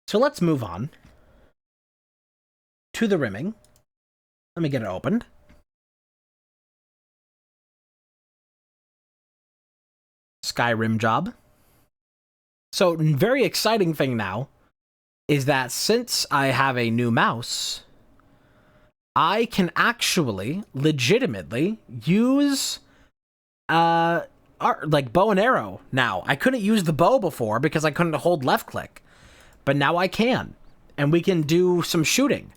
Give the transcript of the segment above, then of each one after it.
So let's move on to the rimming. Let me get it opened. Skyrim job. So, very exciting thing now is that since I have a new mouse, I can actually legitimately use like bow and arrow now. I couldn't use the bow before because I couldn't hold left click, but now I can, and we can do some shooting,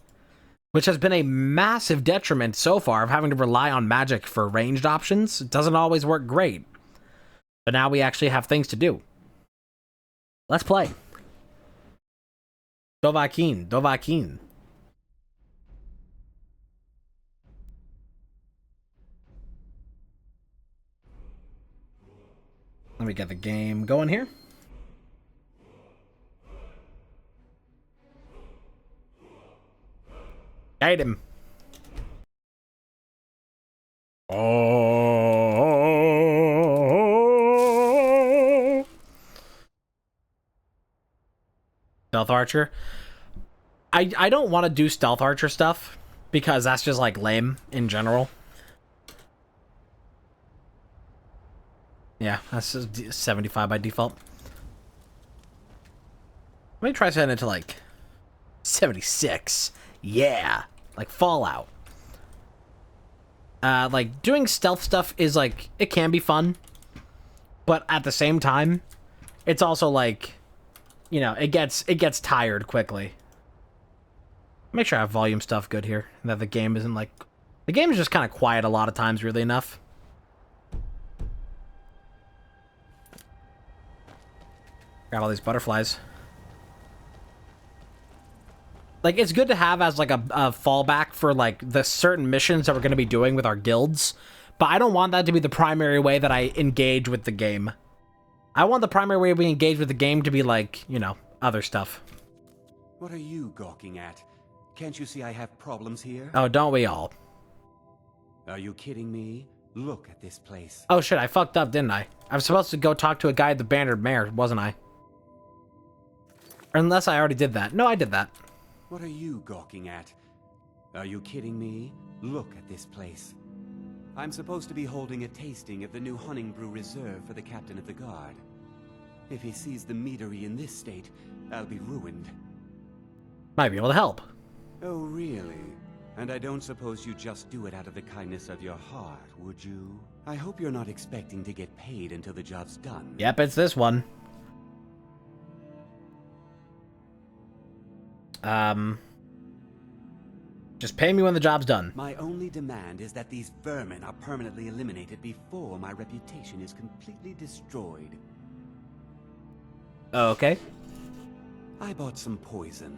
which has been a massive detriment so far of having to rely on magic for ranged options. It doesn't always work great, but now we actually have things to do. Let's play. Dovahkiin, Dovahkiin. Let me get the game going here. Guide him. Oh. Stealth Archer. I don't want to do Stealth Archer stuff because that's just like lame in general. Yeah, that's 75 by default. Let me try setting it to like 76. Yeah, like Fallout. Like doing stealth stuff is like, it can be fun, but at the same time, it's also like, you know, it gets tired quickly. Make sure I have volume stuff good here, and that the game isn't like, the game is just kind of quiet a lot of times, really enough. Got all these butterflies. Like, it's good to have as, like, a fallback for, like, the certain missions that we're going to be doing with our guilds. But I don't want that to be the primary way that I engage with the game. I want the primary way we engage with the game to be, like, you know, other stuff. What are you gawking at? Can't you see I have problems here? Oh, don't we all? Are you kidding me? Look at this place. Oh, shit, I fucked up, didn't I? I was supposed to go talk to a guy at the Bannered Mare, wasn't I? Unless I already did that. No, I did that. What are you gawking at? Are you kidding me? Look at this place. I'm supposed to be holding a tasting of the new Hunning Brew Reserve for the Captain of the Guard. If he sees the meadery in this state, I'll be ruined. Might be able to help. Oh, really? And I don't suppose you just do it out of the kindness of your heart, would you? I hope you're not expecting to get paid until the job's done. Yep, it's this one. Just pay me when the job's done. My only demand is that these vermin are permanently eliminated before my reputation is completely destroyed. Okay. I bought some poison.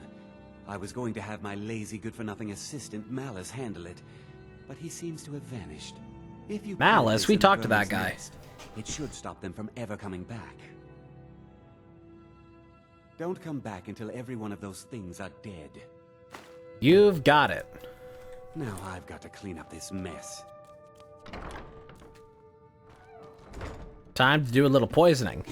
I was going to have my lazy good-for-nothing assistant Malice handle it, but he seems to have vanished. If you Malice, we talked to that guy. Nest, it should stop them from ever coming back. Don't come back until every one of those things are dead. You've got it. Now I've got to clean up this mess. Time to do a little poisoning.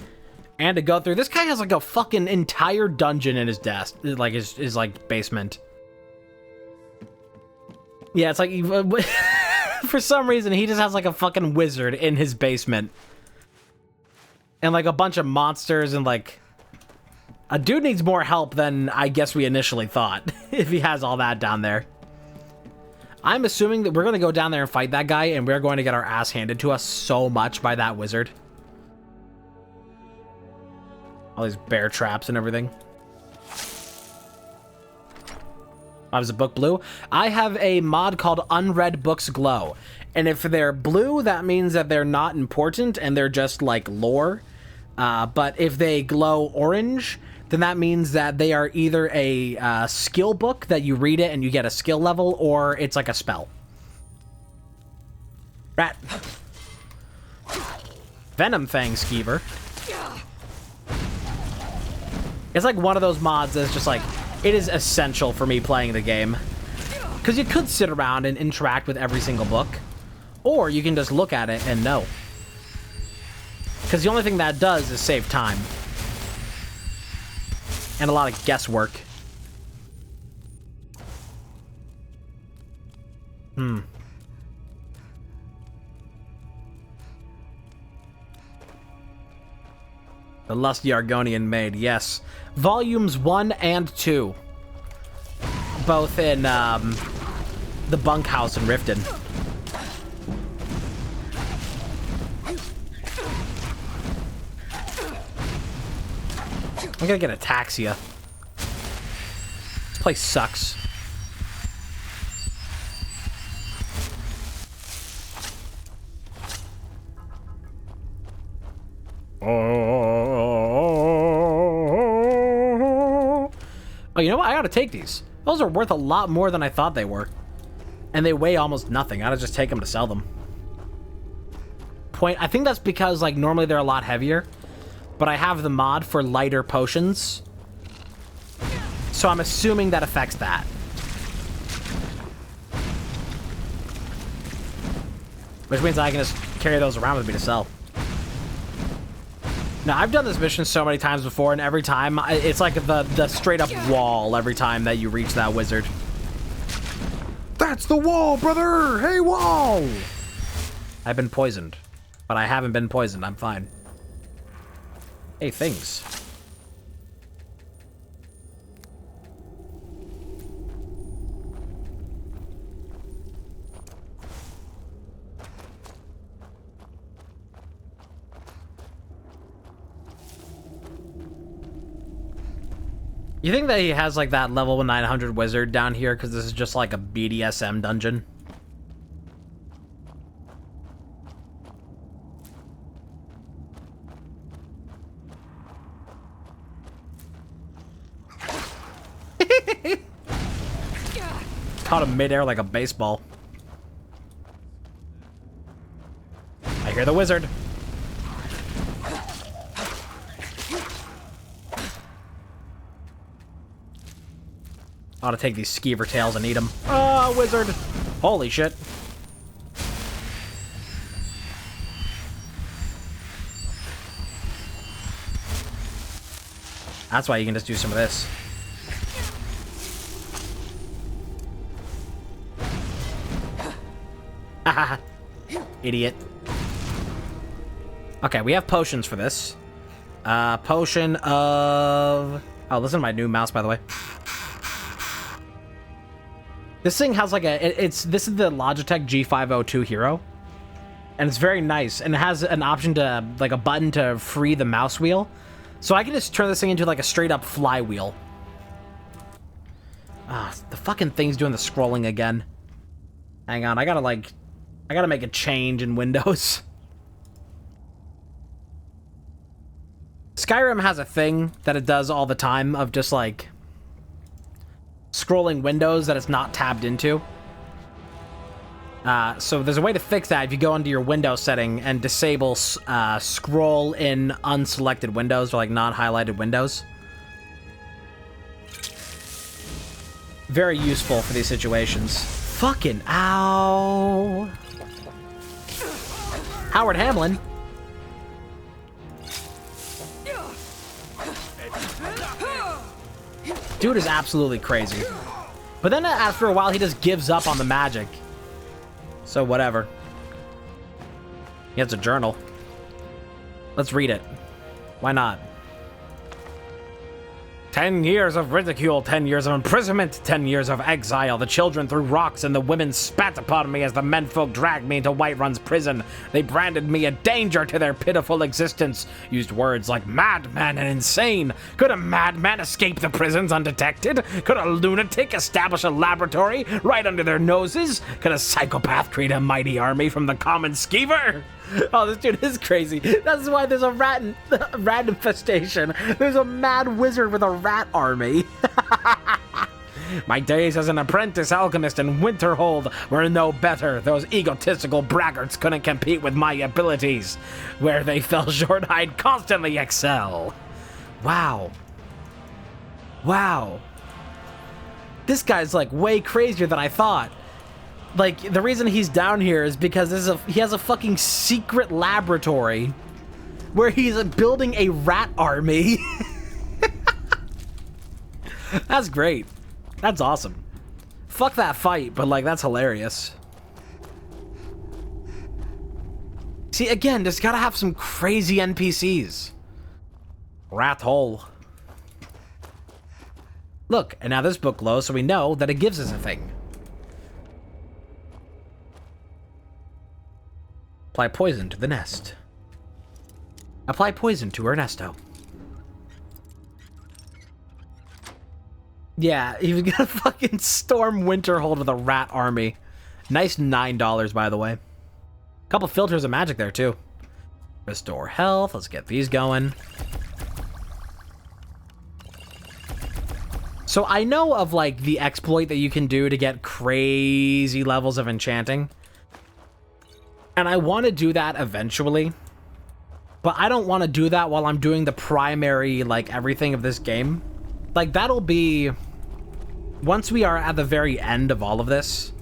And to go through. This guy has like a fucking entire dungeon in his desk. Like his like basement. Yeah, it's like for some reason he just has like a fucking wizard in his basement. And like a bunch of monsters and like a dude needs more help than I guess we initially thought if he has all that down there. I'm assuming that we're going to go down there and fight that guy and we're going to get our ass handed to us so much by that wizard. All these bear traps and everything. Why was the book blue? I have a mod called Unread Books Glow. And if they're blue, that means that they're not important and they're just like lore. But if they glow orange, then that means that they are either a skill book that you read it and you get a skill level, or it's like a spell. Rat. Venom Fang Skeever. It's like one of those mods that's just like, it is essential for me playing the game. Because you could sit around and interact with every single book, or you can just look at it and know. Because the only thing that does is save time. And a lot of guesswork. The Lusty Argonian Maid, yes. Volumes 1 and 2. Both in, the bunkhouse in Riften. I'm gonna get ataxia. This place sucks. Oh, you know what? I ought to take these. Those are worth a lot more than I thought they were. And they weigh almost nothing. I ought to just take them to sell them. I think that's because, like, normally they're a lot heavier. But I have the mod for lighter potions. So I'm assuming that affects that. Which means I can just carry those around with me to sell. Now, I've done this mission so many times before, and every time, it's like the straight-up wall every time that you reach that wizard. That's the wall, brother! Hey, wall! I've been poisoned. But I haven't been poisoned. I'm fine. Hey, things. You think that he has, like, that level 900 wizard down here because this is just, like, a BDSM dungeon? Caught him midair like a baseball. I hear the wizard. I ought to take these skeever tails and eat them. Oh, wizard! Holy shit. That's why you can just do some of this. Haha. Idiot. Okay, we have potions for this. Potion of... Oh, listen to my new mouse, by the way. This thing has like a... This is the Logitech G502 Hero. And it's very nice. And it has an option to... Like a button to free the mouse wheel. So I can just turn this thing into like a straight up flywheel. Ah, the fucking thing's doing the scrolling again. Hang on, I gotta make a change in Windows. Skyrim has a thing that it does all the time of just like scrolling windows that it's not tabbed into. So there's a way to fix that if you go into your window setting and disable scroll in unselected windows or like non-highlighted windows. Very useful for these situations. Fucking ow. Howard Hamlin. Dude is absolutely crazy. But then after a while, he just gives up on the magic. So whatever. He has a journal. Let's read it. Why not? 10 years of ridicule, 10 years of imprisonment, 10 years of exile. The children threw rocks and the women spat upon me as the menfolk dragged me into Whiterun's prison. They branded me a danger to their pitiful existence, used words like madman and insane. Could a madman escape the prisons undetected? Could a lunatic establish a laboratory right under their noses? Could a psychopath create a mighty army from the common skeever? Oh, this dude is crazy. That's why there's a rat infestation. There's a mad wizard with a rat army. My days as an apprentice alchemist in Winterhold were no better. Those egotistical braggarts couldn't compete with my abilities. Where they fell short, I'd constantly excel. Wow. Wow. This guy's like way crazier than I thought. Like, the reason he's down here is because he has a fucking secret laboratory where he's building a rat army. That's great. That's awesome. Fuck that fight, but like, that's hilarious. See, again, there's gotta have some crazy NPCs. Rat hole. Look, and now this book glows, so we know that it gives us a thing. Apply poison to the nest. Apply poison to Ernesto. Yeah, he was gonna fucking storm Winterhold with a rat army. Nice $9, by the way. Couple filters of magic there, too. Restore health. Let's get these going. So I know of, like, the exploit that you can do to get crazy levels of enchanting. And I want to do that eventually. But I don't want to do that while I'm doing the primary, like, everything of this game. Like, that'll be... Once we are at the very end of all of this,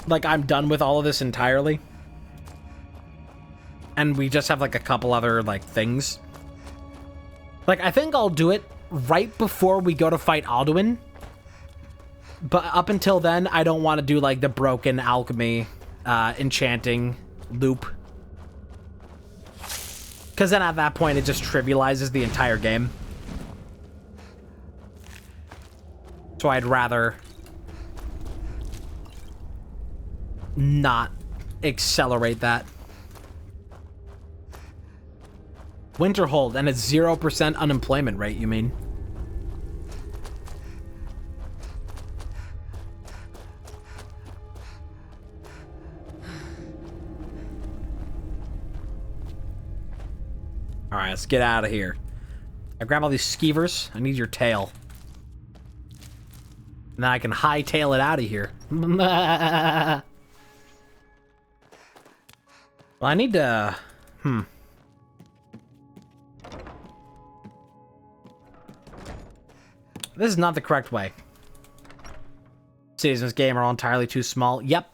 like, I'm done with all of this entirely, and we just have, like, a couple other, like, things. Like, I think I'll do it right before we go to fight Alduin. But up until then, I don't want to do, like, the broken alchemy, enchanting loop. Because then at that point, it just trivializes the entire game. So I'd rather not accelerate that. Winterhold, and it's 0% unemployment rate, you mean? Alright, let's get out of here. I grab all these skeevers. I need your tail. And then I can hightail it out of here. Well, I need to... This is not the correct way. Cities in this game are all entirely too small. Yep.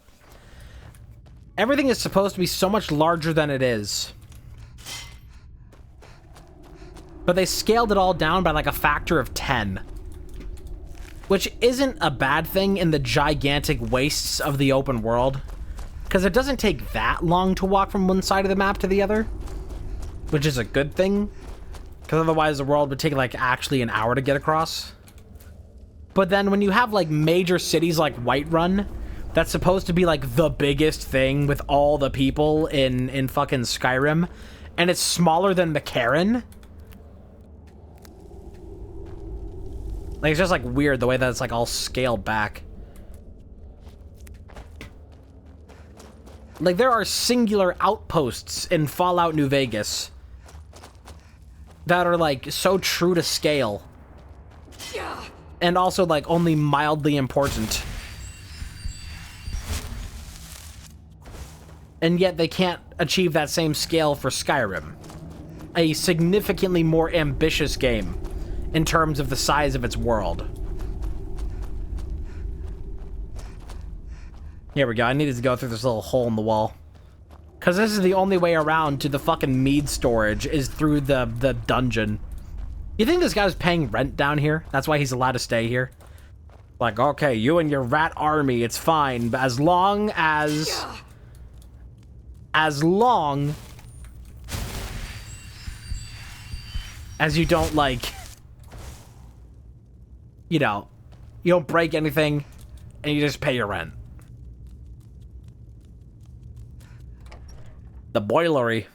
Everything is supposed to be so much larger than it is. But they scaled it all down by like a factor of 10. Which isn't a bad thing in the gigantic wastes of the open world. Because it doesn't take that long to walk from one side of the map to the other. Which is a good thing. Because otherwise the world would take like actually an hour to get across. But then when you have like major cities like Whiterun, that's supposed to be like the biggest thing with all the people in fucking Skyrim. And it's smaller than McCarran. Like, it's just, like, weird the way that it's, like, all scaled back. Like, there are singular outposts in Fallout New Vegas that are, like, so true to scale. And also, like, only mildly important. And yet they can't achieve that same scale for Skyrim. A significantly more ambitious game. In terms of the size of its world. Here we go. I needed to go through this little hole in the wall. Because this is the only way around to the fucking mead storage is through the dungeon. You think this guy's paying rent down here? That's why he's allowed to stay here? Like, okay, you and your rat army, it's fine. But as long as you don't, like... You know, you don't break anything, and you just pay your rent. The boilery.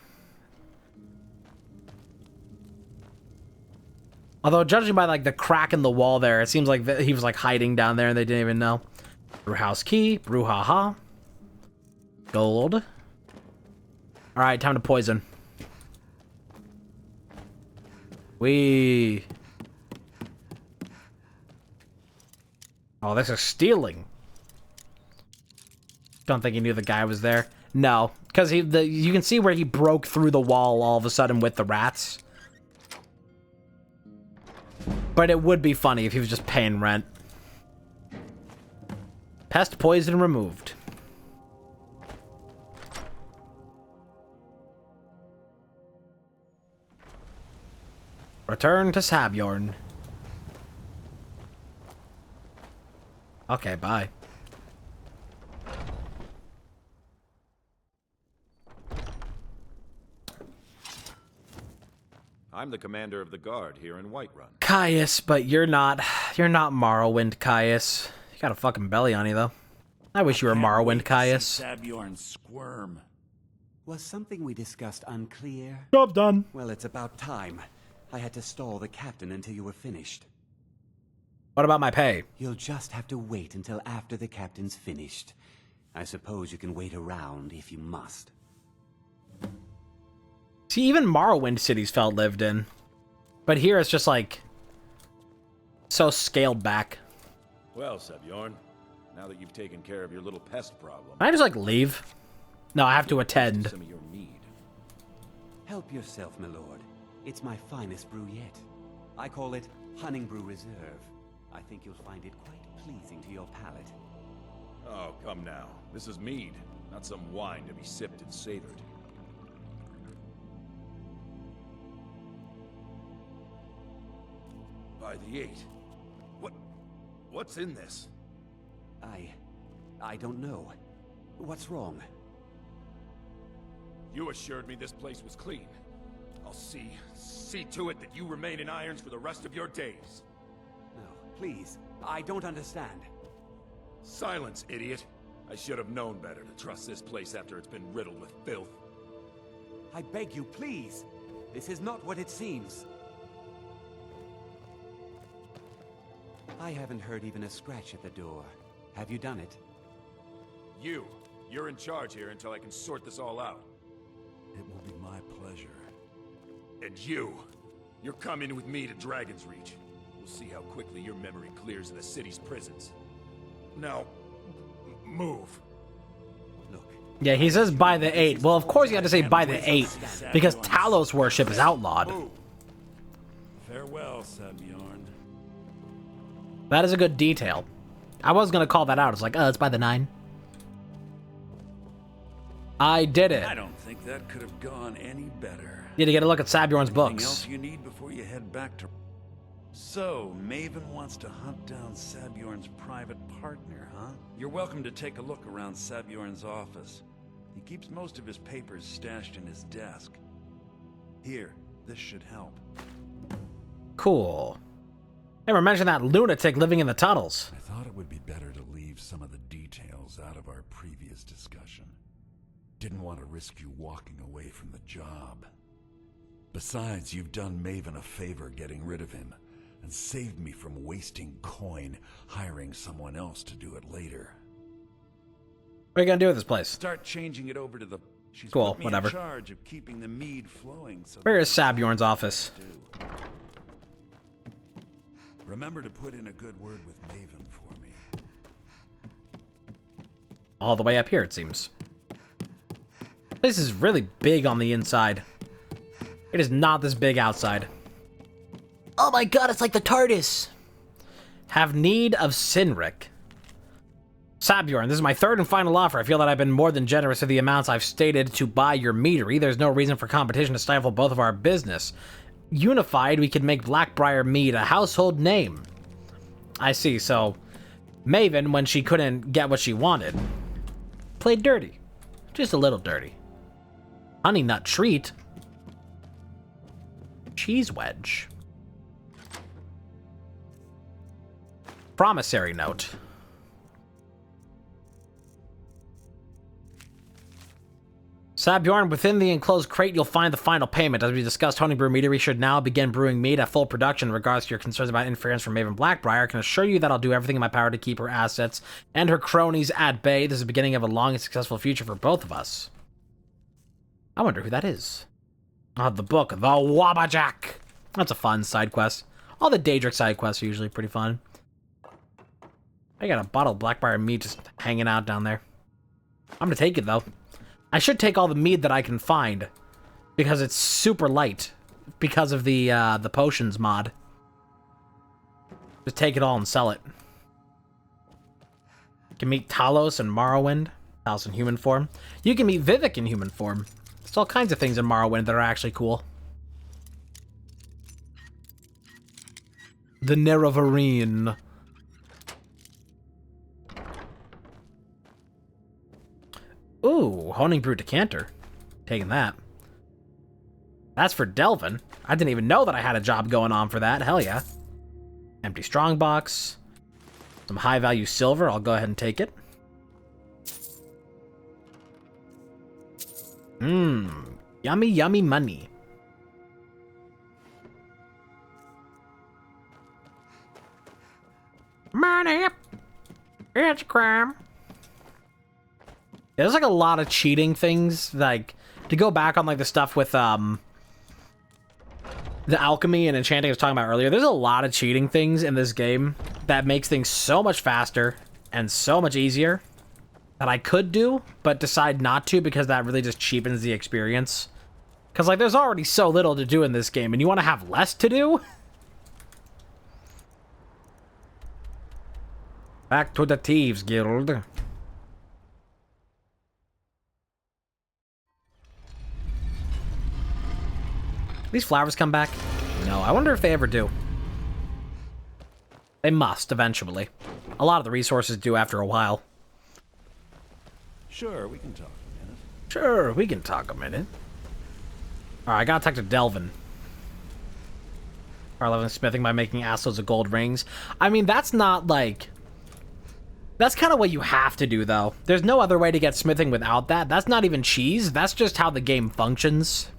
Although, judging by, like, the crack in the wall there, it seems like he was, like, hiding down there and they didn't even know. Brewhouse key. Brouhaha. Gold. Alright, time to poison. Wee. Oh, this is stealing. Don't think he knew the guy was there. No, because you can see where he broke through the wall all of a sudden with the rats. But it would be funny if he was just paying rent. Pest poison removed. Return to Sabjorn. Okay, bye. I'm the commander of the guard here in Whiterun. Caius, but you're not. You're not Morrowind, Caius. You got a fucking belly on you, though. I wish you were Morrowind, Caius. Sabjorn squirm. Was something we discussed unclear? Job done. Well, it's about time. I had to stall the captain until you were finished. What about my pay? You'll just have to wait until after the captain's finished. I suppose you can wait around if you must. See, even Morrowind cities felt lived in. But here it's just like... so scaled back. Well, Sabjorn, now that you've taken care of your little pest problem... Can I just, like, leave? No, I have to attend. Some of your mead. Help yourself, my lord. It's my finest brew yet. I call it Hunning Brew Reserve. I think you'll find it quite pleasing to your palate. Oh, come now. This is mead, not some wine to be sipped and savored. By the 8. What's in this? I don't know. What's wrong? You assured me this place was clean. I'll see to it that you remain in irons for the rest of your days. No, please. I don't understand. Silence, idiot. I should have known better to trust this place after it's been riddled with filth. I beg you, please. This is not what it seems. I haven't heard even a scratch at the door. Have you done it? You're in charge here until I can sort this all out. It will be my pleasure. And you're coming with me to Dragon's Reach. We'll see how quickly your memory clears in the city's prisons. Now, move. Look. Yeah, he says by the 8. Well, of course you had to say by the 8, because Talos worship is outlawed. Move. Farewell, Sabjorn. That is a good detail. I was gonna call that out. It's like, oh, it's by the 9. I did it. I don't think that could have gone any better. You had to get a look at Sabjorn's Anything books. else you need before you head back to... So, Maven wants to hunt down Sabjorn's private partner, huh? You're welcome to take a look around Sabjorn's office. He keeps most of his papers stashed in his desk. Here, this should help. Cool. Never mentioned that lunatic living in the tunnels. I thought it would be better to leave some of the details out of our previous discussion. Didn't want to risk you walking away from the job. Besides, you've done Maven a favor getting rid of him, and saved me from wasting coin hiring someone else to do it later. What are you gonna do with this place? Start changing it over to the... She's Cool, put me whatever. in charge of keeping the mead flowing. So Where is Sabjorn's office? Remember to put in a good word with Maven for me. All the way up here, it seems. This is really big on the inside. It is not this big outside. Oh my god, it's like the TARDIS! Have need of Sinric. Sabjorn, this is my third and final offer. I feel that I've been more than generous with the amounts I've stated to buy your meadery. There's no reason for competition to stifle both of our business. Unified, we could make Blackbriar Mead a household name. I see, so Maven, when she couldn't get what she wanted, played dirty. Just a little dirty. Honey nut treat. Cheese wedge. Promissory note. Sabjorn, within the enclosed crate, you'll find the final payment. As we discussed, Honey Brew Meadery should now begin brewing mead at full production. In regards to your concerns about interference from Maven Blackbriar, I can assure you that I'll do everything in my power to keep her assets and her cronies at bay. This is the beginning of a long and successful future for both of us. I wonder who that is. The book, The Wabbajack. That's a fun side quest. All the Daedric side quests are usually pretty fun. I got a bottle of Blackbriar mead just hanging out down there. I'm gonna take it, though. I should take all the mead that I can find, because it's super light, because of the potions mod. Just take it all and sell it. You can meet Talos and Morrowind. Talos in human form. You can meet Vivek in human form. There's all kinds of things in Morrowind that are actually cool. The Nerevarine. Honing Brew Decanter. Taking that. That's for Delvin. I didn't even know that I had a job going on for that. Hell yeah. Empty strongbox. Some high-value silver. I'll go ahead and take it. Yummy, yummy money. Money. It's a crime. There's like a lot of cheating things, like to go back on like the stuff with the alchemy and enchanting I was talking about earlier. There's a lot of cheating things in this game that makes things so much faster and so much easier that I could do, but decide not to because that really just cheapens the experience. Because like there's already so little to do in this game and you want to have less to do? Back to the Thieves Guild. These flowers come back? No, I wonder if they ever do. They must, eventually. A lot of the resources do after a while. Sure, we can talk a minute. Sure, we can talk a minute. Alright, I gotta talk to Delvin. Leveling smithing by making assloads of gold rings. I mean, that's not like... That's kind of what you have to do, though. There's no other way to get smithing without that. That's not even cheese. That's just how the game functions.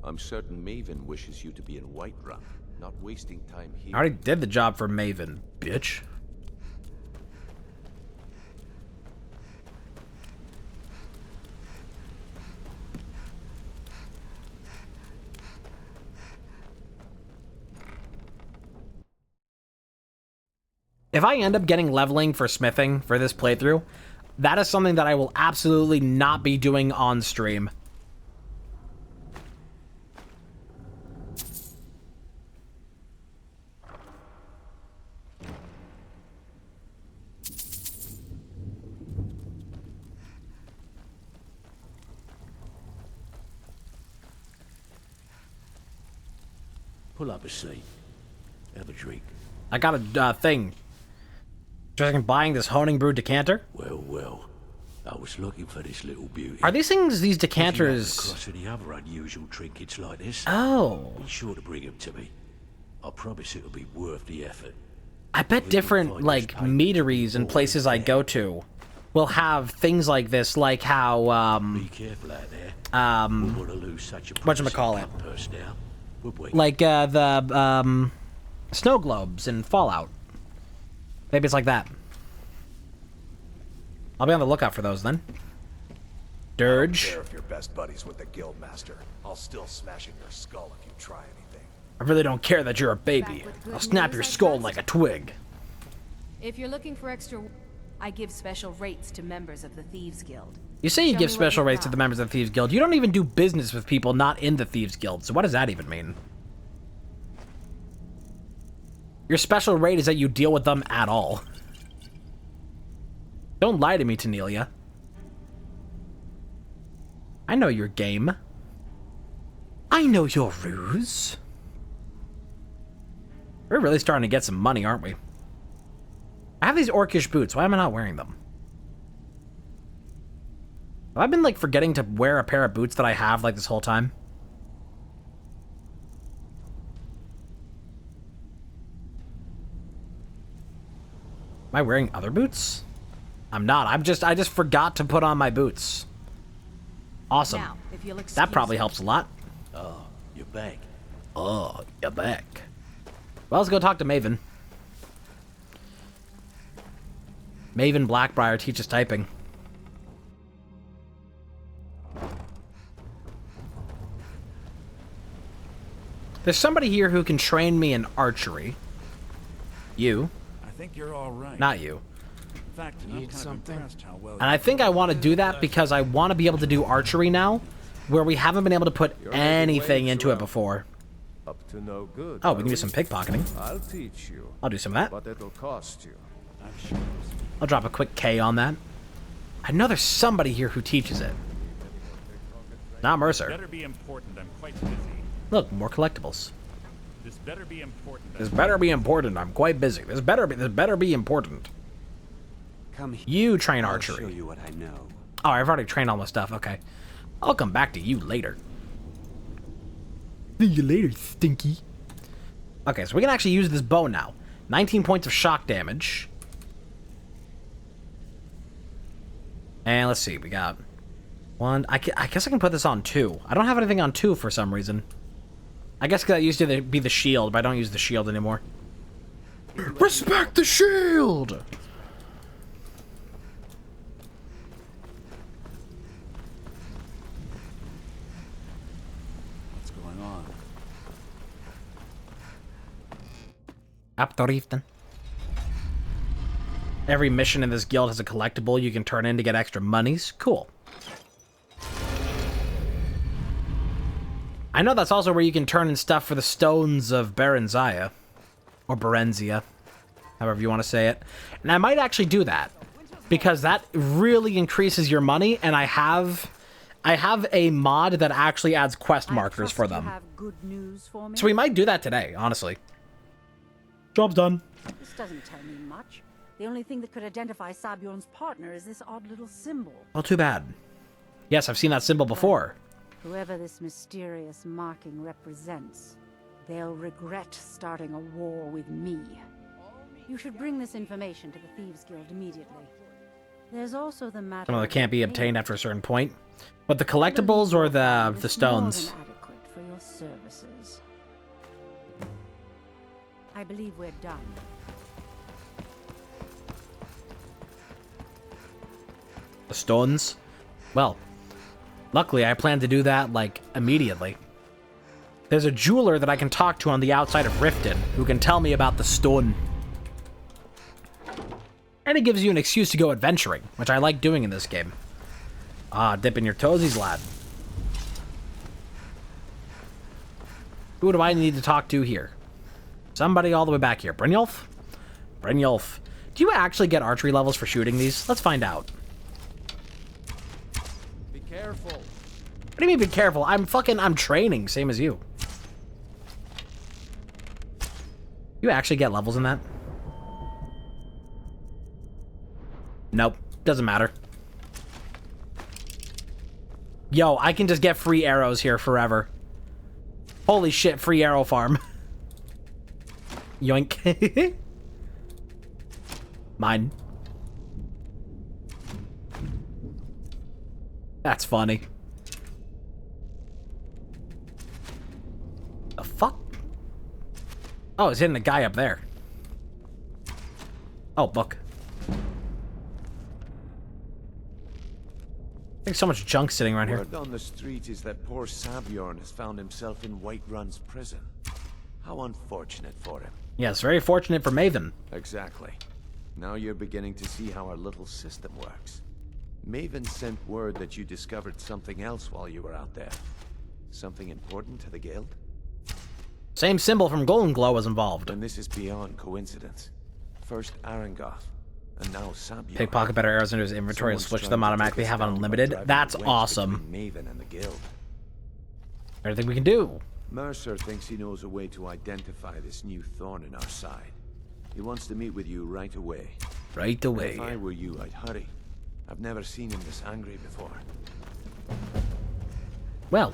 I'm certain Maven wishes you to be in Whiterun, not wasting time here. I already did the job for Maven, bitch. If I end up getting leveling for smithing for this playthrough, that is something that I will absolutely not be doing on stream. Pull up a seat. Have a drink. I got a thing. Just buying this Honing Brew decanter. Well. I was looking for this little beauty. Are these things, these If you decanters? come across any other unusual trinkets like this, Oh. be sure to bring them to me. I promise it'll be worth the effort. I bet different, like, meaderies and places I go to will have things like this, like how, Be careful out there. Wouldn't want to lose such a whatchamacallit? promising purse now, would we? like, the, snow globes in Fallout. Maybe it's like that. I'll be on the lookout for those then. Dirge. Care if you're best buddies with the Guildmaster. I'll still smash in your skull if you try anything. I really don't care that you're a baby. I'll snap your skull like a twig. If you're looking for extra, I give special rates to members of the Thieves Guild. You say you Show give me what special you've rates to got. the members of the Thieves Guild. You don't even do business with people not in the Thieves Guild, so what does that even mean? Your special rate is that you deal with them at all. Don't lie to me, Tanelia. I know your game. I know your ruse. We're really starting to get some money, aren't we? I have these orcish boots. Why am I not wearing them? Have I been, like, forgetting to wear a pair of boots that I have, like, this whole time? Am I wearing other boots? I'm not. I just forgot to put on my boots. Awesome. Now, if you'll excuse That probably me. helps a lot. Oh, you're back. Oh, you're back. Well, let's go talk to Maven. Maven Blackbriar teaches typing. There's somebody here who can train me in archery. You. I think you're all right. Not you. In fact, I'm kind of impressed how well And I think I want to do that because I want to be able to do archery now, where we haven't been able to put anything into it before. Up to no good. Oh, we can do some pickpocketing. I'll teach you, I'll do some of that. but it'll cost you. I'll drop a quick K on that. I know there's somebody here who teaches it. Not Mercer. Better be important. I'm quite busy. Look, more collectibles. This better be important. This better be important. I'm quite busy. This better be important. Come here. You train I'll show archery. you what I know. Oh, I've already trained all my stuff. Okay. I'll come back to you later. See you later, Stinky. Okay, so we can actually use this bow now. 19 points of shock damage. And let's see, we got one. I guess I can put this on 2. I don't have anything on 2 for some reason. I guess because that used to be the shield, but I don't use the shield anymore. Respect the shield! What's going on? Aptoriften. Every mission in this guild has a collectible you can turn in to get extra monies. Cool. I know that's also where you can turn in stuff for the Stones of Berenzia. Or Berenzia. However you want to say it. And I might actually do that. Because that really increases your money, and I have a mod that actually adds quest markers for them. So we might do that today, honestly. Job's done. This doesn't tell me much. The only thing that could identify Sabjorn's partner is this odd little symbol. Oh, too bad. Yes, I've seen that symbol before. Whoever this mysterious marking represents, they'll regret starting a war with me. You should bring this information to the Thieves Guild immediately. There's also the matter. Some of it can't be obtained after a certain point. But the collectibles or the stones? More than adequate for your services. I believe we're done. The stones? Well, luckily I plan to do that, like, immediately. There's a jeweler that I can talk to on the outside of Riften who can tell me about the stone. And it gives you an excuse to go adventuring, which I like doing in this game. Ah, dipping your toesies, lad. Who do I need to talk to here? Somebody all the way back here. Brynjolf? Brynjolf. Do you actually get archery levels for shooting these? Let's find out. Be careful. What do you mean be careful? I'm training, same as you. You actually get levels in that? Nope. Doesn't matter. Yo, I can just get free arrows here forever. Holy shit, free arrow farm. Yoink. Mine. That's funny. The fuck? Oh, it's hitting the guy up there. Oh, book. There's so much junk sitting around here. Word on the street is that poor Sabjorn has found himself in Whiterun's prison. How unfortunate for him. Yes, very fortunate for Maven. Exactly. Now you're beginning to see how our little system works. Maven sent word that you discovered something else while you were out there. Something important to the guild? Same symbol from Golden Glow was involved. And this is beyond coincidence. First Arangoth, and now Sabjorn. Pickpocket better arrows into his inventory and switch them automatically. Have unlimited. That's awesome. Maven and the guild. Everything we can do. Mercer thinks he knows a way to identify this new thorn in our side. He wants to meet with you right away. Right away. If I were you, I'd hurry. I've never seen him this angry before. Well.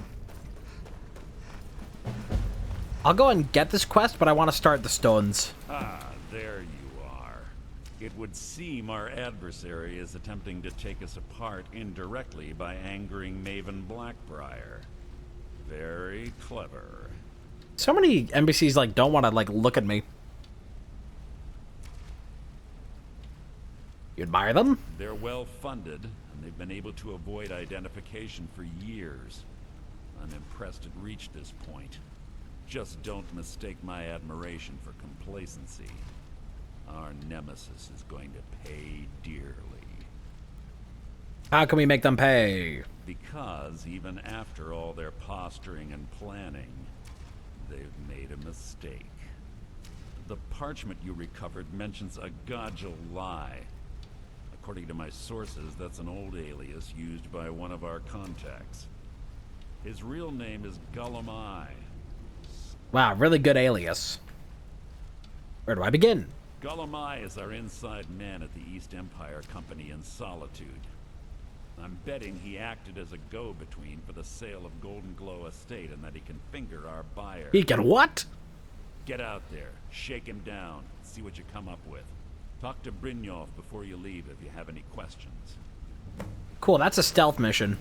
I'll go and get this quest, but I want to start the stones. Ah, there you are. It would seem our adversary is attempting to take us apart indirectly by angering Maven Blackbriar. Very clever. So many NPCs, like, don't want to, like, look at me. You admire them? They're well funded, and they've been able to avoid identification for years. I'm impressed it reached this point. Just don't mistake my admiration for complacency. Our nemesis is going to pay dearly. How can we make them pay? Because even after all their posturing and planning, they've made a mistake. The parchment you recovered mentions a Godjal lie. According to my sources, that's an old alias used by one of our contacts. His real name is Gullumai. Wow, really good alias. Where do I begin? Gullumai is our inside man at the East Empire Company in Solitude. I'm betting he acted as a go-between for the sale of Golden Glow Estate and that he can finger our buyer. He can what? Get out there, shake him down, see what you come up with. Talk to Brynjolf before you leave if you have any questions. Cool, that's a stealth mission.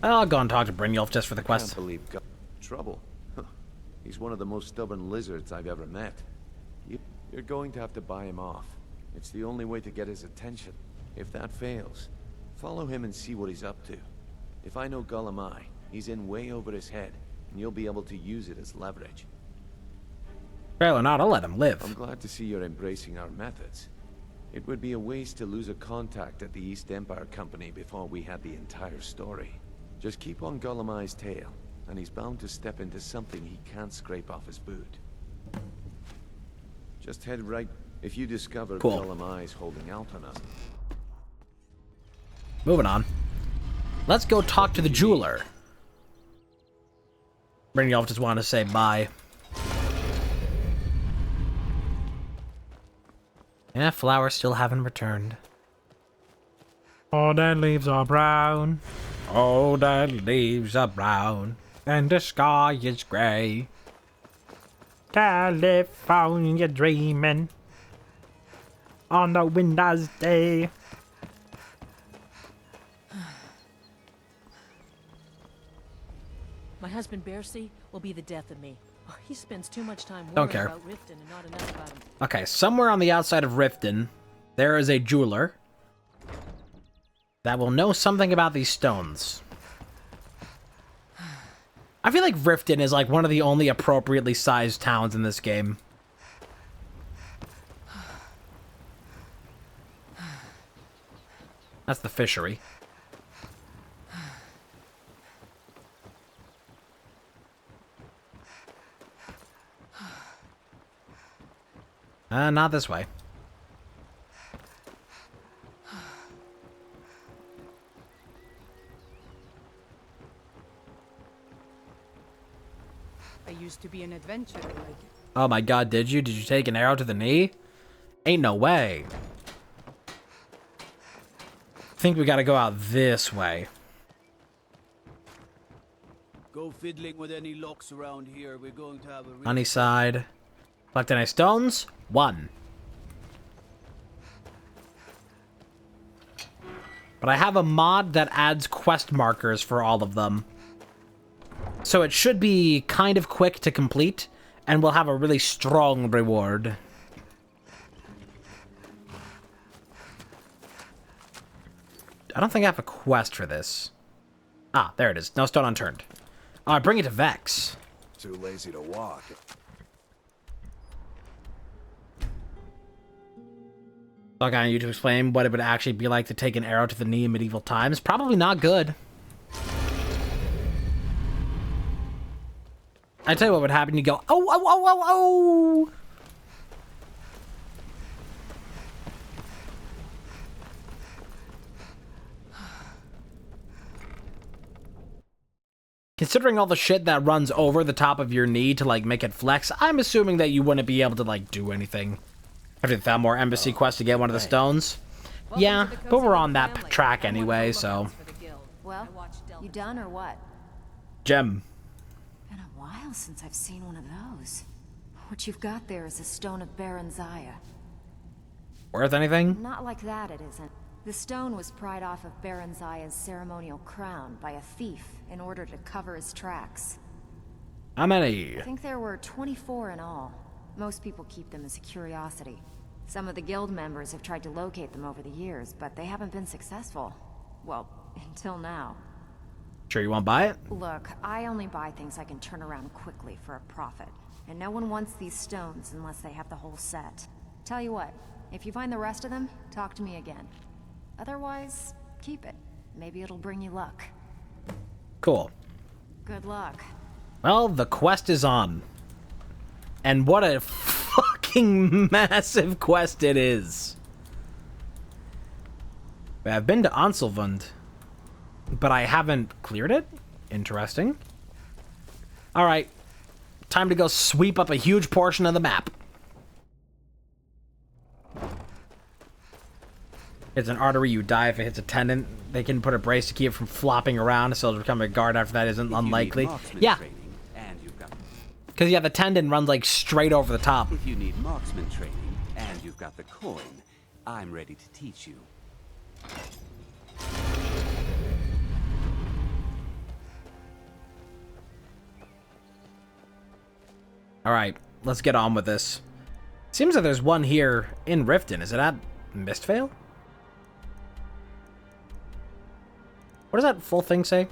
I'll go and talk to Brynjolf just for the I quest. can't believe trouble. Huh. He's one of the most stubborn lizards I've ever met. You're going to have to buy him off. It's the only way to get his attention. If that fails, follow him and see what he's up to. If I know Gulamai, he's in way over his head, and you'll be able to use it as leverage. Fair or not, I'll let him live. I'm glad to see you're embracing our methods. It would be a waste to lose a contact at the East Empire Company before we had the entire story. Just keep on Gulamai's tail, and he's bound to step into something he can't scrape off his boot. Just head right if you discover Gulamai's holding out on us. Moving on. Let's go talk to the jeweler. Brynjolf just wanted to say bye. Yeah, flowers still haven't returned. All the leaves are brown. All the leaves are brown. And the sky is grey. California dreaming on a winter's day. My husband Bercy will be the death of me. Oh, he spends too much time Don't worrying care. about Riften and not enough about him. Okay, somewhere on the outside of Riften, there is a jeweler that will know something about these stones. I feel like Riften is like one of the only appropriately sized towns in this game. That's the fishery. Not this way. I used to be an adventurer like you. Oh my god, did you? Did you take an arrow to the knee? Ain't no way. I think we gotta go out this way. Go fiddling with any locks around here. We're going to have a real Honey side. Collect any stones? 1. But I have a mod that adds quest markers for all of them. So it should be kind of quick to complete, and we'll have a really strong reward. I don't think I have a quest for this. Ah, there it is. No stone unturned. Bring it to Vex. Too lazy to walk. So I got you to explain what it would actually be like to take an arrow to the knee in medieval times. Probably not good. I tell you what would happen. You go, oh, oh, oh, oh, oh. Considering all the shit that runs over the top of your knee to, like, make it flex, I'm assuming that you wouldn't be able to, like, do anything. After the Thalmor Embassy quest to get one of the stones. Yeah, but we're on that track anyway, so. Well, you done or what? Gem. Been a while since I've seen one of those. What you've got there is a stone of Baron Zaya. Worth anything? Not like that, it isn't. The stone was pried off of Baron Zaya's ceremonial crown by a thief in order to cover his tracks. How many? I think there were 24 in all. Most people keep them as a curiosity. Some of the guild members have tried to locate them over the years, but they haven't been successful. Well, until now. Sure you won't buy it? Look, I only buy things I can turn around quickly for a profit. And no one wants these stones unless they have the whole set. Tell you what, if you find the rest of them, talk to me again. Otherwise, keep it. Maybe it'll bring you luck. Cool. Good luck. Well, the quest is on. And what a fucking massive quest it is. I've been to Anselvund, but I haven't cleared it. Interesting. Alright. Time to go sweep up a huge portion of the map. It's an artery, you die. If it hits a tendon, they can put a brace to keep it from flopping around, so to become a guard after that isn't unlikely. Yeah. Because, yeah, the tendon runs, like, straight over the top. If you need marksman training, and you've got the coin, I'm ready to teach you. Alright, let's get on with this. Seems like there's one here in Riften. Is it at Mistvale? What does that full thing say?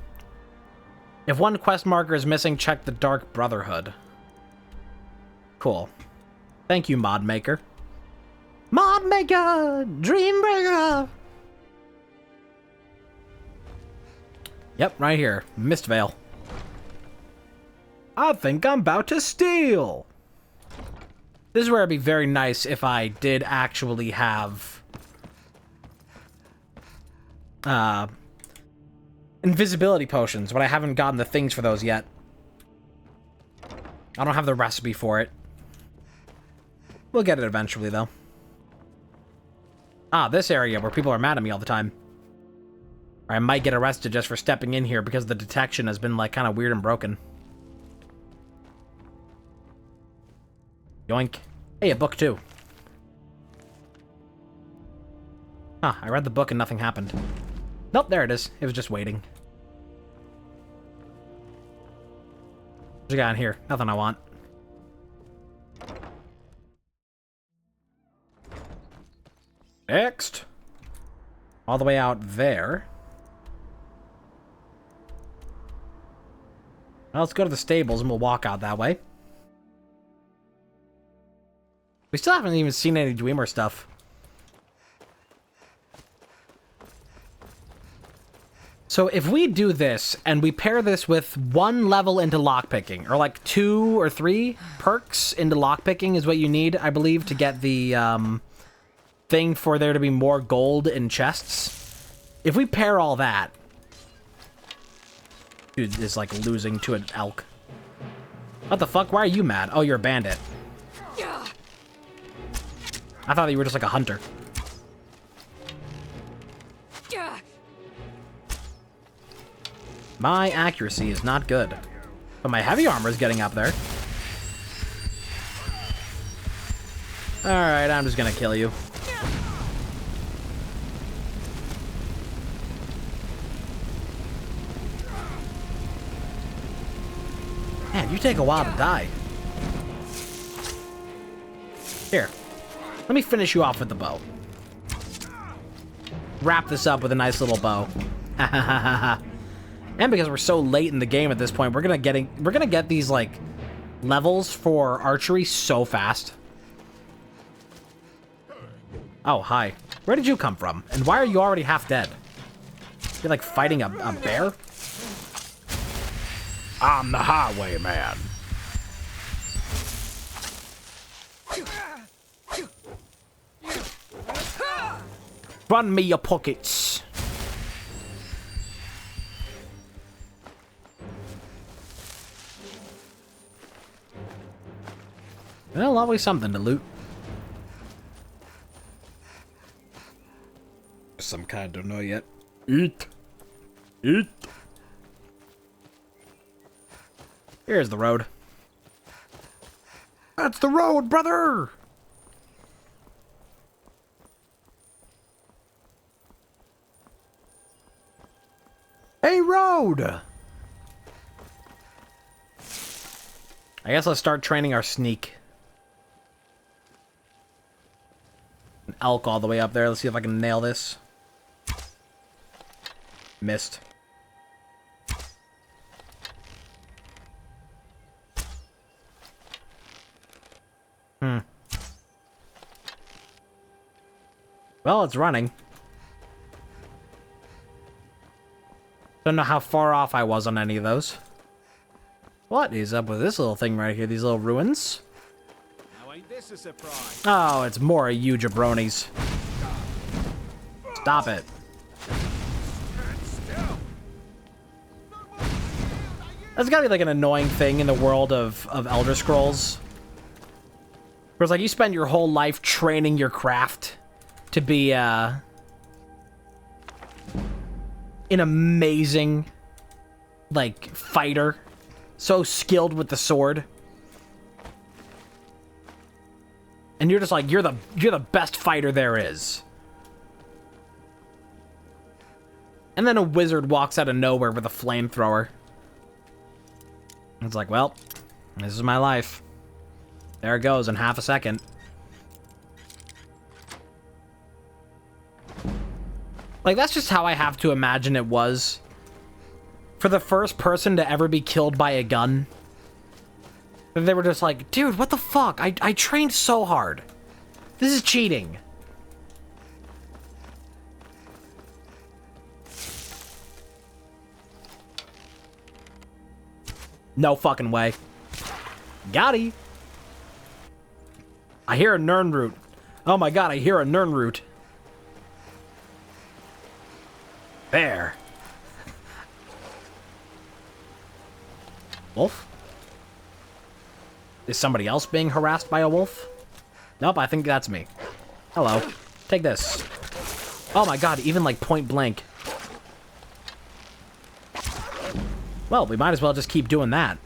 If one quest marker is missing, check the Dark Brotherhood. Cool. Thank you, Mod Maker. Mod Maker! Dreambreaker! Yep, right here. Mistvale. I think I'm about to steal! This is where it'd be very nice if I did actually have... invisibility potions, but I haven't gotten the things for those yet. I don't have the recipe for it. We'll get it eventually, though. Ah, this area where people are mad at me all the time. Or I might get arrested just for stepping in here because the detection has been, like, kind of weird and broken. Yoink. Hey, a book, too. Huh, I read the book and nothing happened. Nope, there it is. It was just waiting. What's we got in here? Nothing I want. Next. All the way out there. Well, let's go to the stables and we'll walk out that way. We still haven't even seen any Dwemer stuff. So if we do this, and we pair this with 1 level into lockpicking, or like 2 or 3 perks into lockpicking is what you need, I believe, to get the thing for there to be more gold in chests. If we pair all that... Dude is like losing to an elk. What the fuck? Why are you mad? Oh, you're a bandit. I thought you were just like a hunter. My accuracy is not good. But my heavy armor is getting up there. Alright, I'm just gonna kill you. Man, you take a while to die. Here. Let me finish you off with the bow. Wrap this up with a nice little bow. Ha ha ha ha ha. And because we're so late in the game at this point, we're gonna get these like levels for archery so fast. Oh, hi. Where did you come from? And why are you already half dead? You're like fighting a bear? I'm the highwayman. Run me your pockets. Well, always something to loot. Some kind, don't know yet. Eat. Eat. Here's the road. That's the road, brother! Hey, road! I guess let's start training our sneak. An elk all the way up there. Let's see if I can nail this. Missed. Well, it's running. Don't know how far off I was on any of those. What is up with this little thing right here? These little ruins? Now ain't this a surprise? Oh, it's more of you jabronis. Stop it. That's gotta be like an annoying thing in the world of Elder Scrolls. Where it's like you spend your whole life training your craft to be an amazing, like, fighter. So skilled with the sword. And you're just like, you're the best fighter there is. And then a wizard walks out of nowhere with a flamethrower. It's like, well, this is my life. There it goes in half a second. Like, that's just how I have to imagine it was. For the first person to ever be killed by a gun. They were just like, dude, what the fuck? I trained so hard. This is cheating. No fucking way. Got he. I hear a Nirnroot. Oh my god, I hear a Nirnroot. There. Wolf? Is somebody else being harassed by a wolf? Nope, I think that's me. Hello. Take this. Oh my god, even like point blank. Well, we might as well just keep doing that.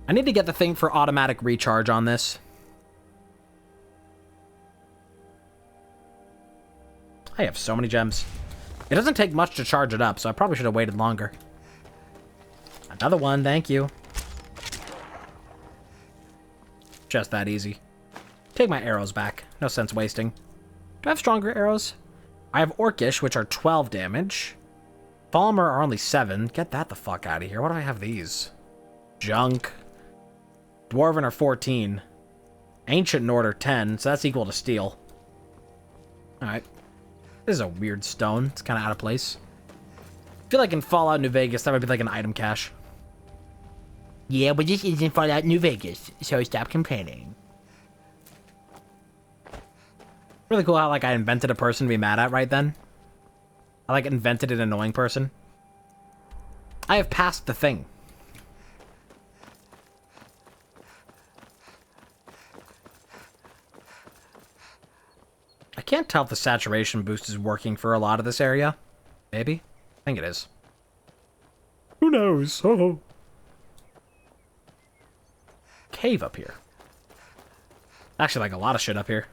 I need to get the thing for automatic recharge on this. I have so many gems. It doesn't take much to charge it up, so I probably should have waited longer. Another one, thank you. Just that easy. Take my arrows back. No sense wasting. Do I have stronger arrows? I have Orcish, which are 12 damage. Falmer are only 7. Get that the fuck out of here. Why do I have these? Junk. Dwarven are 14. Ancient Nord are 10, so that's equal to steel. Alright. This is a weird stone. It's kind of out of place. I feel like in Fallout New Vegas, that would be like an item cache. Yeah, but this isn't Fallout New Vegas, so stop complaining. Really cool how, like, I invented a person to be mad at right then. I, like, invented an annoying person. I have passed the thing. I can't tell if the saturation boost is working for a lot of this area. Maybe? I think it is. Who knows? Oh. Cave up here. Actually, like, a lot of shit up here.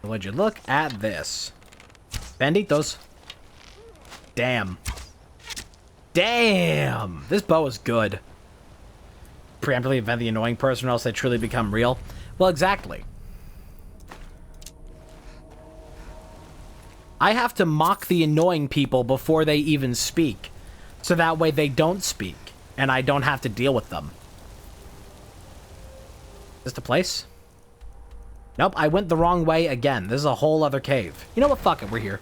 Would you look at this? Banditos. Damn. Damn! This bow is good. Preemptively invent the annoying person or else they truly become real. Well, exactly. I have to mock the annoying people before they even speak. So that way they don't speak. And I don't have to deal with them. Is this the place? Nope, I went the wrong way again. This is a whole other cave. You know what? Fuck it, we're here.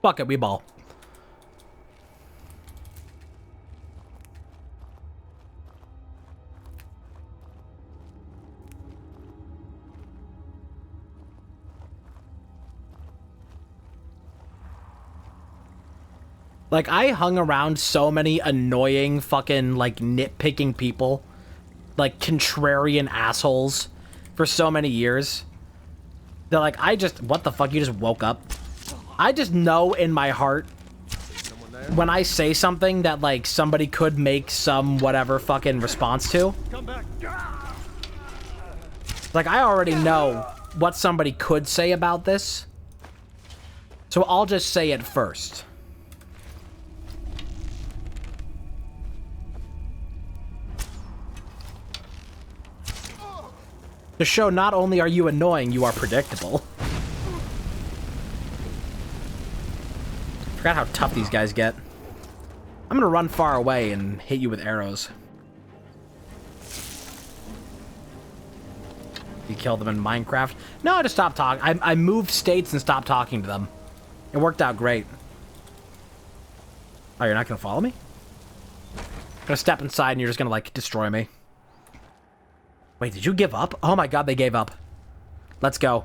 Fuck it, we ball. Like, I hung around so many annoying fucking, like, nitpicking people. Like, contrarian assholes. For so many years. They're like, what the fuck, you just woke up? I just know in my heart when I say something that, like, somebody could make some whatever fucking response to. Like, I already know what somebody could say about this. So I'll just say it first. To show not only are you annoying, you are predictable. Forgot how tough these guys get. I'm gonna run far away and hit you with arrows. You kill them in Minecraft? No, I just stopped talking. I moved states and stopped talking to them. It worked out great. Oh, you're not gonna follow me? I'm gonna step inside and you're just gonna, like, destroy me. Wait, did you give up? Oh my god, they gave up. Let's go.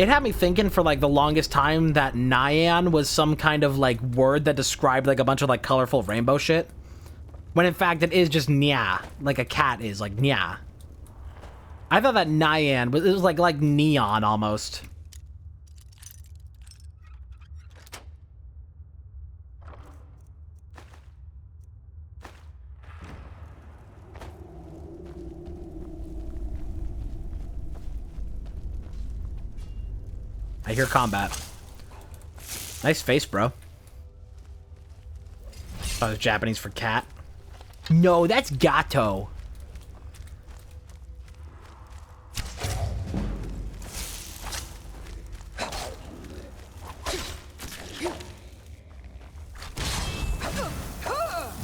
It had me thinking for like the longest time that Nyan was some kind of like word that described like a bunch of like colorful rainbow shit. When in fact it is just Nya, like a cat is, like Nya. I thought that Nyan was, it was like neon almost. I hear combat. Nice face, bro. Oh, it's Japanese for cat. No, that's gato.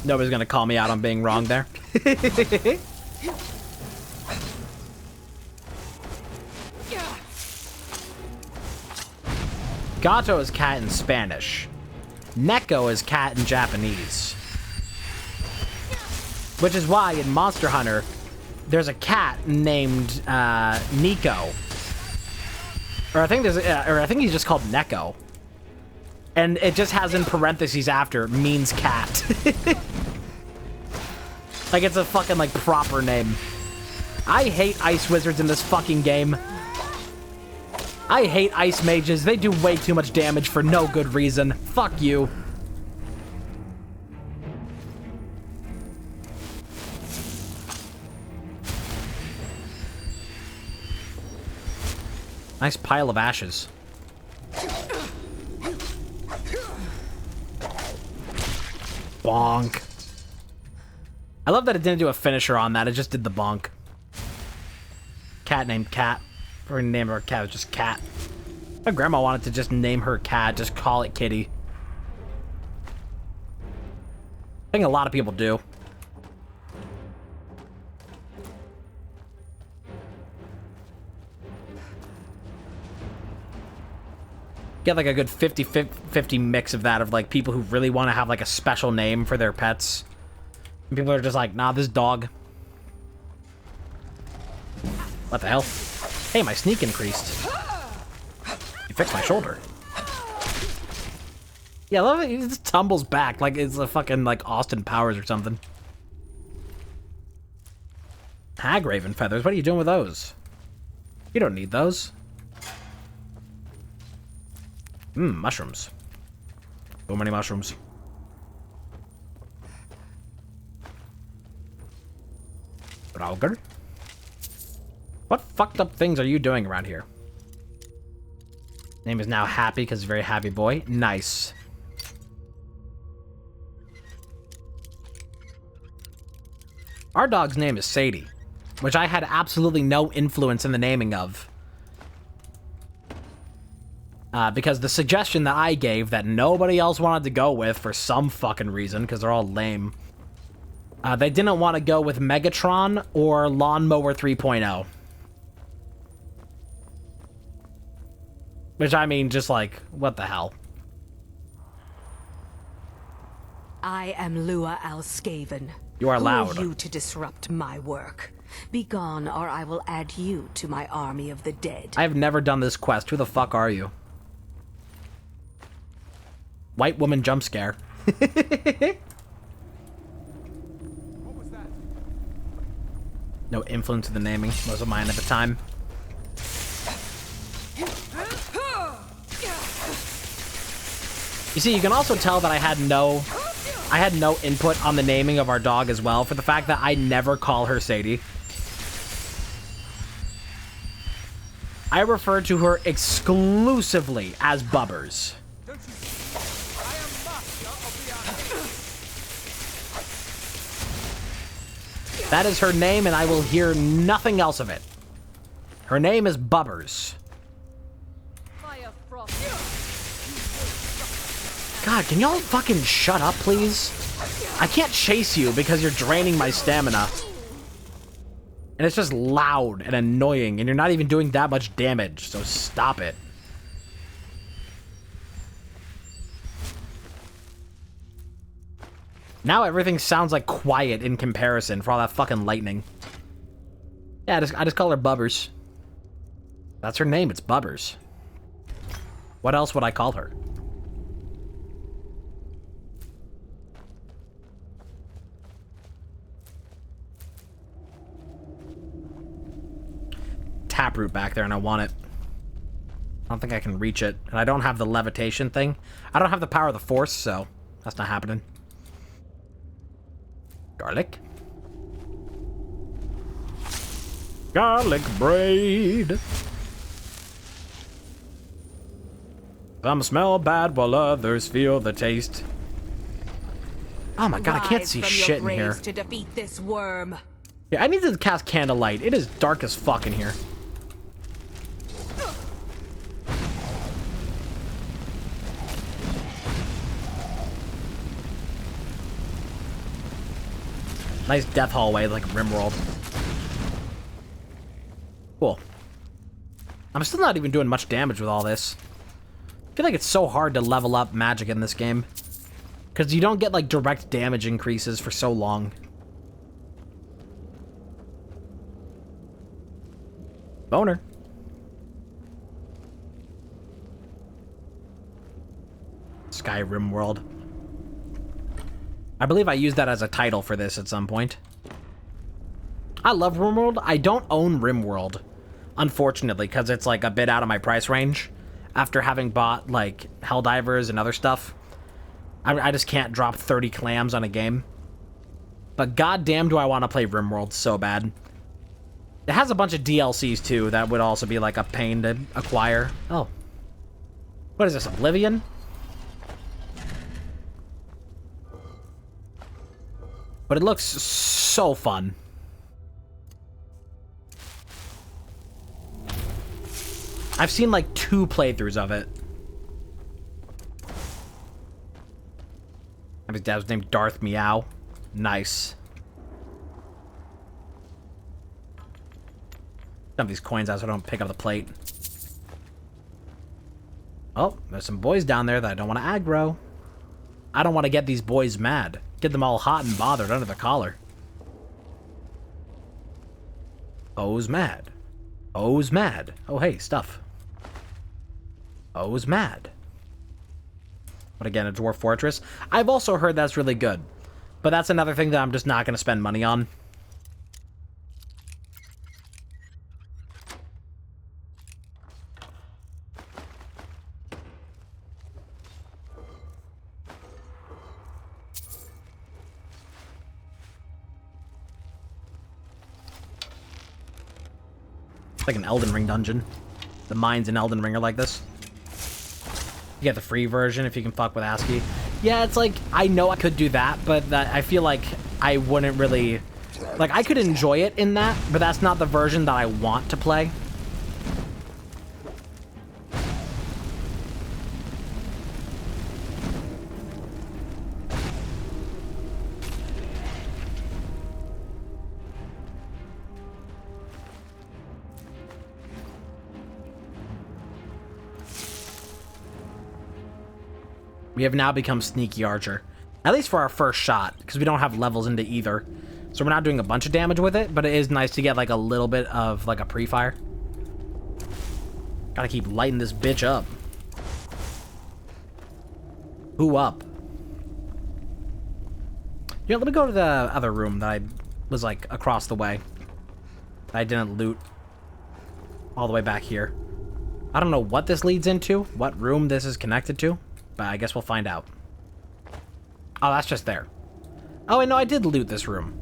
Nobody's gonna call me out on being wrong there. Gato is cat in Spanish. Neko is cat in Japanese. Which is why in Monster Hunter, there's a cat named Nico. Or I think he's just called Neko. And it just has in parentheses after means cat. Like it's a fucking like proper name. I hate ice wizards in this fucking game. I hate ice mages. They do way too much damage for no good reason. Fuck you. Nice pile of ashes. Bonk. I love that it didn't do a finisher on that. It just did the bonk. Cat named Cat. Or name her cat was just Cat. My grandma wanted to just name her cat, just call it Kitty. I think a lot of people do. Get like a good 50-50 mix of that, of like people who really want to have like a special name for their pets. And people are just like, nah, this dog. What the hell? Hey, my sneak increased. You fixed my shoulder. Yeah, I love it. He just tumbles back like it's a fucking like Austin Powers or something. Hagraven feathers. What are you doing with those? You don't need those. Mushrooms. So many mushrooms. Rauger? What fucked up things are you doing around here? Name is now Happy because he's a very happy boy. Nice. Our dog's name is Sadie, which I had absolutely no influence in the naming of. Because the suggestion that I gave that nobody else wanted to go with for some fucking reason, because they're all lame, they didn't want to go with Megatron or Lawnmower 3.0. Which, I mean, just like, what the hell? I am Lua Alskaven. You are loud. Who are you to disrupt my work? Begone, or I will add you to my army of the dead. I have never done this quest. Who the fuck are you? White woman jump scare. What was that? No influence in the naming. Wasn't mine at the time. You see, you can also tell that I had no input on the naming of our dog as well, for the fact that I never call her Sadie. I refer to her exclusively as Bubbers. That is her name, and I will hear nothing else of it. Her name is Bubbers. God, can y'all fucking shut up, please? I can't chase you because you're draining my stamina. And it's just loud and annoying, and you're not even doing that much damage, so stop it. Now everything sounds like quiet in comparison for all that fucking lightning. Yeah, I just call her Bubbers. That's her name, it's Bubbers. What else would I call her? Taproot back there, and I want it. I don't think I can reach it. And I don't have the levitation thing. I don't have the power of the force, so that's not happening. Garlic. Garlic braid. Some smell bad while others feel the taste. Oh my god, I can't see shit in here. To defeat this worm. Yeah, I need to cast candlelight. It is dark as fuck in here. Nice death hallway like RimWorld. Cool. I'm still not even doing much damage with all this. I feel like it's so hard to level up magic in this game. Because you don't get like direct damage increases for so long. Boner. Skyrim world. I believe I used that as a title for this at some point. I love RimWorld. I don't own RimWorld, unfortunately, because it's like a bit out of my price range. After having bought like Helldivers and other stuff, I just can't drop 30 clams on a game. But goddamn, do I want to play RimWorld so bad. It has a bunch of DLCs too that would also be like a pain to acquire. Oh, what is this, Oblivion? But it looks so fun. I've seen like 2 playthroughs of it. And his dad was named Darth Meow. Nice. Dump these coins out so I don't pick up the plate. Oh, there's some boys down there that I don't want to aggro. I don't want to get these boys mad. Get them all hot and bothered under the collar. O's mad. O's mad. Oh, hey, stuff. O's mad. But again, a dwarf fortress. I've also heard that's really good. But that's another thing that I'm just not going to spend money on. Like an Elden Ring dungeon. The mines in Elden Ring are like this. You get the free version if you can fuck with ASCII. Yeah, it's like, I know I could do that, but that I feel like I wouldn't really... Like, I could enjoy it in that, but that's not the version that I want to play. We have now become Sneaky Archer. At least for our first shot, because we don't have levels into either. So we're not doing a bunch of damage with it, but it is nice to get like a little bit of like a pre-fire. Gotta keep lighting this bitch up. Who up? Yeah, let me go to the other room that I was like across the way. I didn't loot all the way back here. I don't know what this leads into, what room this is connected to. But I guess we'll find out. Oh, that's just there. Oh, wait, no, I did loot this room.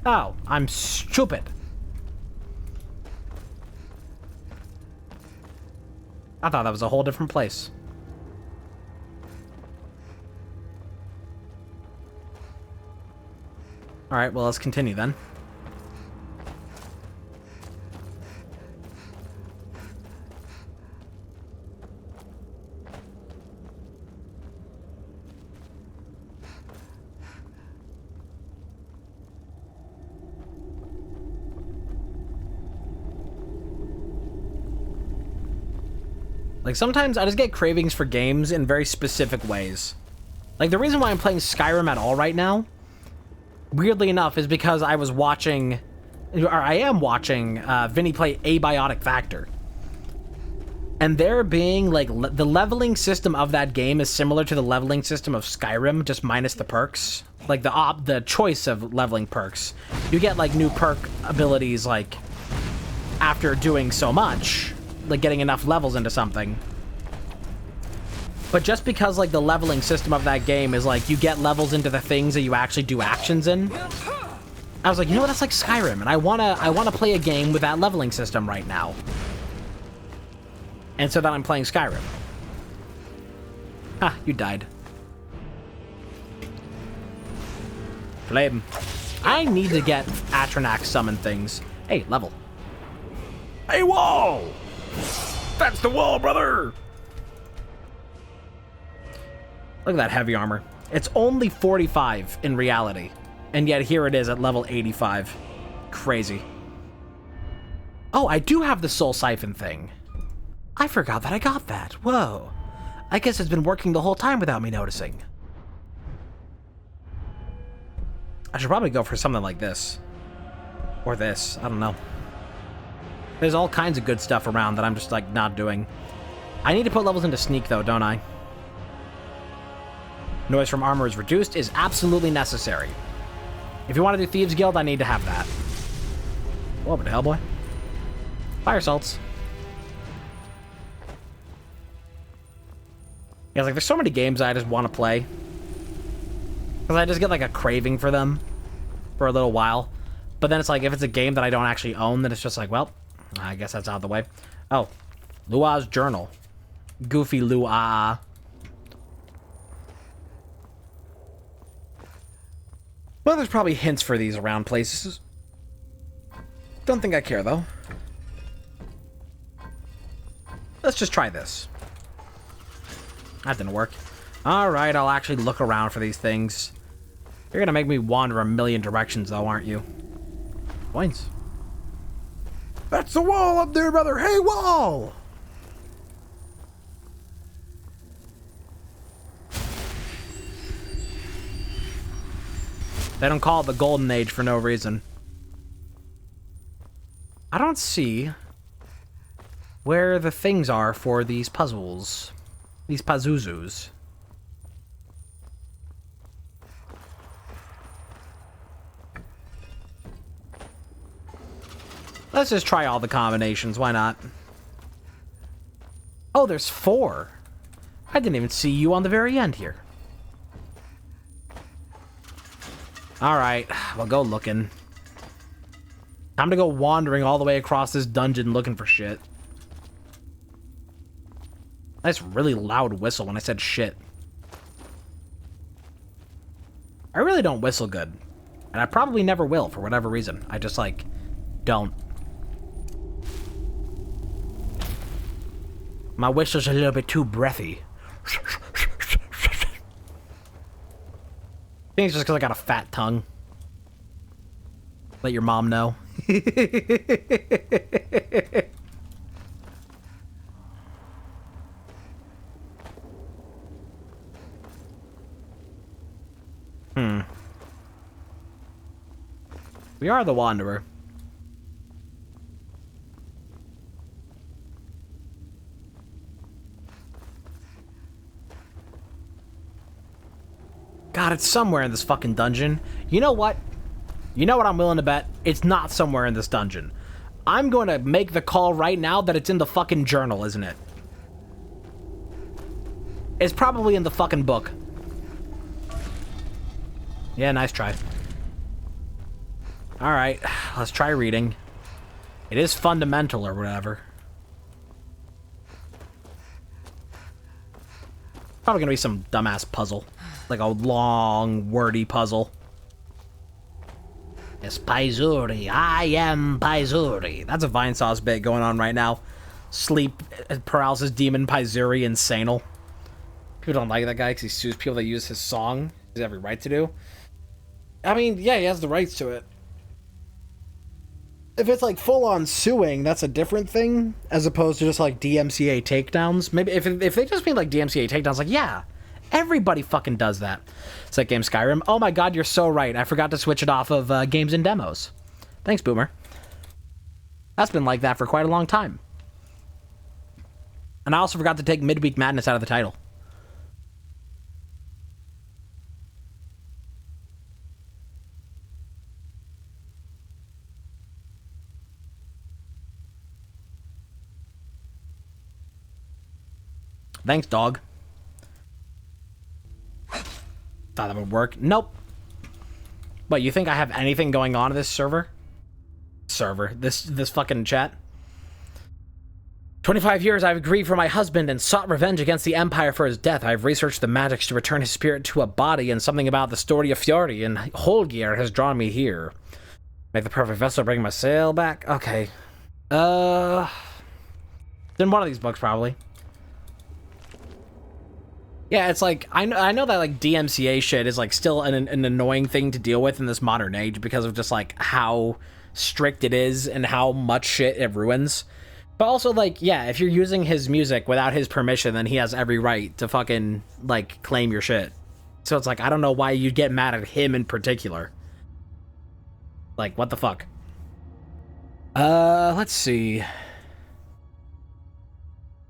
Oh, I'm stupid. I thought that was a whole different place. Alright, well, let's continue then. Like, sometimes I just get cravings for games in very specific ways. Like, the reason why I'm playing Skyrim at all right now, weirdly enough, is because I was watching, or I am watching, Vinny play Abiotic Factor. And there being, like, the leveling system of that game is similar to the leveling system of Skyrim, just minus the perks. Like, the choice of leveling perks. You get, like, new perk abilities, like, after doing so much. Like, getting enough levels into something. But just because, like, the leveling system of that game is, like, you get levels into the things that you actually do actions in, I was like, you know what, that's like Skyrim, and I wanna play a game with that leveling system right now. And so then I'm playing Skyrim. Ha, you died. Flame. I need to get Atronax summon things. Hey, level. Hey, wall! That's the wall, brother! Look at that heavy armor. It's only 45 in reality. And yet here it is at level 85. Crazy. Oh, I do have the Soul Siphon thing. I forgot that I got that. Whoa. I guess it's been working the whole time without me noticing. I should probably go for something like this. Or this. I don't know. There's all kinds of good stuff around that I'm just, like, not doing. I need to put levels into Sneak, though, don't I? Noise from armor is reduced is absolutely necessary. If you want to do Thieves Guild, I need to have that. What the hell, boy? Fire salts. Yeah, like, there's so many games I just want to play. Because I just get, like, a craving for them for a little while. But then it's like, if it's a game that I don't actually own, then it's just like, well, I guess that's out of the way. Oh, Lua's Journal. Goofy Lua. Well, there's probably hints for these around places. Don't think I care, though. Let's just try this. That didn't work. Alright, I'll actually look around for these things. You're gonna make me wander a million directions, though, aren't you? Points. That's the wall up there, brother! Hey, wall! They don't call it the Golden Age for no reason. I don't see where the things are for these puzzles. These Pazuzus. Let's just try all the combinations, why not? Oh, there's 4. I didn't even see you on the very end here. Alright, well, go looking. Time to go wandering all the way across this dungeon looking for shit. Nice, really loud whistle when I said shit. I really don't whistle good. And I probably never will, for whatever reason. I just, like, don't. My whistle's a little bit too breathy. I think it's just because I got a fat tongue. Let your mom know. We are the Wanderer. God, it's somewhere in this fucking dungeon. You know what? You know what I'm willing to bet? It's not somewhere in this dungeon. I'm going to make the call right now that it's in the fucking journal, isn't it? It's probably in the fucking book. Yeah, nice try. Alright, let's try reading. It is fundamental or whatever. Probably gonna be some dumbass puzzle. Like a long, wordy puzzle. It's Paizuri. I am Paizuri. That's a Vine Sauce bit going on right now. Sleep paralysis demon Paizuri insanal. People don't like that guy because he sues people that use his song. He has every right to do. I mean, yeah, he has the rights to it. If it's like full-on suing, that's a different thing, as opposed to just like DMCA takedowns. Maybe if they just mean like DMCA takedowns, like, yeah, everybody fucking does that. It's like game Skyrim. Oh my god, you're so right. I forgot to switch it off of games and demos. Thanks, Boomer. That's been like that for quite a long time. And I also forgot to take Midweek Madness out of the title. Thanks, dog. Thought that would work. Nope. But you think I have anything going on in this server? This fucking chat? 25 years I've grieved for my husband and sought revenge against the Empire for his death. I've researched the magics to return his spirit to a body, and something about the story of Fiori and Holgeir has drawn me here. Make the perfect vessel, bring my sail back. Okay. It's in one of these books, probably. Yeah, it's like, I know that, like, DMCA shit is, like, still an annoying thing to deal with in this modern age because of just, like, how strict it is and how much shit it ruins. But also, like, yeah, if you're using his music without his permission, then he has every right to fucking, like, claim your shit. So it's like, I don't know why you'd get mad at him in particular. Like, what the fuck? Let's see.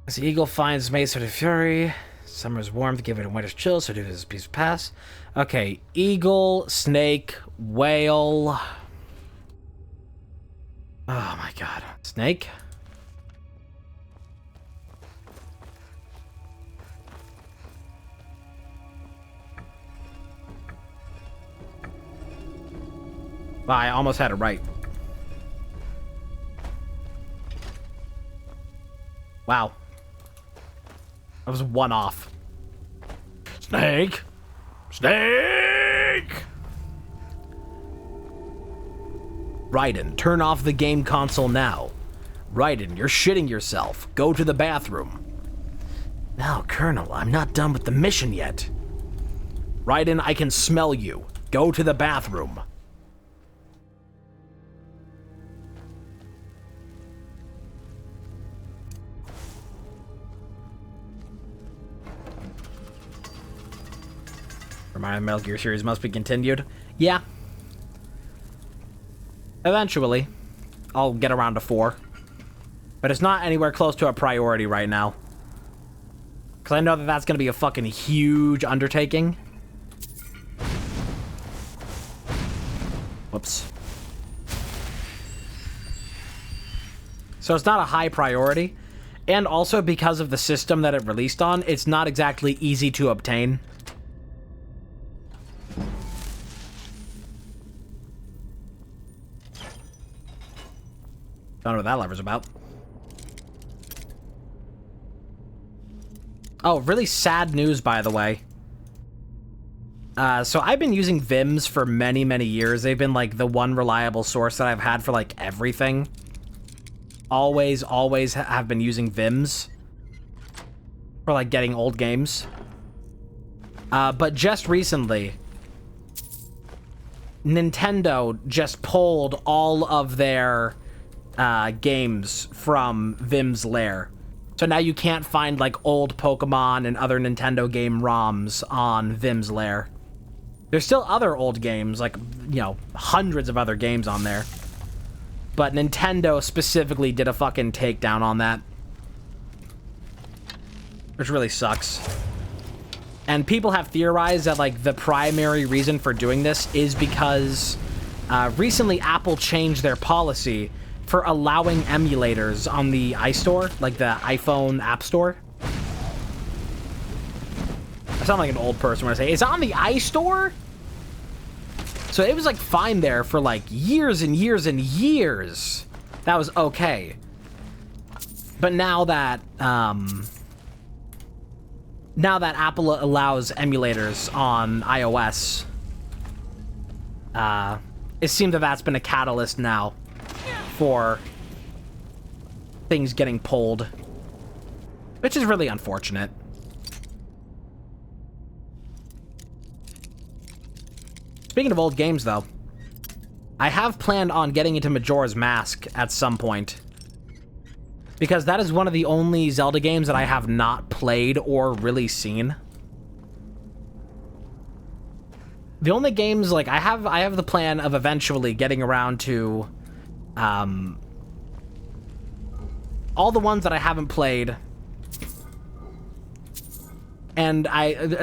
As the eagle finds Mace of the Fury... Summer's warmth, give it a winter's chill, so do this piece pass. Okay, eagle, snake, whale. Oh my god. Snake? Wow, I almost had it right. Wow. I was one off. Snake! Snake! Raiden, turn off the game console now. Raiden, you're shitting yourself. Go to the bathroom. Now, Colonel, I'm not done with the mission yet. Raiden, I can smell you. Go to the bathroom. Remind Metal Gear series must be continued. Yeah. Eventually. I'll get around to 4. But it's not anywhere close to a priority right now. Because I know that that's going to be a fucking huge undertaking. Whoops. So it's not a high priority. And also because of the system that it released on, it's not exactly easy to obtain. Don't know what that lever's about. Oh, really sad news, by the way. So I've been using Vims for many, many years. They've been, like, the one reliable source that I've had for, like, everything. Always have been using Vims for, like, getting old games. But just recently, Nintendo just pulled all of their games from Vim's lair. So now you can't find, like, old Pokemon and other Nintendo game ROMs on Vim's lair. There's still other old games, like, you know, hundreds of other games on there. But Nintendo specifically did a fucking takedown on that. Which really sucks. And people have theorized that, like, the primary reason for doing this is because recently Apple changed their policy for allowing emulators on the iStore, like the iPhone App Store. I sound like an old person when I say, it's on the iStore? So it was, like, fine there for, like, years and years and years. That was okay. But now that Apple allows emulators on iOS, it seems that that's been a catalyst now for things getting pulled, which is really unfortunate. Speaking of old games, though, I have planned on getting into Majora's Mask at some point, because that is one of the only Zelda games that I have not played or really seen. The only games, like, I have the plan of eventually getting around to all the ones that I haven't played And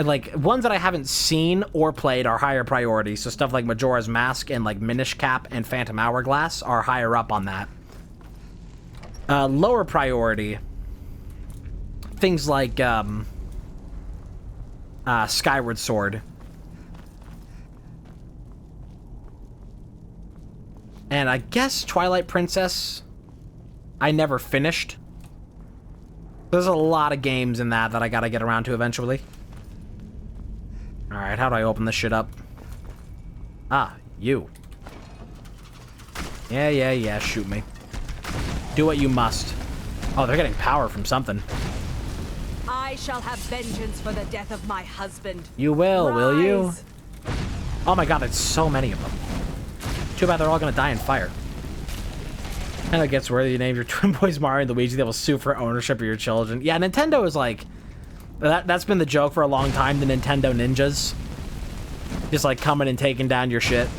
like ones that I haven't seen or played are higher priority. So stuff like Majora's Mask and like Minish Cap and Phantom Hourglass are higher up on that. Lower priority, things like Skyward Sword. And I guess Twilight Princess, I never finished. There's a lot of games in that I gotta get around to eventually. Alright, how do I open this shit up? Ah, you. Yeah, shoot me. Do what you must. Oh, they're getting power from something. I shall have vengeance for the death of my husband. You will you? Oh my god, there's so many of them. Too bad they're all gonna die in fire. And it gets where you name your twin boys Mario and Luigi, they will sue for ownership of your children. Yeah, Nintendo is like... That's been the joke for a long time, the Nintendo ninjas. Just like coming and taking down your shit.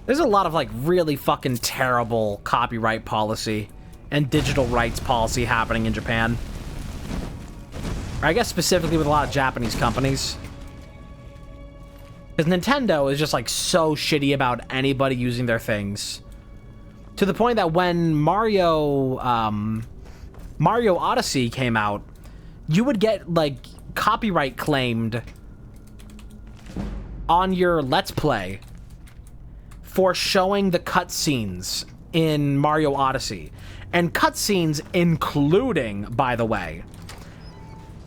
There's a lot of like really fucking terrible copyright policy and digital rights policy happening in Japan. Or I guess specifically with a lot of Japanese companies. Because Nintendo is just like so shitty about anybody using their things. To the point that when Mario Odyssey came out, you would get like copyright claimed on your Let's Play for showing the cutscenes in Mario Odyssey. And cutscenes including, by the way,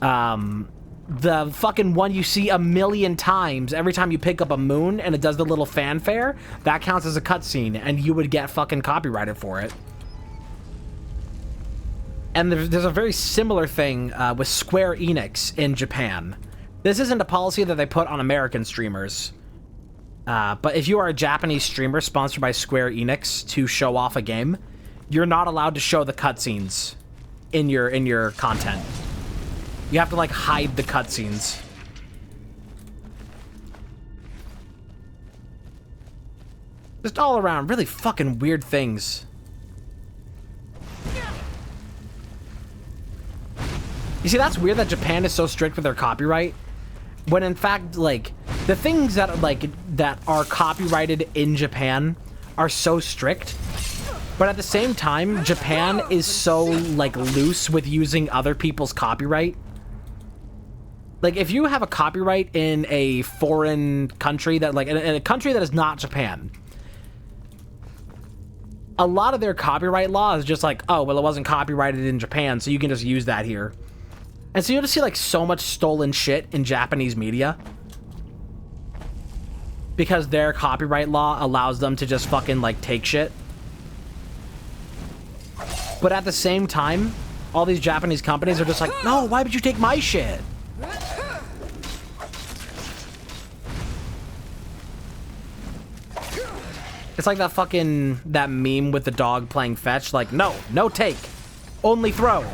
the fucking one you see a million times every time you pick up a moon and it does the little fanfare, that counts as a cutscene and you would get fucking copyrighted for it. And there's a very similar thing with Square Enix in Japan. This isn't a policy that they put on American streamers. But if you are a Japanese streamer sponsored by Square Enix to show off a game, you're not allowed to show the cutscenes in your content. You have to like hide the cutscenes. Just all around really fucking weird things. You see, that's weird that Japan is so strict with their copyright, when in fact, like, the things that are copyrighted in Japan are so strict, but at the same time, Japan is so like loose with using other people's copyright. Like, if you have a copyright in a foreign country that, like, in a country that is not Japan, a lot of their copyright law is just like, oh, well, it wasn't copyrighted in Japan, so you can just use that here. And so you'll just see, like, so much stolen shit in Japanese media. Because their copyright law allows them to just fucking, like, take shit. But at the same time, all these Japanese companies are just like, no, why would you take my shit? It's like that meme with the dog playing fetch, like, no take, only throw.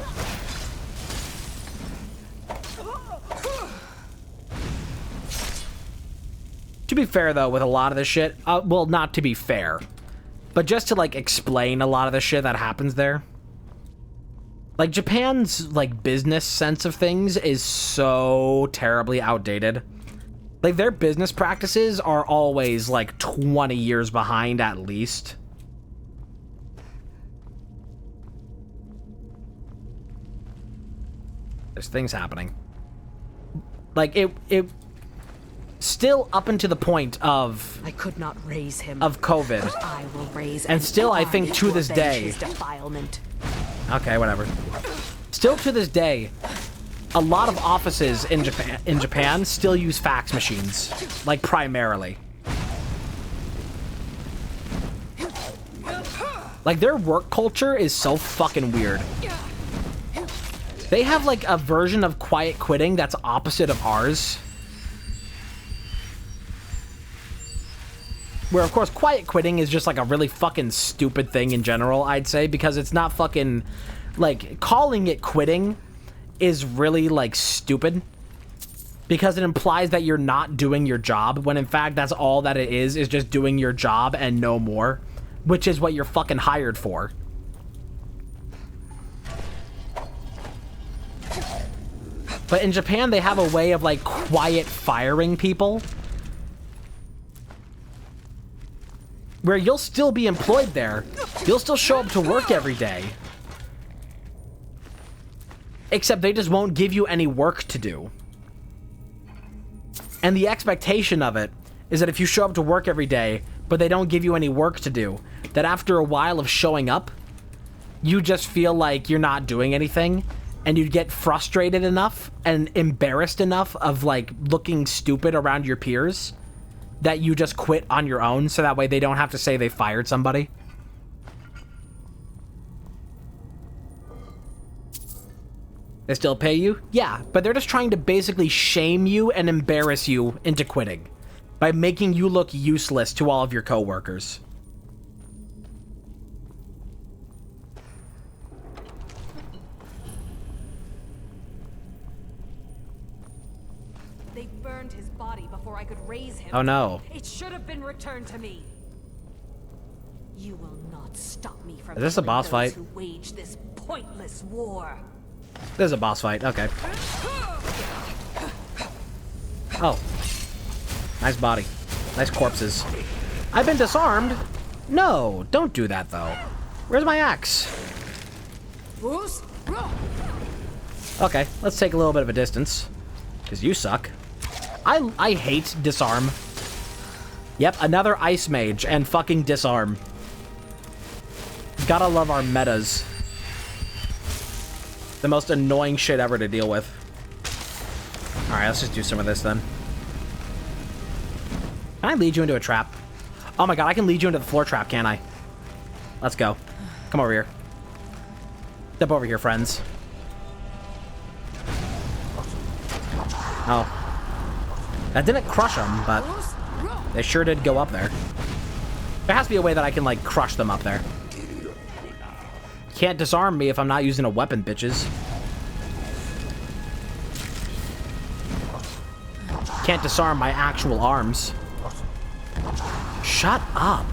To be fair, though, with a lot of this shit, well, not to be fair, but just to, like, explain a lot of the shit that happens there. Like, Japan's, like, business sense of things is so terribly outdated. Like, their business practices are always, like, 20 years behind at least. There's things happening. Like, it still up until the point of... I could not raise him. Of COVID. But I will raise and still, I think, to this day... Defilement. Okay, whatever. Still to this day, a lot of offices in Japan still use fax machines, like, primarily. Like, their work culture is so fucking weird. They have, like, a version of quiet quitting that's opposite of ours. Where, of course, quiet quitting is just, like, a really fucking stupid thing in general, I'd say, because it's not fucking... Like, calling it quitting is really, like, stupid. because it implies that you're not doing your job, when in fact that's all that it is just doing your job and no more, which is what you're fucking hired for. But in Japan, they have a way of, like, quiet firing people, where you'll still be employed there. You'll still show up to work every day. Except they just won't give you any work to do. And the expectation of it is that if you show up to work every day, but they don't give you any work to do, that after a while of showing up, you just feel like you're not doing anything, and you'd get frustrated enough and embarrassed enough of, like, looking stupid around your peers that you just quit on your own, so that way they don't have to say they fired somebody. They still pay you? Yeah, but they're just trying to basically shame you and embarrass you into quitting by making you look useless to all of your coworkers. They burned his body before I could raise him. Oh no. It should have been returned to me. You will not stop me from Is this a boss fight? who wage this pointless war. This is a boss fight, okay. Oh. Nice body. Nice corpses. I've been disarmed? No, don't do that though. Where's my axe? Okay, let's take a little bit of a distance. Because you suck. I hate disarm. Yep, another ice mage and fucking disarm. Gotta love our metas. The most annoying shit ever to deal with. Alright, let's just do some of this then. Can I lead you into a trap? Oh my god, I can lead you into the floor trap, can't I? Let's go. Come over here. Step over here, friends. Oh. That didn't crush them, but they sure did go up there. There has to be a way that I can, like, crush them up there. Can't disarm me if I'm not using a weapon, bitches. Can't disarm my actual arms. Shut up.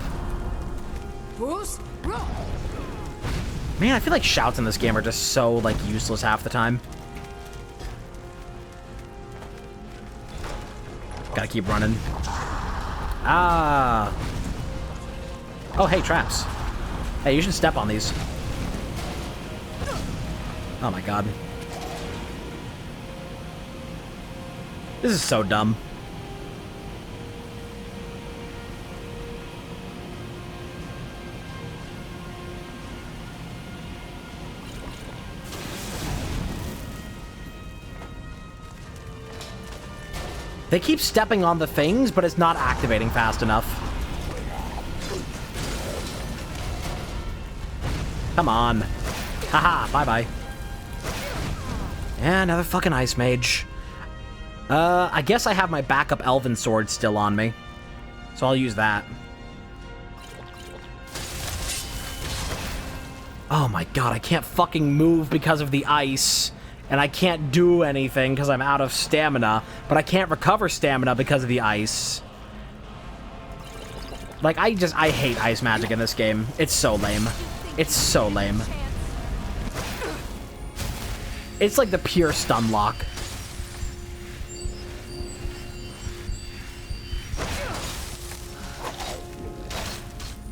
Man, I feel like shouts in this game are just so, like, useless half the time. Gotta keep running. Ah. Oh, hey, traps. Hey, you should step on these. Oh my god. This is so dumb. They keep stepping on the things, but it's not activating fast enough. Come on. Haha, bye-bye. Yeah, another fucking ice mage. I guess I have my backup elven sword still on me. So I'll use that. Oh my god, I can't fucking move because of the ice. And I can't do anything because I'm out of stamina. But I can't recover stamina because of the ice. Like, I hate ice magic in this game. It's so lame. It's so lame. It's like the pure stun lock.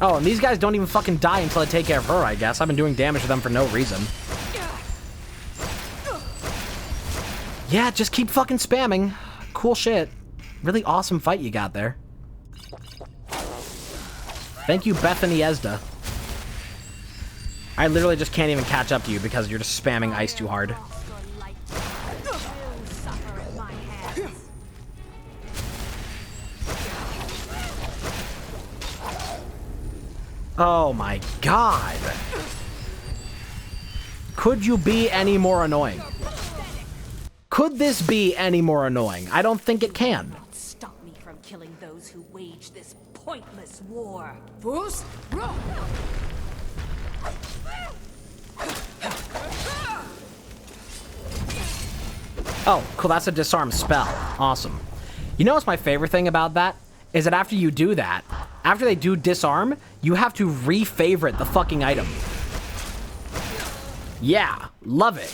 Oh, and these guys don't even fucking die until I take care of her, I guess. I've been doing damage to them for no reason. Yeah, just keep fucking spamming. Cool shit. Really awesome fight you got there. Thank you, Bethany Esda. I literally just can't even catch up to you because you're just spamming ice too hard. Oh my god. Could you be any more annoying? Could this be any more annoying? I don't think it can. Stop me from killing those who wage this pointless war. Oh, cool, that's a disarm spell. Awesome. You know what's my favorite thing about that? Is that after you do that, after they do disarm, you have to re-favorite the fucking item. Yeah, love it.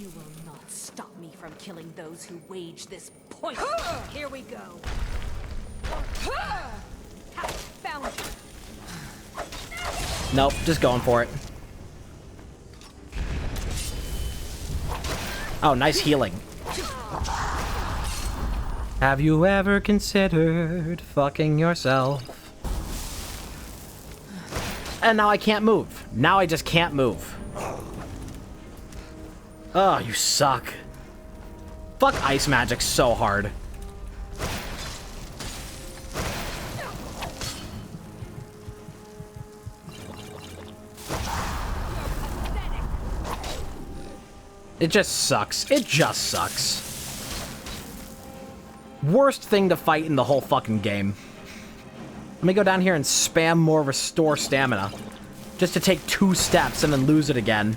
You will not stop me from killing those who wage this point. Here we go. Found you. Nope, just going for it. Oh, nice healing. Have you ever considered fucking yourself? And now I can't move. Now I just can't move. Oh, you suck. Fuck ice magic so hard. It just sucks. It just sucks. Worst thing to fight in the whole fucking game. Let me go down here and spam more restore stamina. Just to take 2 steps and then lose it again.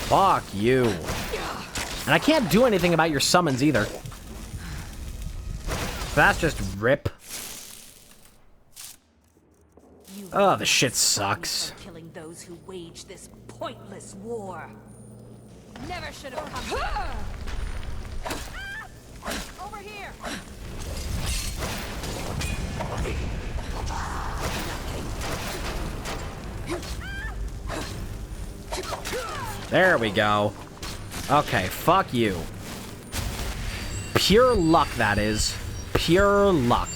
Fuck you. And I can't do anything about your summons either. That's just rip. Oh, the shit sucks. Killing those who wage this pointless war. Never should have come. Over here. There we go. Okay, fuck you. Pure luck, that is. Pure luck.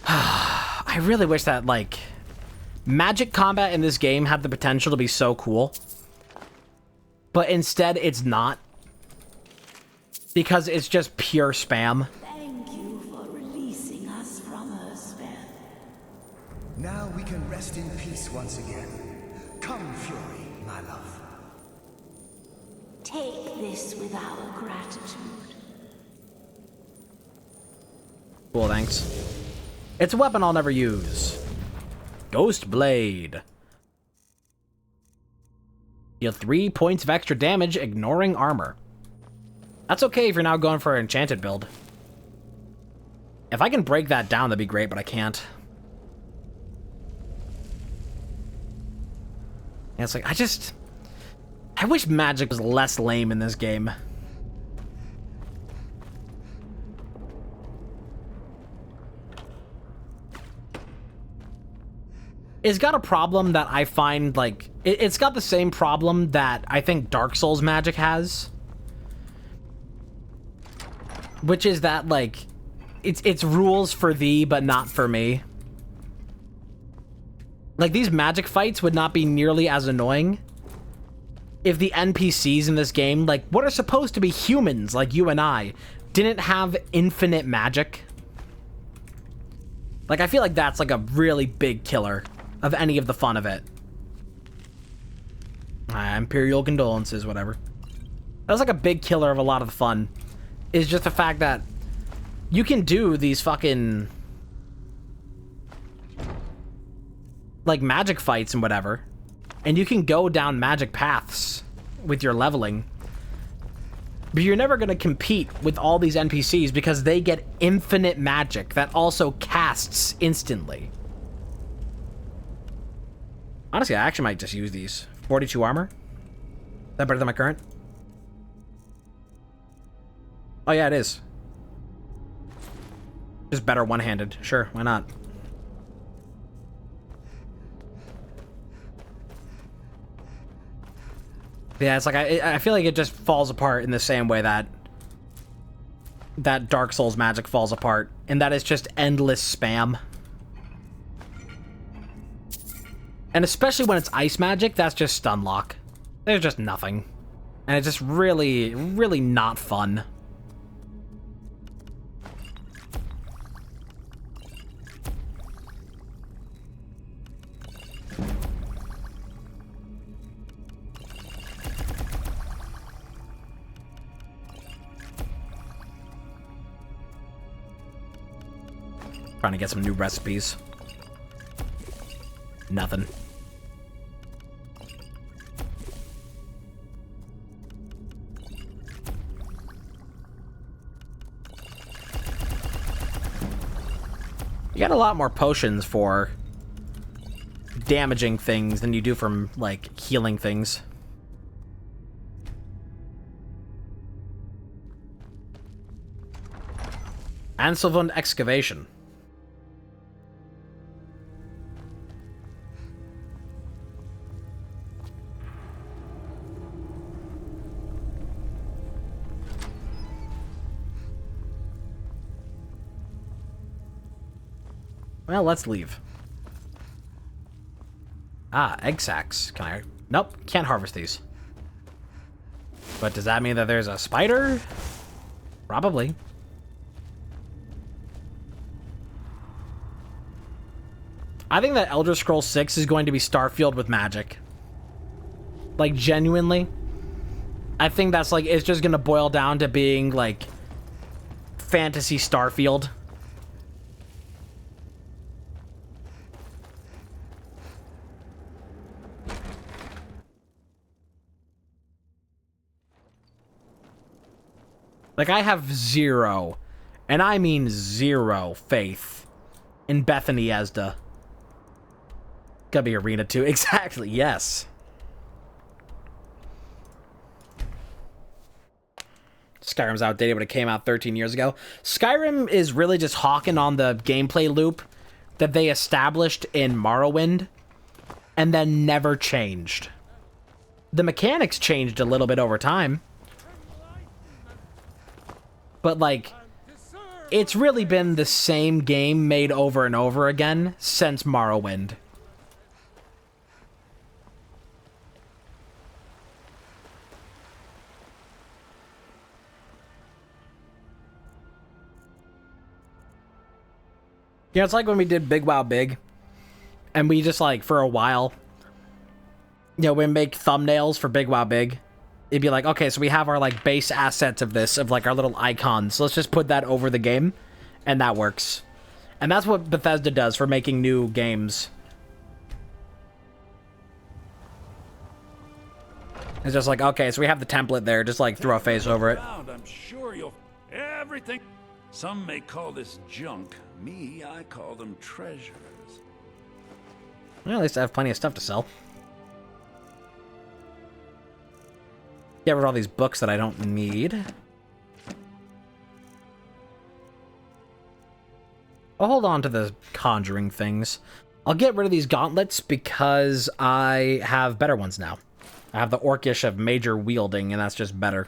I really wish that, like, magic combat in this game had the potential to be so cool. But instead, it's not. Because it's just pure spam. Thank you for releasing us from her spell. Now we can rest in peace once again. Come, Fury, my love. Take this with our gratitude. Cool, thanks. It's a weapon I'll never use. Ghost Blade. Deal 3 points of extra damage, ignoring armor. That's okay if you're now going for an enchanted build. If I can break that down, that'd be great, but I can't. And it's like, I wish magic was less lame in this game. It's got a problem that I find, like, it's got the same problem that I think Dark Souls magic has. Which is that, like, it's rules for thee, but not for me. Like, these magic fights would not be nearly as annoying if the NPCs in this game, like, what are supposed to be humans, like you and I, didn't have infinite magic. Like, I feel like that's, like, a really big killer of any of the fun of it. Imperial condolences, whatever. That's like a big killer of a lot of the fun. Is just the fact that you can do these fucking, like, magic fights and whatever, and you can go down magic paths with your leveling, but you're never going to compete with all these NPCs because they get infinite magic that also casts instantly. Honestly, I actually might just use these. 42 armor? Is that better than my current? Oh yeah, it is. Just better one-handed. Sure, why not? Yeah, it's like, I feel like it just falls apart in the same way that Dark Souls magic falls apart, and that is just endless spam. And especially when it's ice magic, that's just stun lock. There's just nothing. And it's just really, really not fun. Trying to get some new recipes. Nothing. You got a lot more potions for damaging things than you do from, like, healing things. Ansylvan excavation. Well, let's leave. Ah, egg sacs. Can I? Nope, can't harvest these. But does that mean that there's a spider? Probably. I think that Elder Scrolls 6 is going to be Starfield with magic. Like, genuinely. I think that's like, it's just gonna boil down to being like fantasy Starfield. Like, I have zero, and I mean zero, faith in Bethany Esda. Gotta be Arena 2. Exactly, yes. Skyrim's outdated when it came out 13 years ago. Skyrim is really just hawking on the gameplay loop that they established in Morrowind and then never changed. The mechanics changed a little bit over time. But, like, it's really been the same game made over and over again since Morrowind. You know, it's like when we did Big WoW Big, and we just, like, for a while, you know, we make thumbnails for Big WoW Big. It'd be like, okay, so we have our, like, base assets of this, of, like, our little icons. So let's just put that over the game, and that works. And that's what Bethesda does for making new games. It's just like, okay, so we have the template there, just, like, throw a face over it. I'm sure you'll... Everything... Some may call this junk. Me, I call them treasures. Well, at least I have plenty of stuff to sell. Get rid of all these books that I don't need. I'll hold on to the conjuring things. I'll get rid of these gauntlets because I have better ones now. I have the Orcish of major wielding, and that's just better.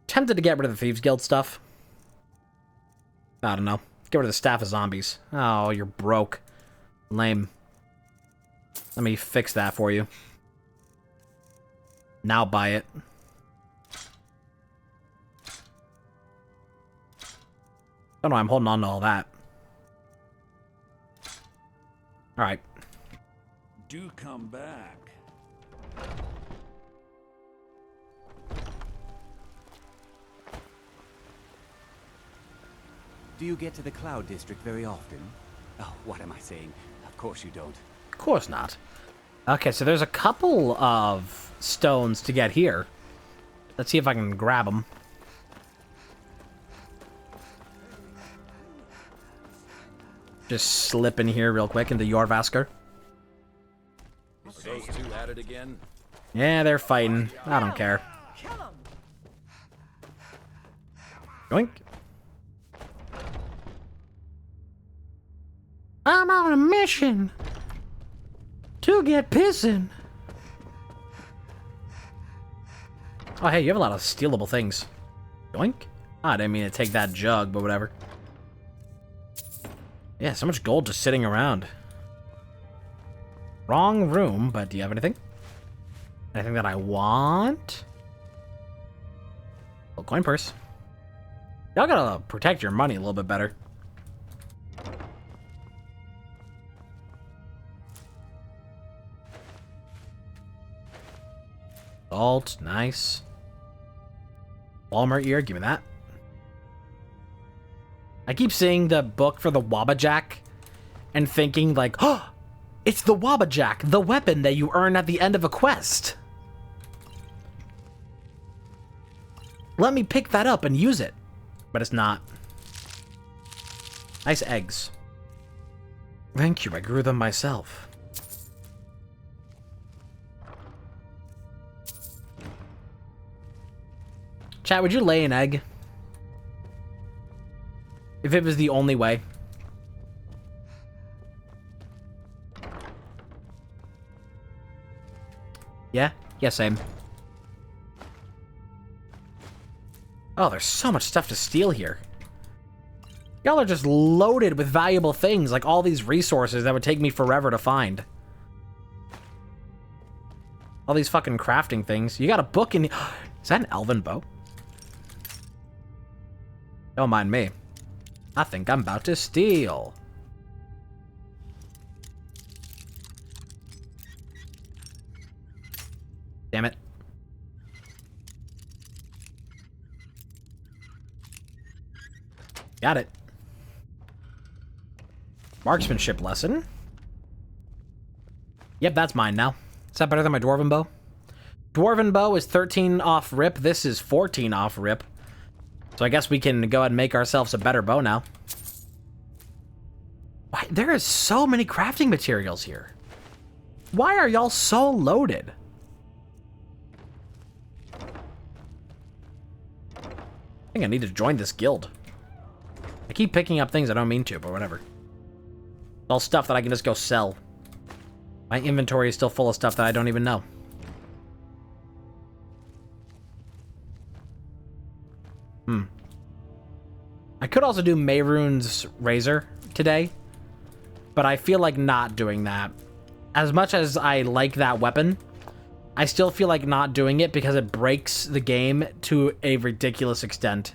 Tempted to get rid of the Thieves Guild stuff. I don't know. Get rid of the Staff of Zombies. Oh, you're broke. Lame. Let me fix that for you. Now buy it. Oh no, I'm holding on to all that. Alright. Do come back. Do you get to the Cloud District very often? Oh, what am I saying? Of course you don't. Of course not. Okay, so there's a couple of stones to get here. Let's see if I can grab them. Just slip in here real quick into Jorvaskr. Are those two at it again? Yeah, they're fighting. I don't care. Yoink. I'm on a mission to get pissing. Oh, hey, you have a lot of stealable things. Yoink. Oh, I didn't mean to take that jug, but whatever. Yeah, so much gold just sitting around. Wrong room, but do you have anything? Anything that I want? Oh, coin purse. Y'all gotta protect your money a little bit better. Salt, nice. Walmart ear, give me that. I keep seeing the book for the Wabbajack and thinking like, oh, it's the Wabbajack, the weapon that you earn at the end of a quest. Let me pick that up and use it. But it's not. Nice eggs. Thank you, I grew them myself. Chat, would you lay an egg? If it was the only way. Yeah? Yeah, same. Oh, there's so much stuff to steal here. Y'all are just loaded with valuable things, like all these resources that would take me forever to find. All these fucking crafting things. You got a book in... Is that an elven bow? Don't mind me. I think I'm about to steal. Damn it. Got it. Marksmanship lesson. Yep, that's mine now. Is that better than my dwarven bow? Dwarven bow is 13 off rip. This is 14 off rip. So I guess we can go ahead and make ourselves a better bow now. Why, there is so many crafting materials here. Why are y'all so loaded? I think I need to join this guild. I keep picking up things I don't mean to, but whatever. It's all stuff that I can just go sell. My inventory is still full of stuff that I don't even know. I could also do Mehrunes' razor today, but I feel like not doing that. As much as I like that weapon, I still feel like not doing it because it breaks the game to a ridiculous extent.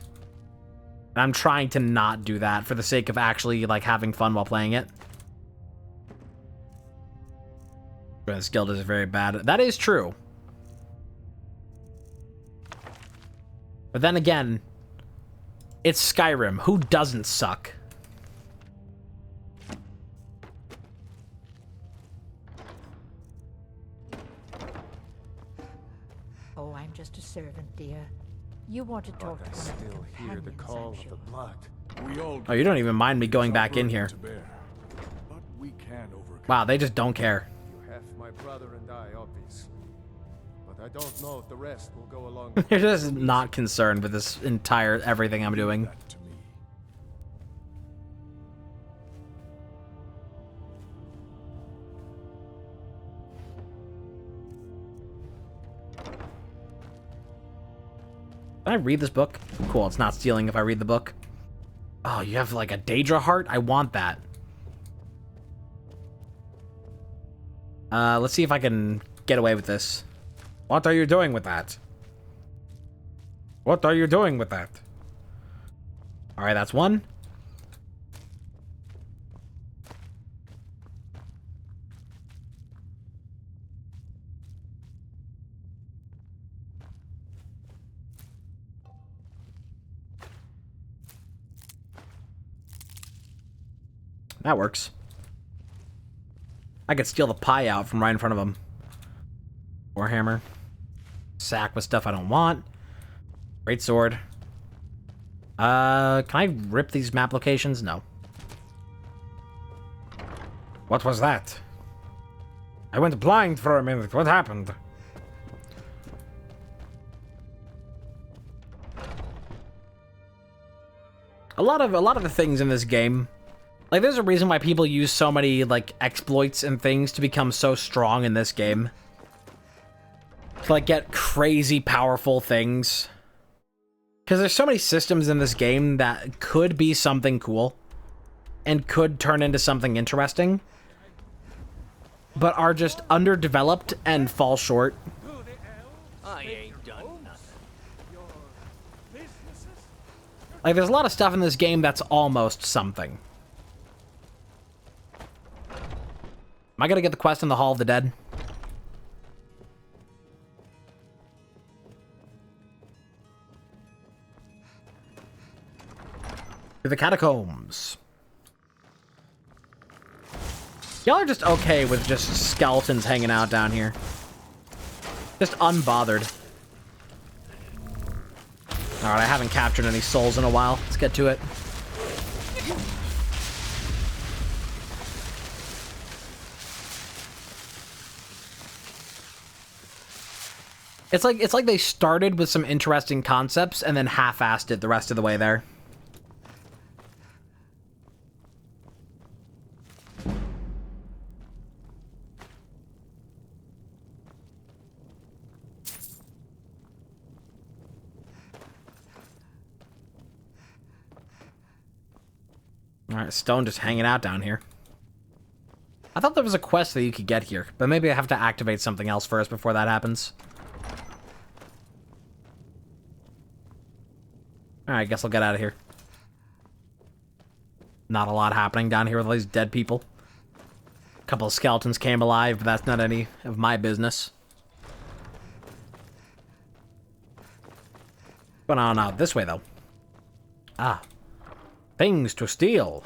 And I'm trying to not do that for the sake of actually like having fun while playing it. This guild is very bad. That is true. But then again, it's Skyrim. Who doesn't suck? Oh, I'm just a servant, dear. You want to talk to one of the Still hear the companions, call I'm of sure. the blood. We all Oh, you don't even mind me going back in here. but we can overcome. Wow, they just don't care. You have my brother and I, obviously. But I don't know if the rest will go along. They're just not concerned with this entire everything I'm doing. Can I read this book? Cool, it's not stealing if I read the book. Oh, you have like a Daedra heart? I want that. Let's see if I can get away with this. What are you doing with that? What are you doing with that? Alright, that's one. That works. I could steal the pie out from right in front of him. Warhammer. Sack with stuff I don't want. Great sword. Can I rip these map locations? No. What was that? I went blind for a minute. What happened? A lot of the things in this game, like, there's a reason why people use so many, like, exploits and things to become so strong in this game. To, like, get crazy powerful things. Because there's so many systems in this game that could be something cool. And could turn into something interesting. But are just underdeveloped and fall short. I ain't done nothing. Like, there's a lot of stuff in this game that's almost something. Am I gonna get the quest in the Hall of the Dead? To the catacombs. Y'all are just okay with just skeletons hanging out down here. Just unbothered. Alright, I haven't captured any souls in a while. Let's get to it. It's like they started with some interesting concepts and then half-assed it the rest of the way there. Alright, stone just hanging out down here. I thought there was a quest that you could get here, but maybe I have to activate something else first before that happens. Alright, I guess I'll get out of here. Not a lot happening down here with all these dead people. A couple of skeletons came alive, but that's not any of my business. Going on out this way, though. Ah. Things to steal.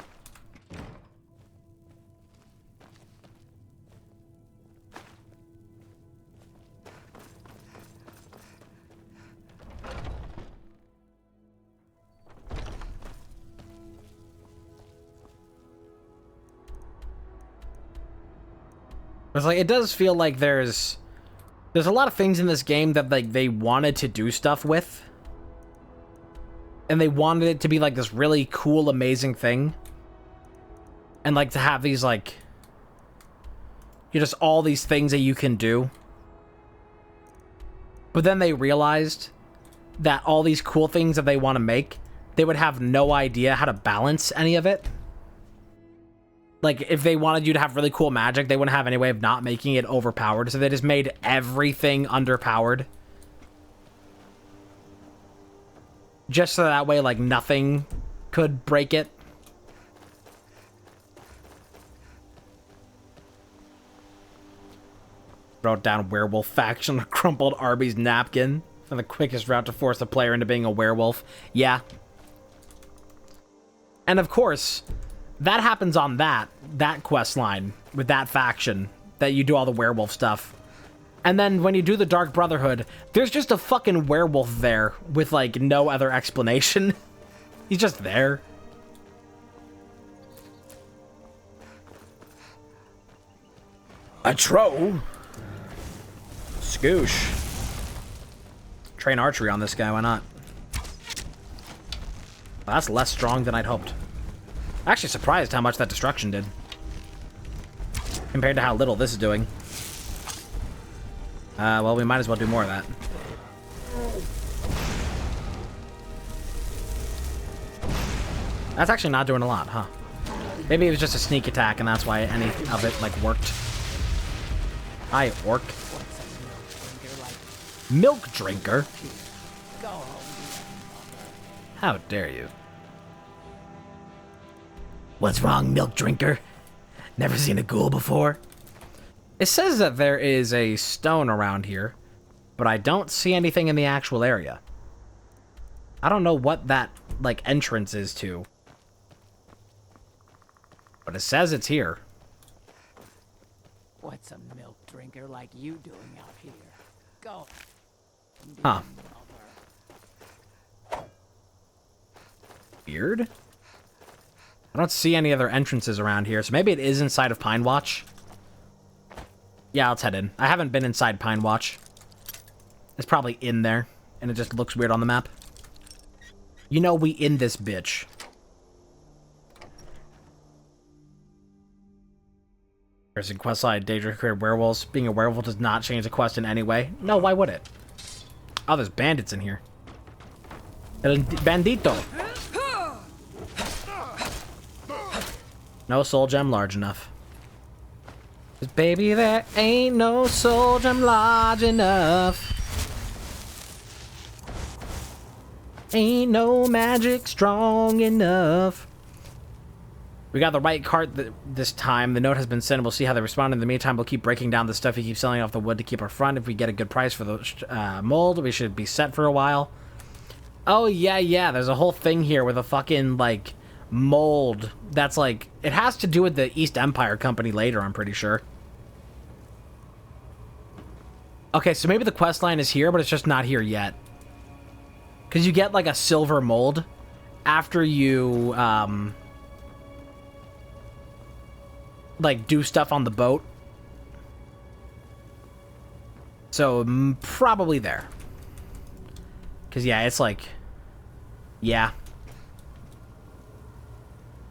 It's like, it does feel like there's a lot of things in this game that like they wanted to do stuff with. And they wanted it to be like this really cool, amazing thing. And like to have these like, you just all these things that you can do. But then they realized that all these cool things that they want to make, they would have no idea how to balance any of it. Like, if they wanted you to have really cool magic, they wouldn't have any way of not making it overpowered. So they just made everything underpowered. Just so that way, like, nothing could break it. Wrote down werewolf faction, a crumpled Arby's napkin. And the quickest route to force a player into being a werewolf. Yeah. And of course, that happens on that quest line with that faction, that you do all the werewolf stuff. And then when you do the Dark Brotherhood, there's just a fucking werewolf there with like no other explanation. He's just there. A troll. Scoosh. Train archery on this guy, why not? Well, that's less strong than I'd hoped. Actually surprised how much that destruction did. Compared to how little this is doing. Well, we might as well do more of that. That's actually not doing a lot, huh? Maybe it was just a sneak attack and that's why any of it, like, worked. Hi, orc. Milk drinker? How dare you? What's wrong, milk drinker? Never seen a ghoul before? It says that there is a stone around here, but I don't see anything in the actual area. I don't know what that, like, entrance is to. But it says it's here. What's a milk drinker like you doing out here? Go. Huh. Weird? I don't see any other entrances around here, so maybe it is inside of Pine Watch. Yeah, let's head in. I haven't been inside Pine Watch. It's probably in there, and it just looks weird on the map. You know we in this bitch. There's a quest line, dangerous created werewolves. Being a werewolf does not change the quest in any way. No, why would it? Oh, there's bandits in here. El bandito. No soul gem large enough. 'Cause baby, there ain't no soul gem large enough. Ain't no magic strong enough. We got the right cart this time. The note has been sent. We'll see how they respond. In the meantime, we'll keep breaking down the stuff you keep selling off the wood to keep our front. If we get a good price for the mold, we should be set for a while. Oh, yeah. There's a whole thing here with a fucking, like, mold that's like, it has to do with the East Empire Company later, I'm pretty sure. Okay, so maybe the quest line is here, but it's just not here yet. Because you get like a silver mold after you like do stuff on the boat. So probably there. Because yeah, it's like, yeah.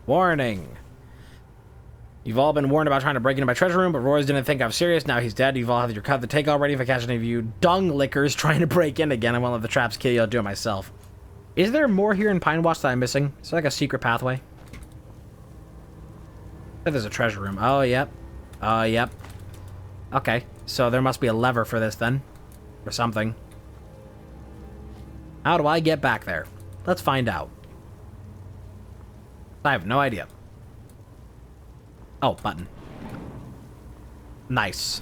Warning. You've all been warned about trying to break into my treasure room, but Royce didn't think I was serious. Now he's dead. You've all had your cut the take already. If I catch any of you dung lickers trying to break in again, I won't let the traps kill you. I'll do it myself. Is there more here in Pine Watch that I'm missing? Is there like a secret pathway? Oh, there's a treasure room. Oh, yep. Oh, yep. Okay, so there must be a lever for this then. Or something. How do I get back there? Let's find out. I have no idea. Oh, button. Nice.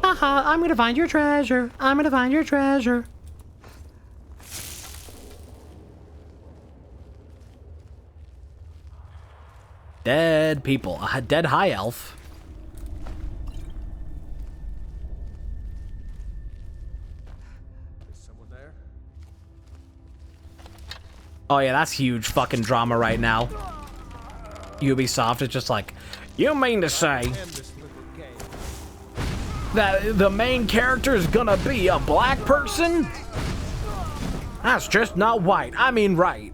Haha, I'm gonna find your treasure. I'm gonna find your treasure. Dead people. A dead high elf. Is someone there? Oh yeah, that's huge fucking drama right now. Ubisoft is just like, you mean to say that the main character is gonna be a black person? That's just not white. I mean right.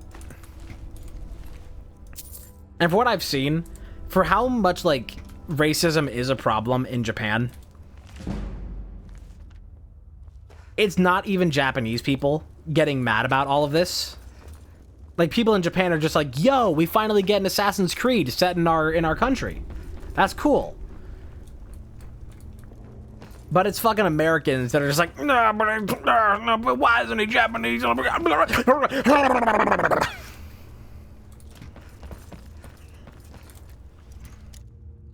And for what I've seen, for how much like racism is a problem in Japan, it's not even Japanese people getting mad about all of this. Like, people in Japan are just like, yo, we finally get an Assassin's Creed set in our country. That's cool. But it's fucking Americans that are just like, no, but why isn't he Japanese?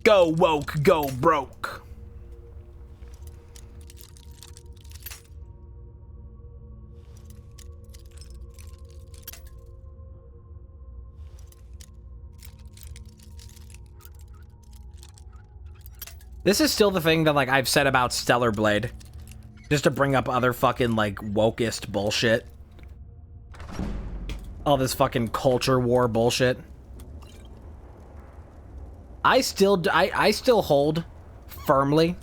Go woke, go broke. This is still the thing that, like, I've said about Stellar Blade. Just to bring up other fucking, like, wokest bullshit. All this fucking culture war bullshit. I still hold firmly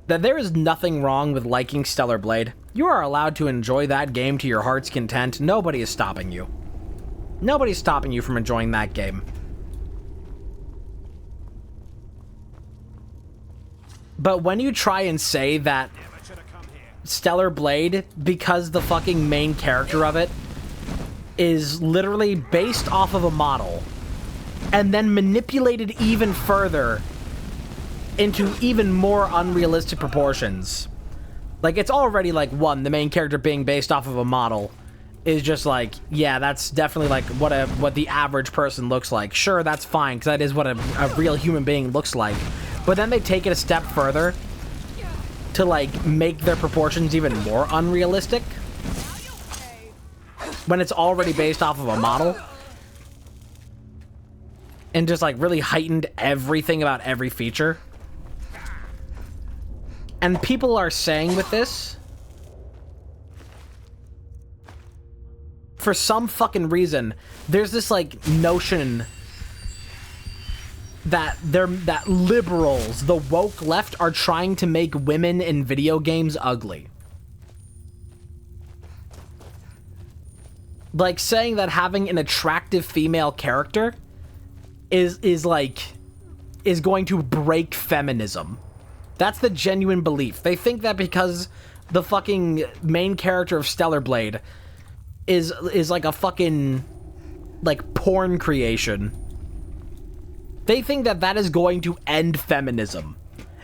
that there is nothing wrong with liking Stellar Blade. You are allowed to enjoy that game to your heart's content. Nobody is stopping you. Nobody's stopping you from enjoying that game. But when you try and say that Stellar Blade, because the fucking main character of it is literally based off of a model and then manipulated even further into even more unrealistic proportions. Like, it's already, like, one, the main character being based off of a model is just like, yeah, that's definitely, like, what the average person looks like. Sure, that's fine, because that is what a real human being looks like. But then they take it a step further to, like, make their proportions even more unrealistic when it's already based off of a model. And just, like, really heightened everything about every feature. And people are saying with this, for some fucking reason, there's this, like, notion that liberals, the woke left, are trying to make women in video games ugly. Like, saying that having an attractive female character is going to break feminism. That's the genuine belief. They think that because the fucking main character of Stellar Blade is like a fucking, like, porn creation, they think that that is going to end feminism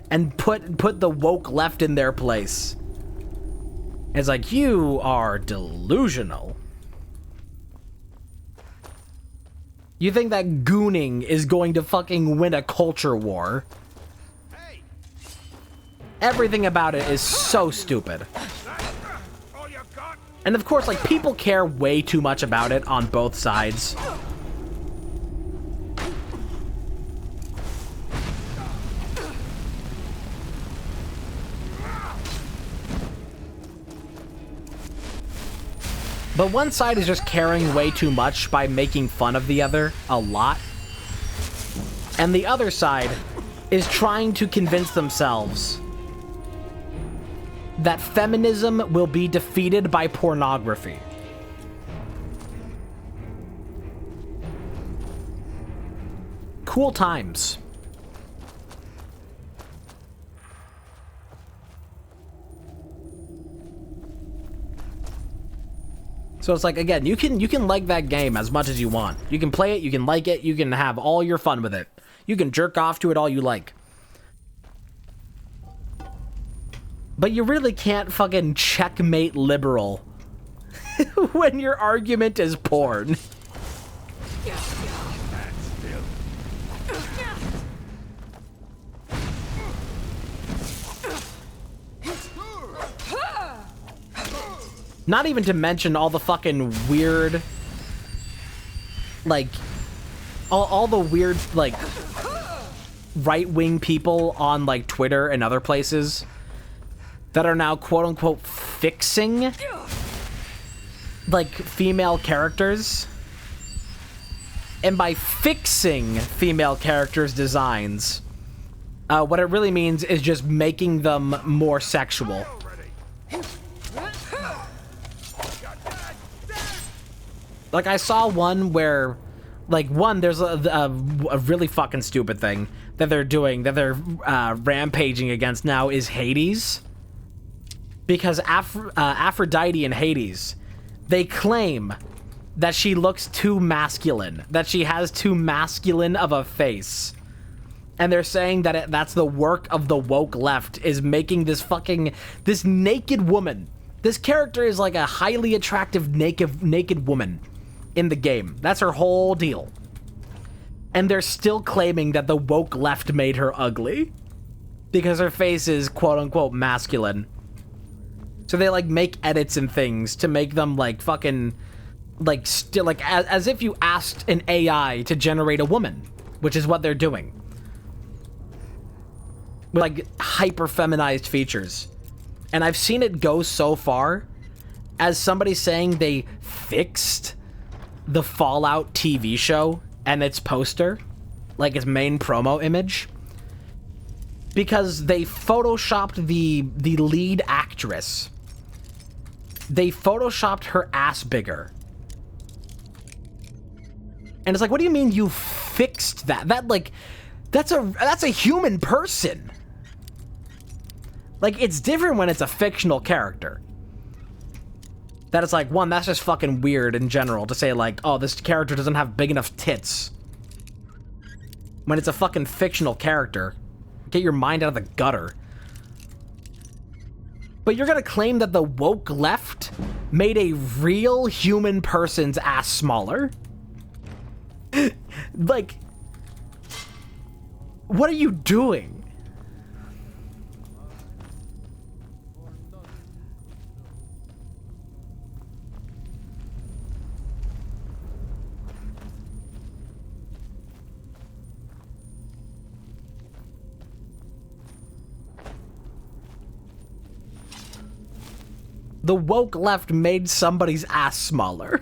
and put the woke left in their place. It's like, you are delusional. You think that gooning is going to fucking win a culture war? Everything about it is so stupid. And of course, like, people care way too much about it on both sides. But one side is just caring way too much by making fun of the other a lot. And the other side is trying to convince themselves that feminism will be defeated by pornography. Cool times. So it's like, again, you can like that game as much as you want. You can play it, you can like it, you can have all your fun with it. You can jerk off to it all you like. But you really can't fucking checkmate liberal when your argument is porn. Not even to mention all the fucking weird, like, all the weird, like, right-wing people on, like, Twitter and other places that are now, quote-unquote, fixing, like, female characters. And by fixing female characters' designs, what it really means is just making them more sexual. Like, I saw one where, like, there's a really fucking stupid thing that they're doing, that they're rampaging against now is Hades. Because Aphrodite in Hades, they claim that she looks too masculine, that she has too masculine of a face. And they're saying that that's the work of the woke left, is making this naked woman. This character is like a highly attractive naked woman in the game. That's her whole deal. And they're still claiming that the woke left made her ugly because her face is quote-unquote masculine. So they, like, make edits and things to make them, like, fucking, like, still, like, as if you asked an AI to generate a woman, which is what they're doing. With, like, hyper-feminized features. And I've seen it go so far as somebody saying they fixed the Fallout TV show and its poster, like its main promo image, because they photoshopped the lead actress. They photoshopped her ass bigger. And it's like, what do you mean you fixed that? That's a human person. Like, it's different when it's a fictional character. That is like, one, that's just fucking weird in general to say, like, oh, this character doesn't have big enough tits. When it's a fucking fictional character. Get your mind out of the gutter. But you're gonna claim that the woke left made a real human person's ass smaller? Like, what are you doing? The woke left made somebody's ass smaller.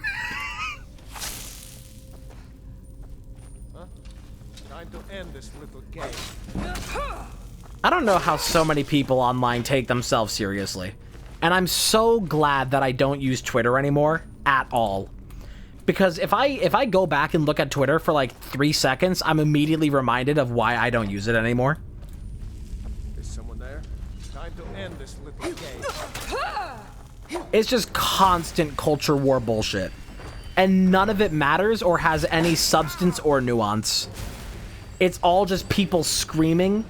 Time to end this little game. I don't know how so many people online take themselves seriously. And I'm so glad that I don't use Twitter anymore at all. Because if I go back and look at Twitter for like 3 seconds, I'm immediately reminded of why I don't use it anymore. Is someone there? Time to end this little game. It's just constant culture war bullshit. And none of it matters or has any substance or nuance. It's all just people screaming.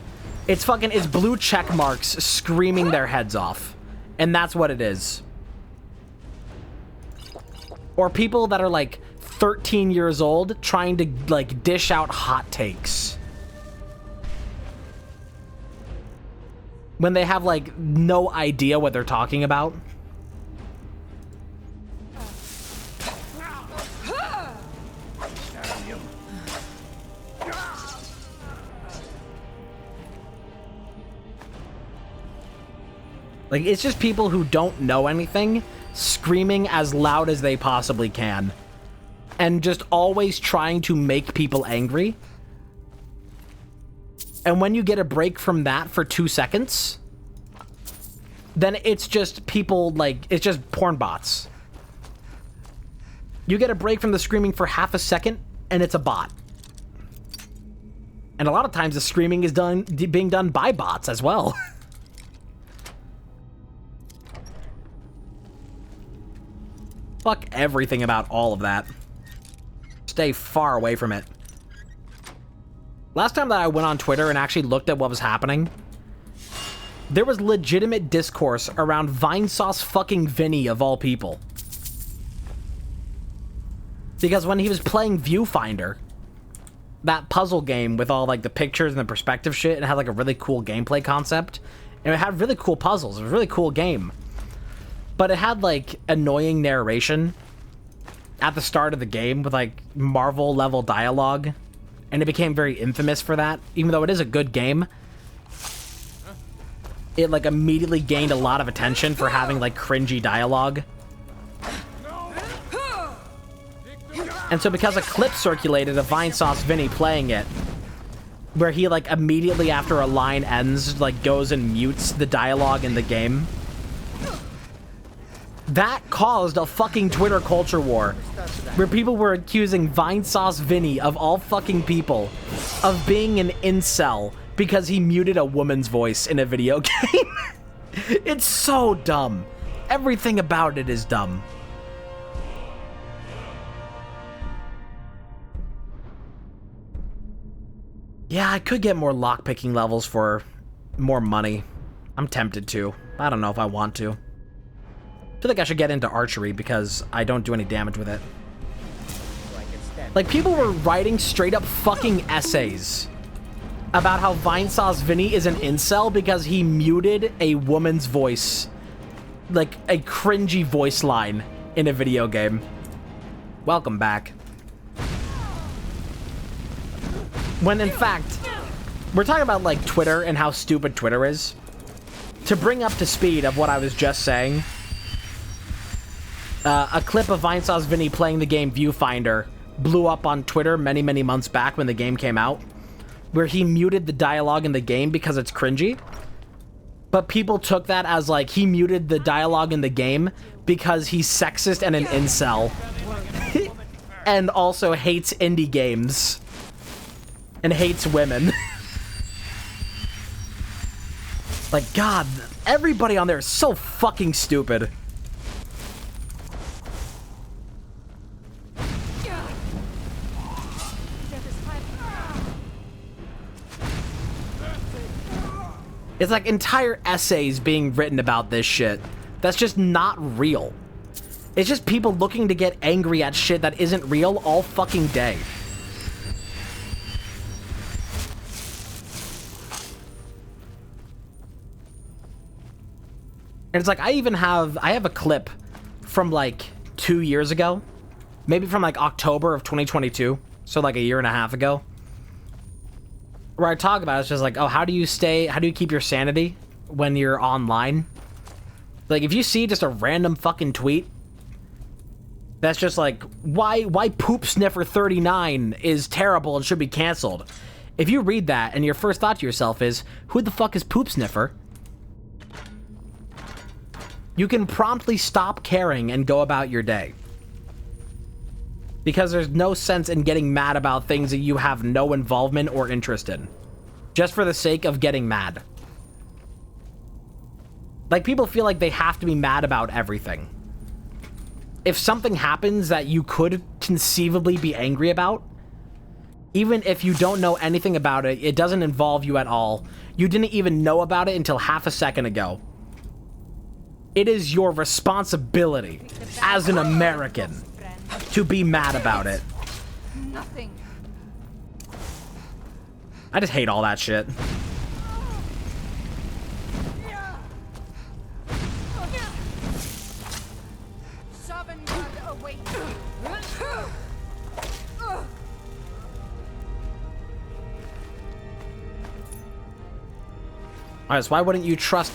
It's blue check marks screaming their heads off. And that's what it is. Or people that are like 13 years old trying to like dish out hot takes. When they have like no idea what they're talking about. Like, it's just people who don't know anything screaming as loud as they possibly can. And just always trying to make people angry. And when you get a break from that for 2 seconds, then it's just people, like, it's just porn bots. You get a break from the screaming for half a second, and it's a bot. And a lot of times the screaming is being done by bots as well. Fuck everything about all of that. Stay far away from it. Last time that I went on Twitter and actually looked at what was happening, there was legitimate discourse around Vinesauce fucking Vinny of all people. Because when he was playing Viewfinder, that puzzle game with all like the pictures and the perspective shit, and it had like a really cool gameplay concept, and it had really cool puzzles. It was a really cool game. But it had like annoying narration at the start of the game with like Marvel level dialogue, and it became very infamous for that. Even though it is a good game, it like immediately gained a lot of attention for having like cringy dialogue. And so because a clip circulated of Vinesauce Vinny playing it, where he like immediately after a line ends, like goes and mutes the dialogue in the game, that caused a fucking Twitter culture war, where people were accusing Vinesauce Vinny, of all fucking people, of being an incel because he muted a woman's voice in a video game. It's so dumb. Everything about it is dumb. Yeah, I could get more lockpicking levels for more money. I'm tempted to. I don't know if I want to. I feel like I should get into archery because I don't do any damage with it. Like, people were writing straight up fucking essays about how Vinesauce Vinny is an incel because he muted a woman's voice. Like, a cringy voice line in a video game. Welcome back. When in fact, we're talking about like Twitter and how stupid Twitter is. To bring up to speed of what I was just saying, a clip of Vinesauce Vinny playing the game Viewfinder blew up on Twitter many, many months back when the game came out, where he muted the dialogue in the game because it's cringy. But people took that as like he muted the dialogue in the game because he's sexist and an incel. And also hates indie games. And hates women. Like, God, everybody on there is so fucking stupid. It's like entire essays being written about this shit. That's just not real. It's just people looking to get angry at shit that isn't real all fucking day. And it's like, I have a clip from like 2 years ago, maybe from like October of 2022, so like a year and a half ago, where I talk about it. It's just like, oh, how do you keep your sanity when you're online? Like, if you see just a random fucking tweet that's just like, why Poop Sniffer 39 is terrible and should be canceled. If you read that and your first thought to yourself is, who the fuck is Poop Sniffer? You can promptly stop caring and go about your day. Because there's no sense in getting mad about things that you have no involvement or interest in. Just for the sake of getting mad. Like, people feel like they have to be mad about everything. If something happens that you could conceivably be angry about, even if you don't know anything about it, it doesn't involve you at all, you didn't even know about it until half a second ago, it is your responsibility as an American to be mad about it. Nothing. I just hate all that shit. Alright, so why wouldn't you trust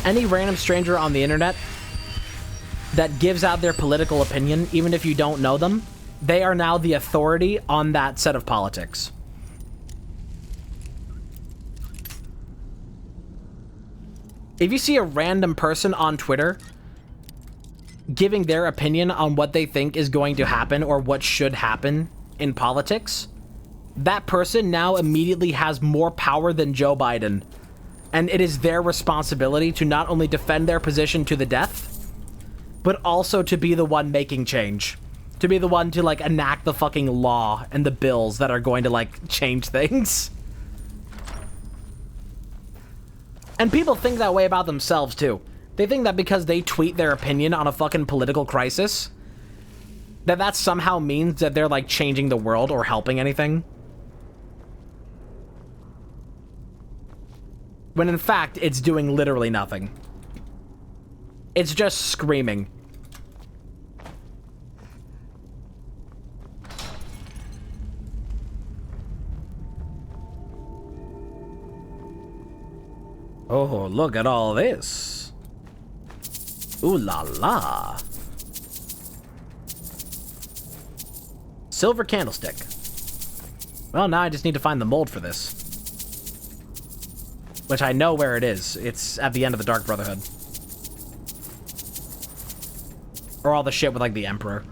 any random stranger on the internet that gives out their political opinion, even if you don't know them, they are now the authority on that set of politics. If you see a random person on Twitter giving their opinion on what they think is going to happen or what should happen in politics, that person now immediately has more power than Joe Biden. And it is their responsibility to not only defend their position to the death, but also to be the one making change. To be the one to, like, enact the fucking law and the bills that are going to, like, change things. And people think that way about themselves, too. They think that because they tweet their opinion on a fucking political crisis, that somehow means that they're, like, changing the world or helping anything. When in fact, it's doing literally nothing. It's just screaming. Oh, look at all this. Ooh la la. Silver candlestick. Well, now I just need to find the mold for this. Which I know where it is. It's at the end of the Dark Brotherhood. Or all the shit with, like, the Emperor.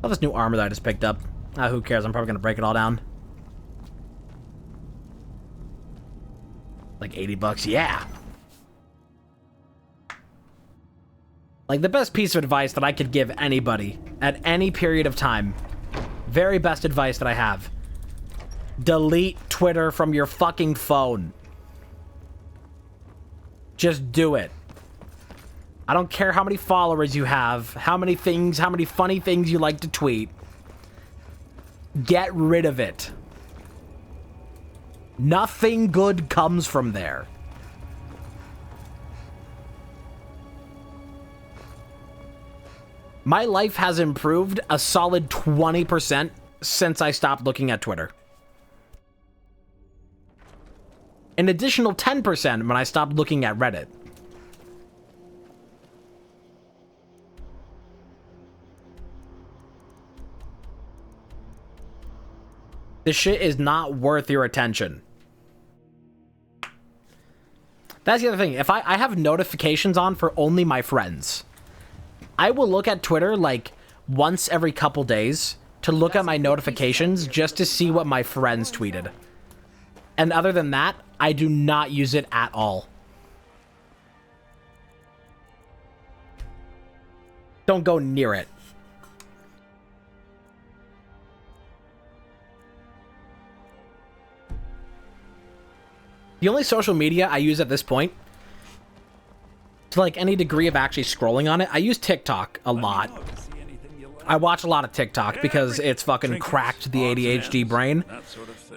All this new armor that I just picked up. Ah, who cares? I'm probably gonna break it all down. Like 80 bucks, yeah. Like, the best piece of advice that I could give anybody at any period of time. Very best advice that I have. Delete Twitter from your fucking phone. Just do it. I don't care how many followers you have, how many funny things you like to tweet. Get rid of it. Nothing good comes from there. My life has improved a solid 20% since I stopped looking at Twitter. An additional 10% when I stopped looking at Reddit. This shit is not worth your attention. That's the other thing. If I have notifications on for only my friends, I will look at Twitter like once every couple days to look at my notifications just to see what my friends tweeted. And other than that, I do not use it at all. Don't go near it. The only social media I use at this point, to like any degree of actually scrolling on it, I use TikTok a lot. I watch a lot of TikTok because it's fucking cracked the ADHD brain.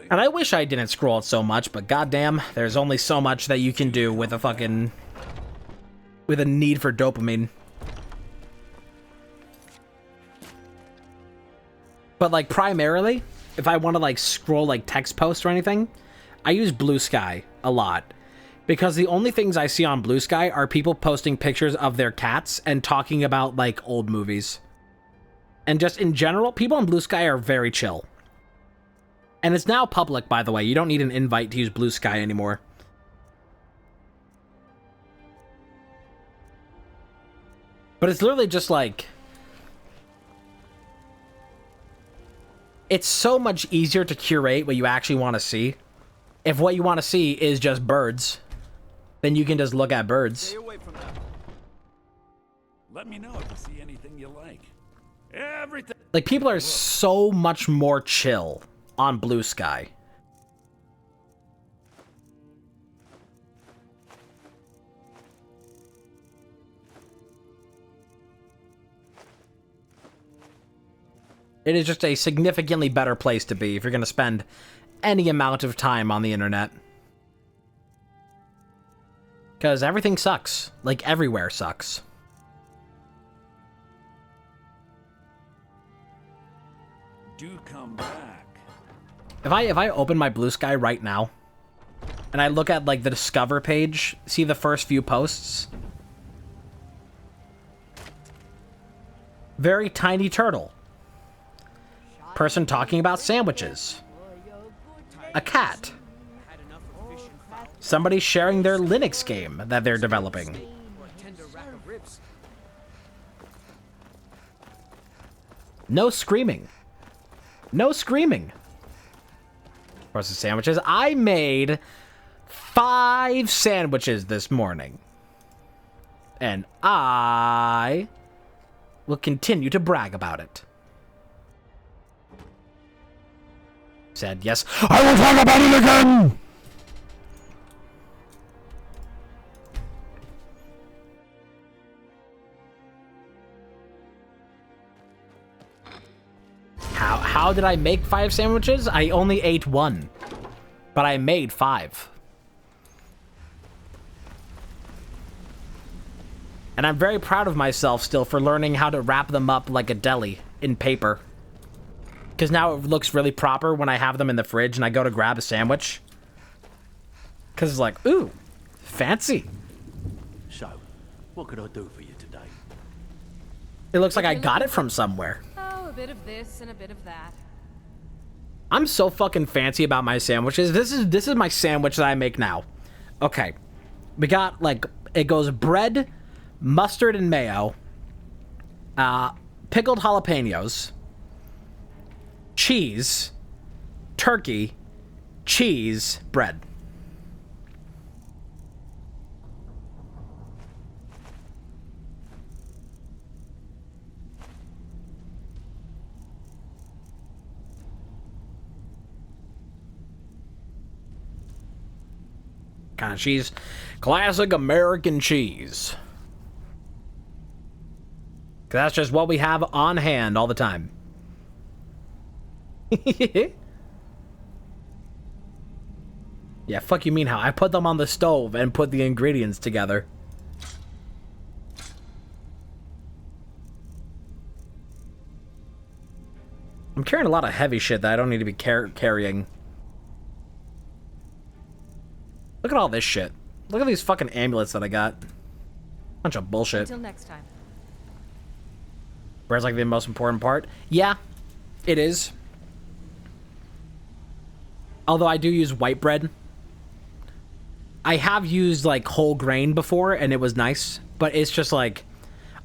And I wish I didn't scroll it so much, but goddamn, there's only so much that you can do with a fucking... with a need for dopamine. But like primarily, if I want to like scroll like text posts or anything, I use Blue Sky a lot. Because the only things I see on Blue Sky are people posting pictures of their cats and talking about like old movies. And just in general, people on Blue Sky are very chill. And it's now public, by the way. You don't need an invite to use Blue Sky anymore. But it's literally just like... it's so much easier to curate what you actually want to see. If what you want to see is just birds, then you can just look at birds. Stay away from that. Let me know if you see anything you like. Everything. Like, people are so much more chill on Blue Sky. It is just a significantly better place to be if you're going to spend any amount of time on the internet. Because everything sucks. Like, everywhere sucks. Do come back. If I open my Blue Sky right now, and I look at like the Discover page, see the first few posts. Very tiny turtle. Person talking about sandwiches. A cat. Somebody sharing their Linux game that they're developing. No screaming. No screaming. Process sandwiches. I made 5 sandwiches this morning. And I will continue to brag about it. Said, yes, I will talk about it again! How did I make 5 sandwiches? I only ate 1. But I made 5. And I'm very proud of myself still for learning how to wrap them up like a deli in paper. Because now it looks really proper when I have them in the fridge and I go to grab a sandwich. Because it's like, ooh, fancy. So, what could I do for you today? It looks like I got it from somewhere. Oh, a bit of this and a bit of that. I'm so fucking fancy about my sandwiches. This is my sandwich that I make now. Okay. We got, like, it goes bread, mustard and mayo, pickled jalapenos, cheese, turkey, cheese, bread. Kind of cheese. Classic American cheese. 'Cause that's just what we have on hand all the time. Yeah, fuck you mean how? I put them on the stove and put the ingredients together. I'm carrying a lot of heavy shit that I don't need to be carrying. Look at all this shit. Look at these fucking amulets that I got. Bunch of bullshit. Until next time. Bread's like the most important part. Yeah, it is. Although I do use white bread. I have used like whole grain before and it was nice. But it's just like,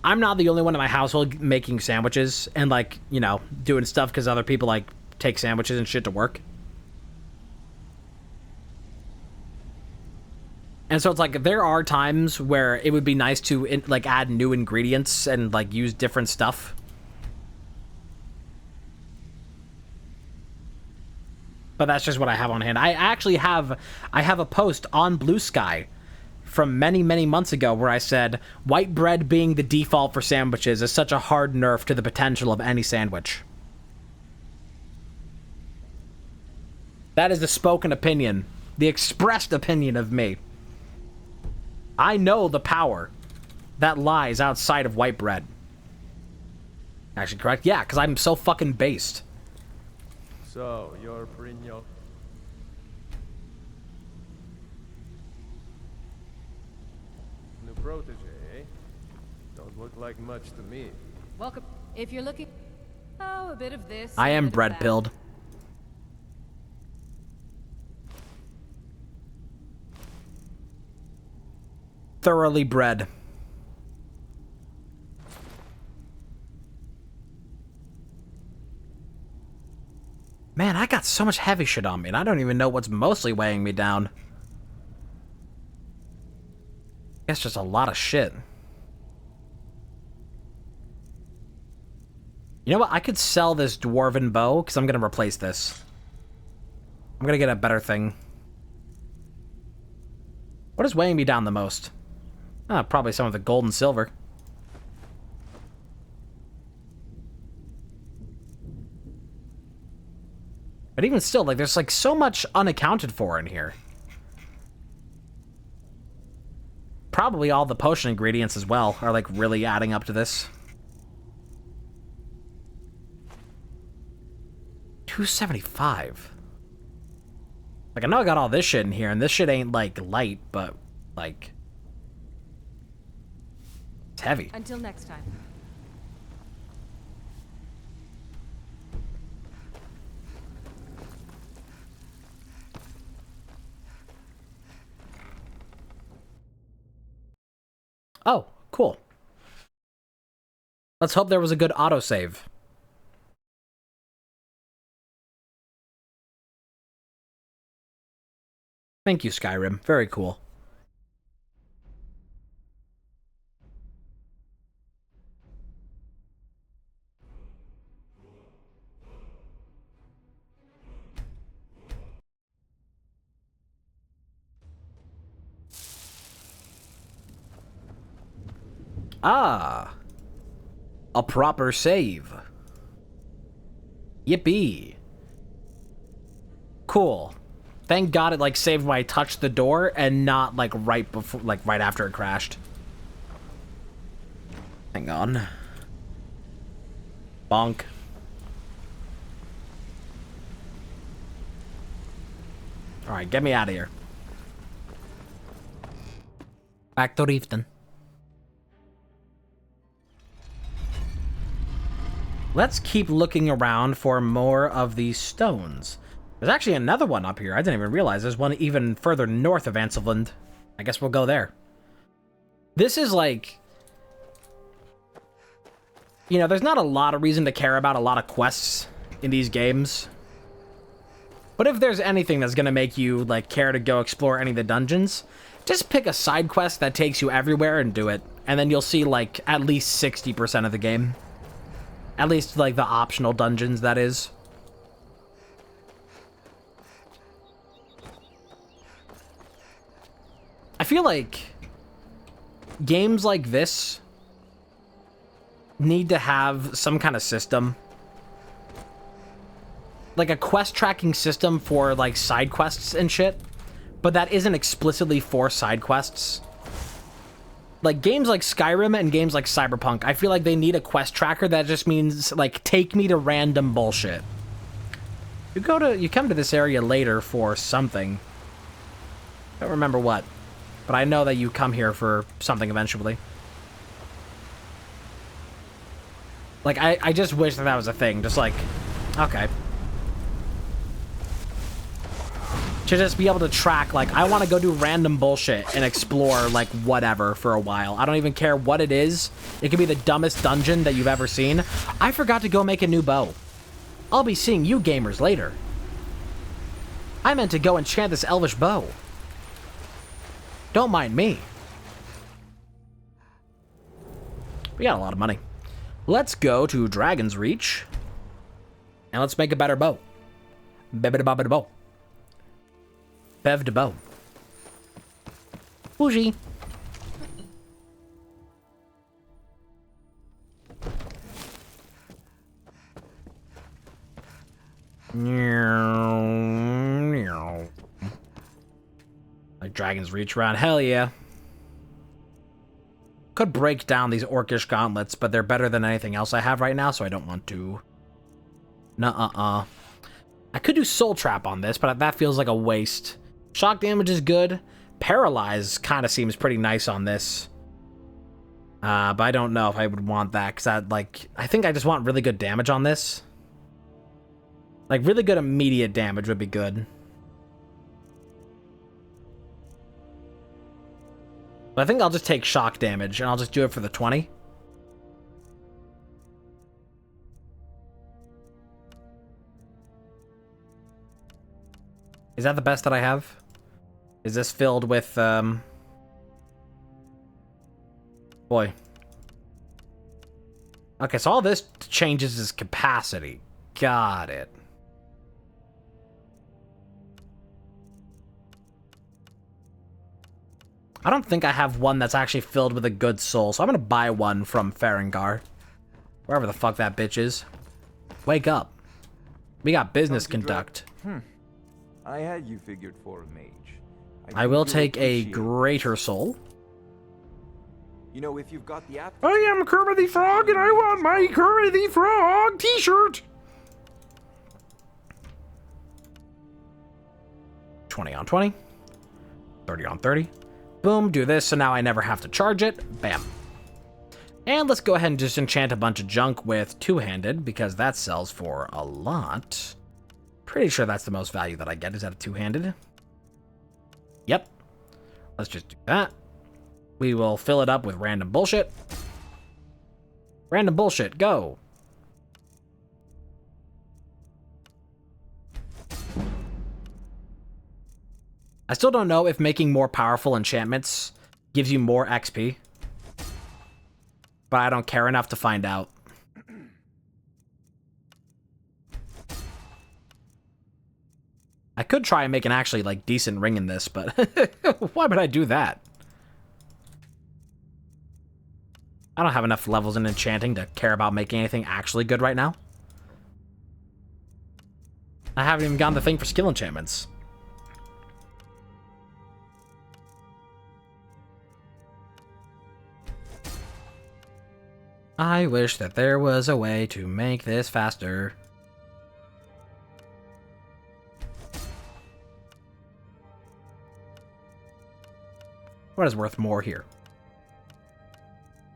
I'm not the only one in my household making sandwiches and like, you know, doing stuff because other people like take sandwiches and shit to work. And so it's like, there are times where it would be nice to like add new ingredients and like use different stuff. But that's just what I have on hand. I actually have a post on Blue Sky from many, many months ago where I said, white bread being the default for sandwiches is such a hard nerf to the potential of any sandwich. That is the spoken opinion, the expressed opinion of me. I know the power that lies outside of white bread. Actually, correct? Yeah, because I'm so fucking based. So, you're Brigno. New protege, eh? Don't look like much to me. Welcome. If you're looking... Oh, a bit of this. I am bread pilled. Thoroughly bred. Man, I got so much heavy shit on me, and I don't even know what's mostly weighing me down. It's just a lot of shit. You know what? I could sell this dwarven bow, because I'm going to replace this. I'm going to get a better thing. What is weighing me down the most? Probably some of the gold and silver. But even still, like, there's, like, so much unaccounted for in here. Probably all the potion ingredients as well are, like, really adding up to this. 275. Like, I know I got all this shit in here, and this shit ain't, like, light, but, like... It's heavy. Until next time. Oh, cool. Let's hope there was a good autosave. Thank you, Skyrim. Very cool. Ah. A proper save. Yippee. Cool. Thank God it, like, saved when I touched the door and not, like, right before, like, right after it crashed. Hang on. Bonk. Alright, get me out of here. Back to Reefton. Let's keep looking around for more of these stones. There's actually another one up here. I didn't even realize there's one even further north of Anselvland. I guess we'll go there. This is like... You know, there's not a lot of reason to care about a lot of quests in these games. But if there's anything that's going to make you, like, care to go explore any of the dungeons, just pick a side quest that takes you everywhere and do it. And then you'll see, like, at least 60% of the game. At least, like, the optional dungeons, that is. I feel like games like this need to have some kind of system. Like a quest tracking system for, like, side quests and shit. But that isn't explicitly for side quests. Like, games like Skyrim and games like Cyberpunk, I feel like they need a quest tracker that just means, like, take me to random bullshit. You come to this area later for something. I don't remember what. But I know that you come here for something eventually. Like, I just wish that was a thing. Just like, okay. To just be able to track, like, I want to go do random bullshit and explore, like, whatever for a while. I don't even care what it is. It could be the dumbest dungeon that you've ever seen. I forgot to go make a new bow. I'll be seeing you gamers later. I meant to go enchant this elvish bow. Don't mind me. We got a lot of money. Let's go to Dragon's Reach. And let's make a better bow. Bebba-da-bobba-da-bow. Bev de bow. Bougie. Like Dragon's Reach around. Hell yeah. Could break down these orcish gauntlets, but they're better than anything else I have right now, so I don't want to. Nuh-uh-uh. I could do Soul Trap on this, but that feels like a waste. Shock damage is good. Paralyze kind of seems pretty nice on this. But I don't know if I would want that, because I think I just want really good damage on this. Like, really good immediate damage would be good. But I think I'll just take shock damage, and I'll just do it for the 20. Is that the best that I have? Is this filled with, Boy. Okay, so all this changes is capacity. Got it. I don't think I have one that's actually filled with a good soul, so I'm gonna buy one from Farengar. Wherever the fuck that bitch is. Wake up. We got business conduct. I had you figured for a mage. I will take a greater soul. You know, if you've got the app. I am Kermit the Frog, and I want my Kermit the Frog t-shirt. 20 on 20. 30 on 30. Boom, do this, so now I never have to charge it. Bam. And let's go ahead and just enchant a bunch of junk with two-handed, because that sells for a lot. Pretty sure that's the most value that I get, is out of two-handed. Yep. Let's just do that. We will fill it up with random bullshit. Random bullshit, go. I still don't know if making more powerful enchantments gives you more XP. But I don't care enough to find out. I could try and make an actually, like, decent ring in this, but why would I do that? I don't have enough levels in enchanting to care about making anything actually good right now. I haven't even gotten the thing for skill enchantments. I wish that there was a way to make this faster. What is worth more here?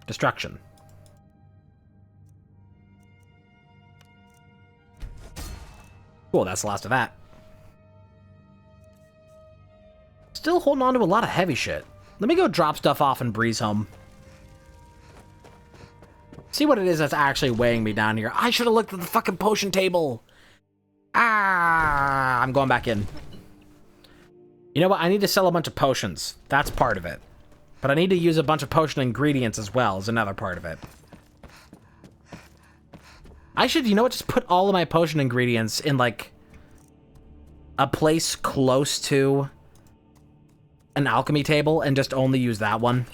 Destruction. Cool, that's the last of that. Still holding on to a lot of heavy shit. Let me go drop stuff off and breeze home. See what it is that's actually weighing me down here. I should have looked at the fucking potion table. Ah, I'm going back in. You know what? I need to sell a bunch of potions. That's part of it. But I need to use a bunch of potion ingredients as well is another part of it. I should, you know what? Just put all of my potion ingredients in, like, a place close to an alchemy table and just only use that one.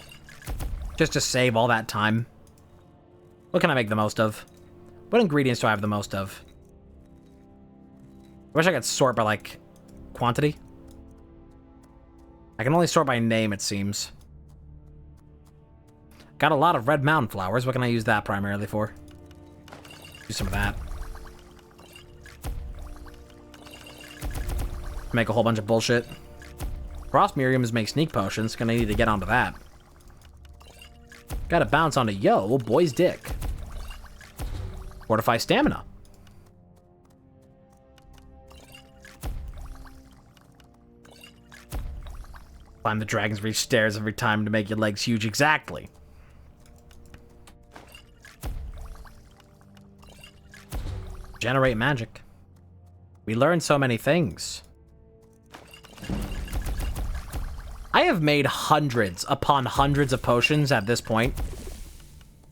Just to save all that time. What can I make the most of? What ingredients do I have the most of? I wish I could sort by, like, quantity. I can only sort by name, it seems. Got a lot of red mountain flowers. What can I use that primarily for? Do some of that. Make a whole bunch of bullshit. Frost Miriams make sneak potions. Gonna need to get onto that. Gotta bounce onto yo, boy's dick. Fortify stamina. Climb the Dragon's Reach stairs every time to make your legs huge. Exactly. Generate magic. We learned so many things. I have made hundreds upon hundreds of potions at this point,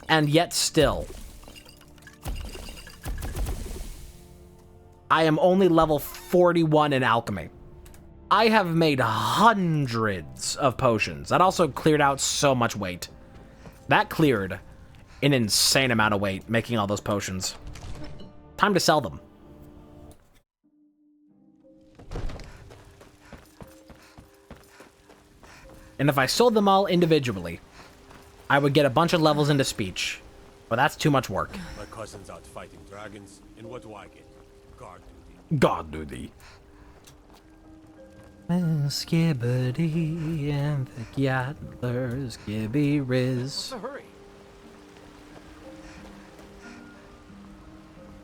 and yet still, I am only level 41 in alchemy. I have made hundreds of potions. That also cleared out so much weight. That cleared an insane amount of weight making all those potions. Time to sell them. And if I sold them all individually, I would get a bunch of levels into speech. But that's too much work. My cousin's out fighting dragons, and what do I get? Guard duty. God duty. Skibbity and the Gatler, Skibby Riz. What's the hurry?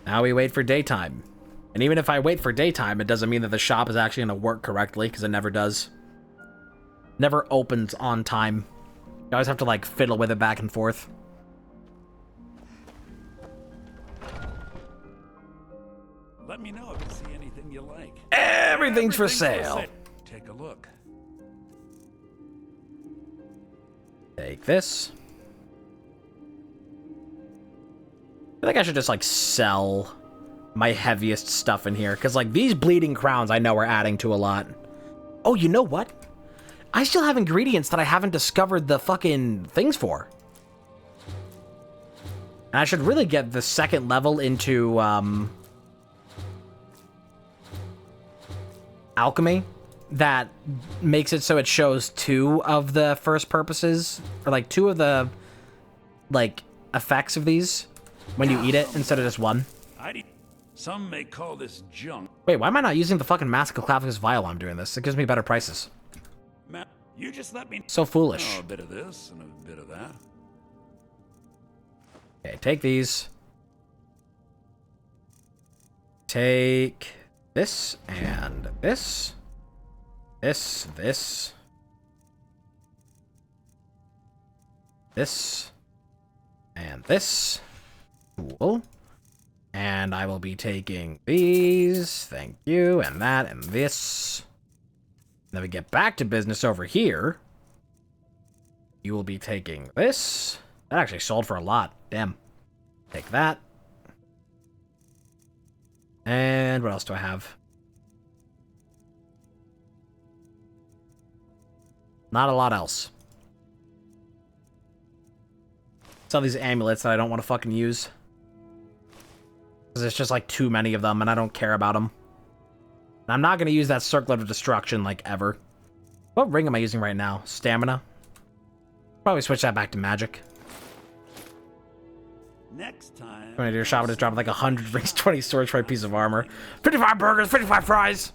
Now we wait for daytime. And even if I wait for daytime, it doesn't mean that the shop is actually going to work correctly, because it never does. Never opens on time. You always have to, like, fiddle with it back and forth. Let me know if you see anything you like. Everything's for sale. Take a look. Take this. I think I should just, like, sell my heaviest stuff in here. Because, like, these bleeding crowns I know are adding to a lot. Oh, you know what? I still have ingredients that I haven't discovered the fucking things for. And I should really get the second level into, alchemy. That makes it so it shows 2 of the first purposes. Or, like, 2 of the, like, effects of these when you eat it instead of just 1. Some may call this junk. Wait, why am I not using the fucking Mask of Clavicus Vial while I'm doing this? It gives me better prices. You just let me. So foolish. Oh, a bit of this and a bit of that. Okay, take these. Take this and this. This. This. And this. Cool. And I will be taking these. Thank you. And that and this. Then we get back to business over here. You will be taking this. That actually sold for a lot. Damn. Take that. And what else do I have? Not a lot else. Some of these amulets that I don't want to fucking use. Because there's just like too many of them and I don't care about them. And I'm not going to use that Circlet of Destruction like ever. What ring am I using right now? Stamina? Probably switch that back to magic. Next time. When I do a shop, just drop like 100 rings, 20 swords for a piece of armor. 55 burgers, 55 fries!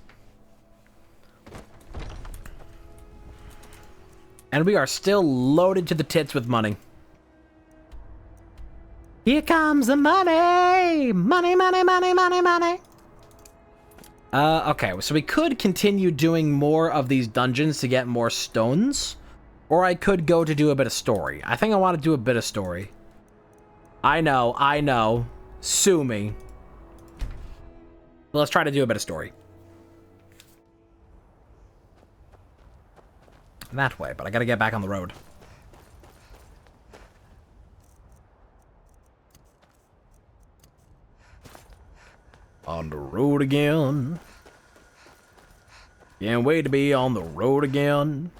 And we are still loaded to the tits with money. Here comes the money! Money, money, money, money, money! Okay, so we could continue doing more of these dungeons to get more stones. Or I could go to do a bit of story. I think I want to do a bit of story. I know. Sue me. Let's try to do a bit of story. That way, but I gotta get back on the road. On the road again. Can't wait to be on the road again.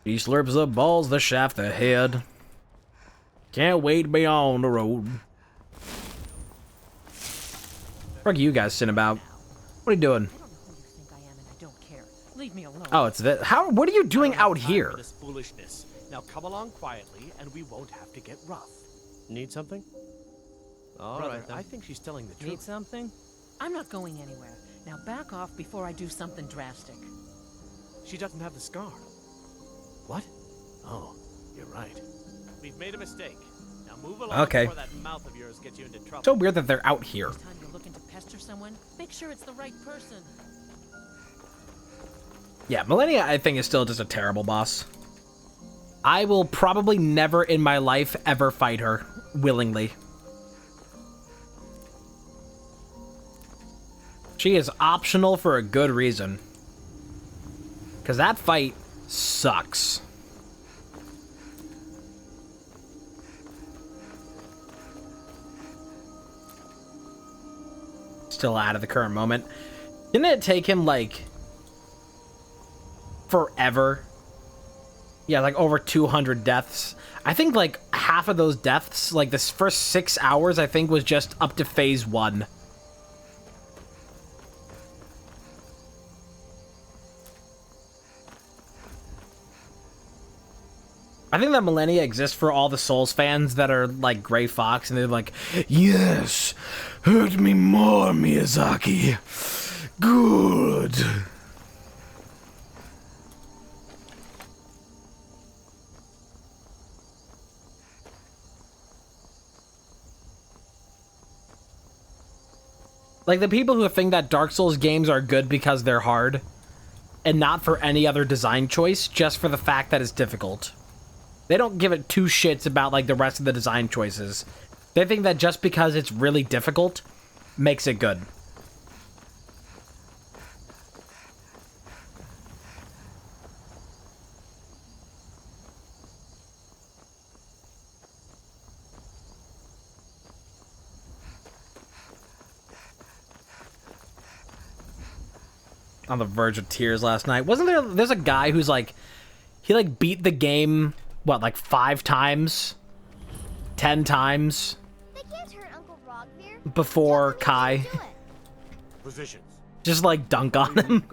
He slurps up balls, the shaft ahead. Can't wait to be on the road. What are you guys sitting about? What are you doing? Leave me alone. Oh, it's this. How? What are you doing out here? This foolishness. Now come along quietly, and we won't have to get rough. Need something? All Brother, right, then. I think she's telling the truth. Need something? I'm not going anywhere. Now back off before I do something drastic. She doesn't have the scar. What? Oh, you're right. We've made a mistake. Now move along Okay. before that mouth of yours gets you into trouble. So weird that they're out here. Next time you're looking to pester someone, make sure it's the right person. Yeah, Millennia, I think, is still just a terrible boss. I will probably never in my life ever fight her willingly. She is optional for a good reason. Because that fight sucks. Still out of the current moment. Didn't it take him, like, forever? Yeah, like over 200 deaths. I think like half of those deaths, like this first 6 hours, I think was just up to phase 1. I think that Millennia exists for all the Souls fans that are like Gray Fox, and they're like, yes, hurt me more, Miyazaki. Good. Like, the people who think that Dark Souls games are good because they're hard, and not for any other design choice, just for the fact that it's difficult. They don't give it two shits about, like, the rest of the design choices. They think that just because it's really difficult makes it good. On the verge of tears last night. Wasn't there... There's a guy who's like... He like beat the game, what, like 5 times? 10 times? They can't hurt Uncle Rogvir. Before Kai. Positions. Just like dunk on him.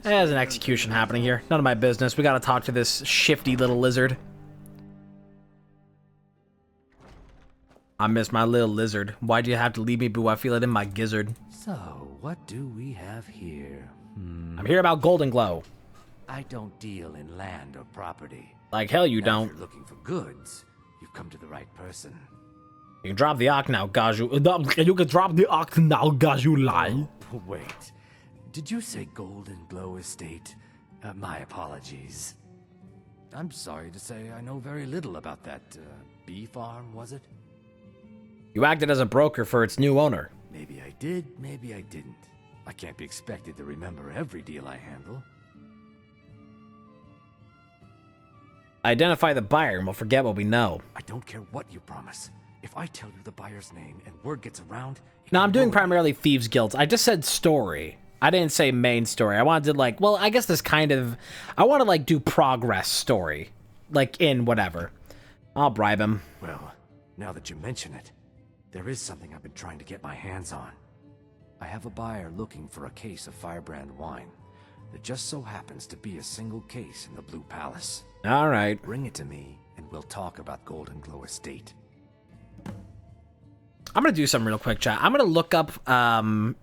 There's an execution happening here. None of my business. We gotta talk to this shifty little lizard. I miss my little lizard. Why'd you have to leave me, boo? I feel it in my gizzard. So, what do we have here? I'm here about Golden Glow. I don't deal in land or property. Like hell you Now, don't. If you're looking for goods, you've come to the right person. You can drop the ox now, Gaju. You can drop the ox now, Gaju lie. Oh, wait. Did you say Golden Glow Estate? My apologies. I'm sorry to say I know very little about that, bee farm, was it? You acted as a broker for its new owner. Maybe I did, maybe I didn't. I can't be expected to remember every deal I handle. Identify the buyer and we'll forget what we know. I don't care what you promise. If I tell you the buyer's name and word gets around... No, I'm doing primarily Thieves Guilds. I just said story. I didn't say main story. I wanted to, like, well, I guess this kind of... I want to, like, do progress story. Like, in whatever. I'll bribe him. Well, now that you mention it, there is something I've been trying to get my hands on. I have a buyer looking for a case of Firebrand wine. There just so happens to be a single case in the Blue Palace. All right. Bring it to me, and we'll talk about Golden Glow Estate. I'm going to do something real quick, chat. I'm going to look up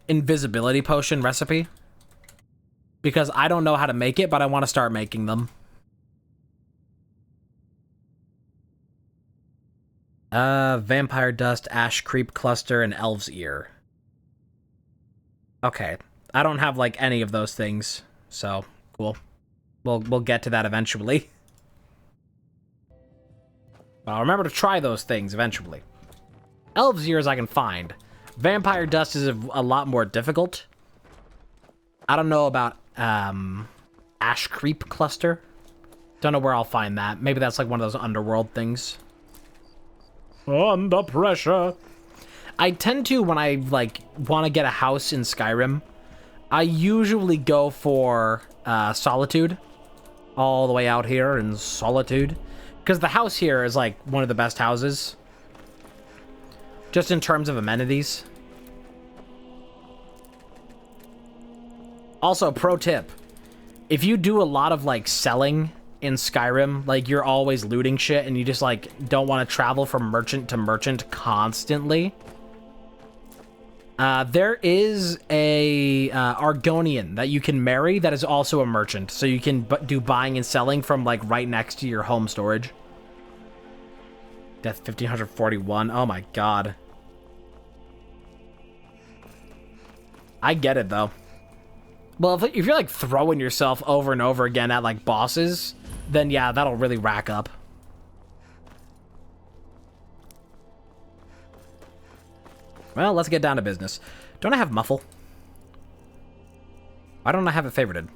invisibility potion recipe. Because I don't know how to make it, but I want to start making them. Vampire Dust, Ash Creep Cluster, and Elf's Ear. Okay. I don't have, like, any of those things. So, cool. We'll get to that eventually. But I'll remember to try those things eventually. Elf's Ears I can find. Vampire Dust is a lot more difficult. I don't know about Ash Creep Cluster. Don't know where I'll find that. Maybe that's like one of those underworld things. Under pressure. I tend to, when I like want to get a house in Skyrim, I usually go for Solitude. All the way out here in Solitude. Because the house here is like one of the best houses. Just in terms of amenities. Also, pro tip. If you do a lot of, like, selling in Skyrim, like, you're always looting shit and you just, like, don't want to travel from merchant to merchant constantly. There is a Argonian that you can marry that is also a merchant. So you can do buying and selling from, like, right next to your home storage. Death 1541. Oh, my God. I get it, though. Well, if you're, like, throwing yourself over and over again at, like, bosses, then, yeah, that'll really rack up. Well, let's get down to business. Don't I have Muffle? Why don't I have it favorited?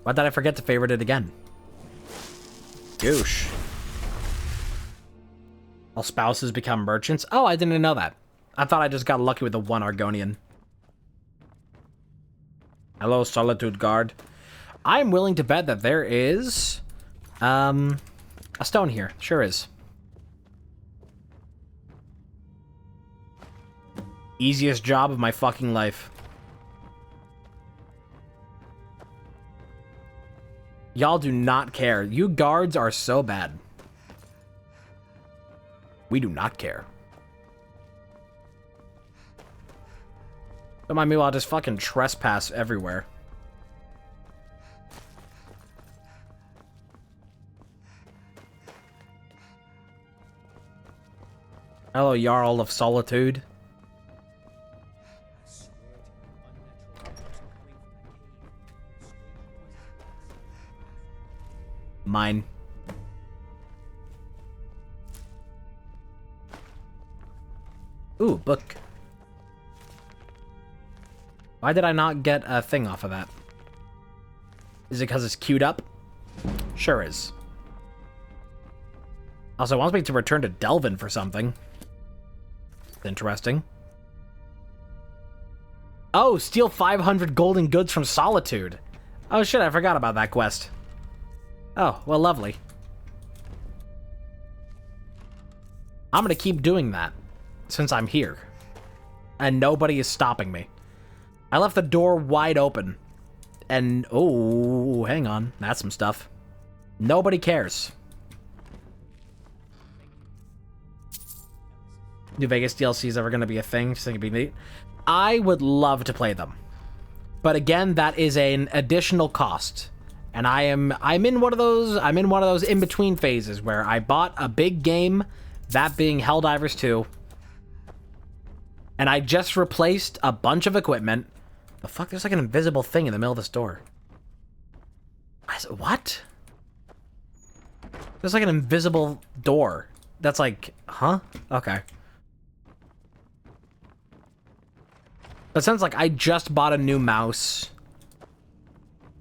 Why did I forget to favorite it again? Goosh. All spouses become merchants? Oh, I didn't know that. I thought I just got lucky with the one Argonian. Hello, Solitude Guard. I'm willing to bet that there is... a stone here. Sure is. Easiest job of my fucking life. Y'all do not care. You guards are so bad. We do not care. Don't mind me while I just fucking trespass everywhere. Hello, Jarl of Solitude. Mine. Ooh, book. Why did I not get a thing off of that? Is it because it's queued up? Sure is. Also, it wants me to return to Delvin for something. Interesting. Oh, steal 500 golden goods from Solitude. Oh shit, I forgot about that quest. Oh, well, lovely. I'm gonna keep doing that, since I'm here. And nobody is stopping me. I left the door wide open. And, oh, hang on. That's some stuff. Nobody cares. New Vegas DLC is ever going to be a thing. Just think it'd be neat. I would love to play them. But again, that is an additional cost. And I'm in one of those in-between phases where I bought a big game, that being Helldivers 2. And I just replaced a bunch of equipment. The fuck? There's like an invisible thing in the middle of this door. What? There's like an invisible door. That's like, huh? Okay. But it sounds like I just bought a new mouse.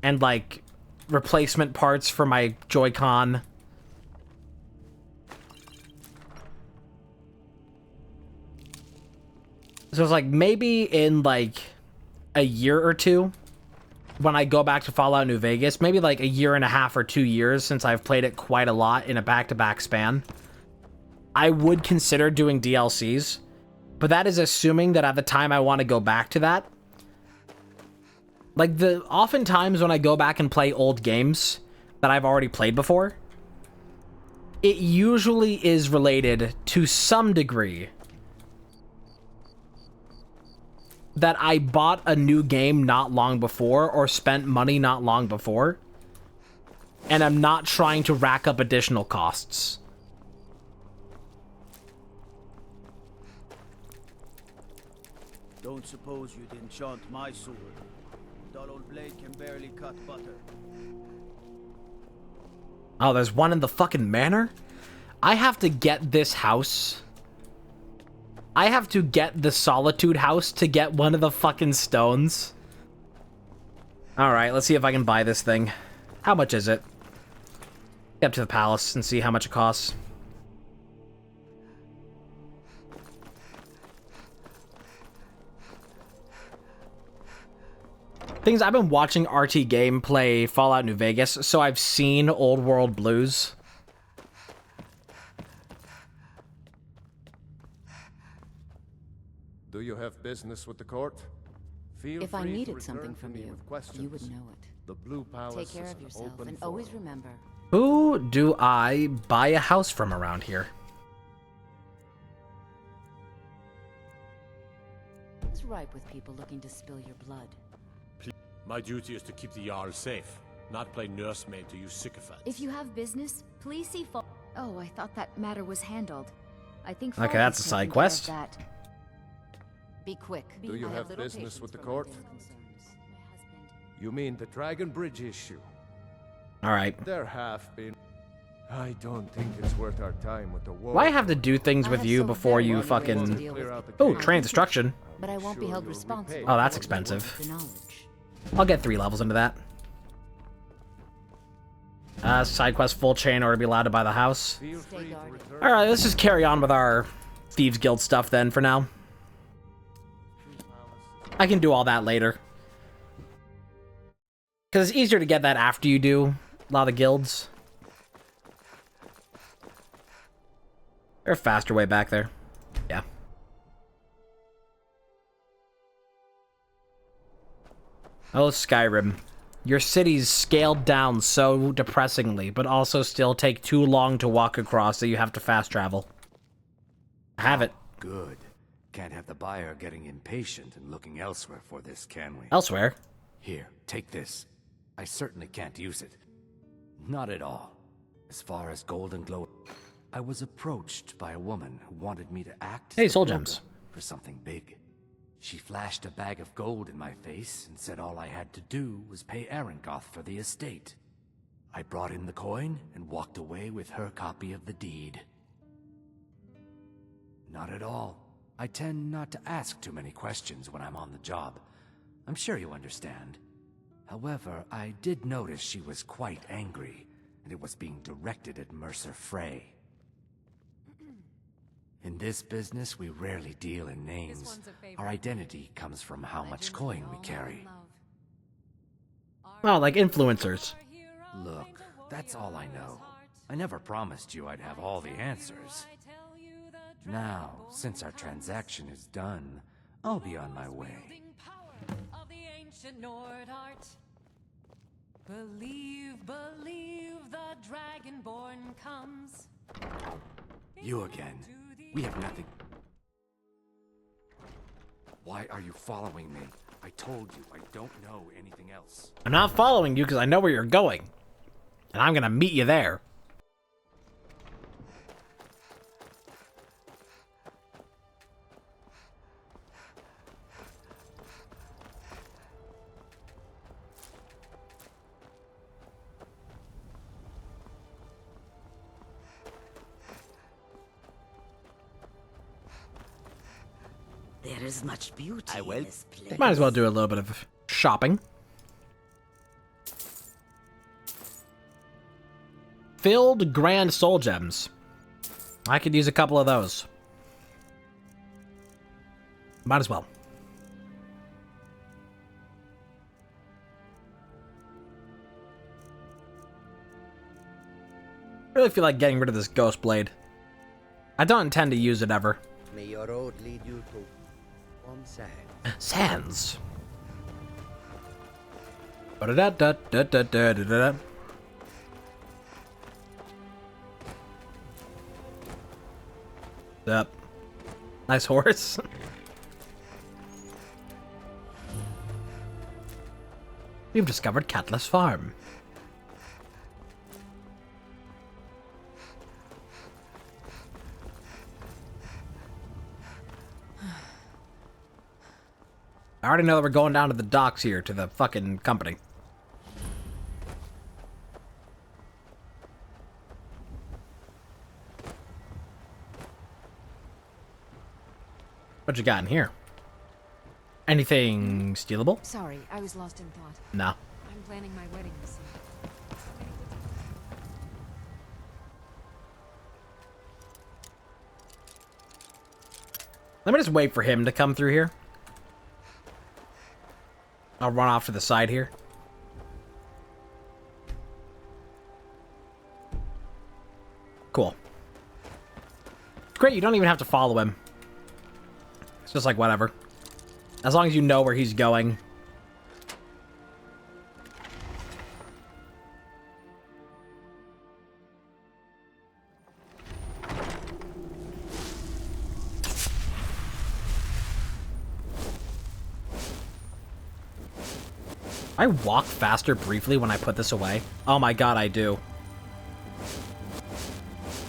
And like replacement parts for my Joy-Con. So it's like maybe in like a year or two when I go back to Fallout New Vegas, maybe like a year and a half or 2 years since I've played it quite a lot in a back-to-back span, I would consider doing DLCs, but that is assuming that at the time I want to go back to that. Like, oftentimes when I go back and play old games that I've already played before, it usually is related to some degree that I bought a new game not long before or spent money not long before, and I'm not trying to rack up additional costs. Don't suppose you'd enchant my sword. Dull old blade can barely cut butter. Oh, there's one in the fucking manor? I have to get this house. I have to get the Solitude house to get one of the fucking stones. Alright, let's see if I can buy this thing. How much is it? Get up to the palace and see how much it costs. Things, I've been watching RT Game play Fallout New Vegas, so I've seen Old World Blues. Do you have business with the court? Feel if I free needed to something return to from me you, with questions. you would know it. The Blue Palace Take care is of an yourself, open and always forum. remember. Who do I buy a house from around here? What's ripe with people looking to spill your blood? My duty is to keep the Jarl safe, not play nursemaid to you sycophants. If you have business, please see Oh, I thought that matter was handled. I think Okay, that's a side quest. Be quick. Do you have business with the court? You mean the Dragon Bridge issue? Alright. There have been. I don't think it's worth our time with the war. Why have to do things with you before you fucking... Oh, train destruction. But I won't be held responsible. Oh, that's expensive. I'll get 3 levels into that. Side quest full chain or to be allowed to buy the house. Alright, let's just carry on with our Thieves Guild stuff then for now. I can do all that later. Because it's easier to get that after you do a lot of the guilds. There's a faster way back there. Yeah. Oh, Skyrim. Your city's scaled down so depressingly, but also still take too long to walk across that you have to fast travel. Have it. Good. Can't have the buyer getting impatient and looking elsewhere for this, can we? Elsewhere? Here, take this. I certainly can't use it. Not at all. As far as Golden Glow, I was approached by a woman who wanted me to act Hey, as soul a broker gems. for something big. She flashed a bag of gold in my face and said all I had to do was pay Arangoth for the estate. I brought in the coin and walked away with her copy of the deed. Not at all. I tend not to ask too many questions when I'm on the job. I'm sure you understand. However, I did notice she was quite angry, and it was being directed at Mercer Frey. In this business, we rarely deal in names. Our identity comes from how much coin we carry. Well, like influencers. Look, that's all I know. I never promised you I'd have all the answers. Now, since our transaction is done, I'll be on my way. Believe, believe the Dragonborn comes. You again. We have nothing. Why are you following me? I told you, I don't know anything else. I'm not following you because I know where you're going. And I'm gonna meet you there. There is much beauty in this place. Might as well do a little bit of shopping. Filled Grand Soul Gems. I could use a couple of those. Might as well. I really feel like getting rid of this Ghost Blade. I don't intend to use it ever. May your road lead you to warm sands. Sands. Ba-da-da-da-da-da-da-da-da. Yep. Nice horse. We've discovered Catless Farm. I already know that we're going down to the docks here, to the fucking company. What you got in here? Anything stealable? Sorry, I was lost in thought. No. I'm planning my wedding this year. Let me just wait for him to come through here. I'll run off to the side here. Cool. Great, you don't even have to follow him. It's just like whatever. As long as you know where he's going. I walk faster briefly when I put this away. Oh my god, I do.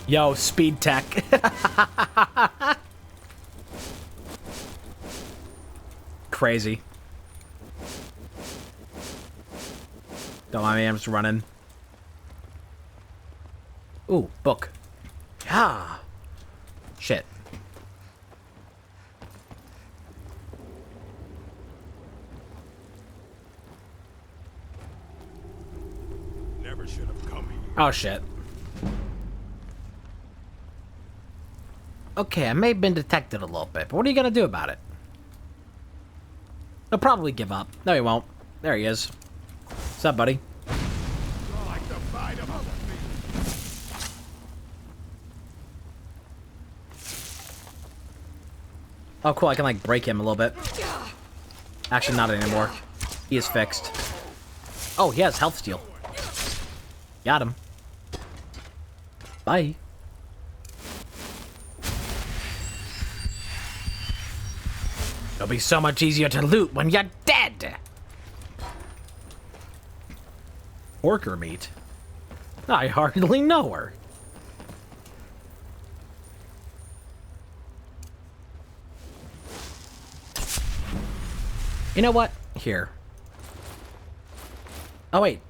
Yo, speed tech. Crazy. Don't mind me, I'm just running. Ooh, book. Yeah. Shit. Never should have come here. Oh, shit. Okay, I may have been detected a little bit, but what are you gonna do about it? He'll probably give up. No, he won't. There he is. What's up, buddy? Oh, cool. I can, like, break him a little bit. Actually, not anymore. He is fixed. Oh, he has health steal. Got him. Bye. It'll be so much easier to loot when you're dead. Orker meat? I hardly know her. You know what? Here. Oh, wait.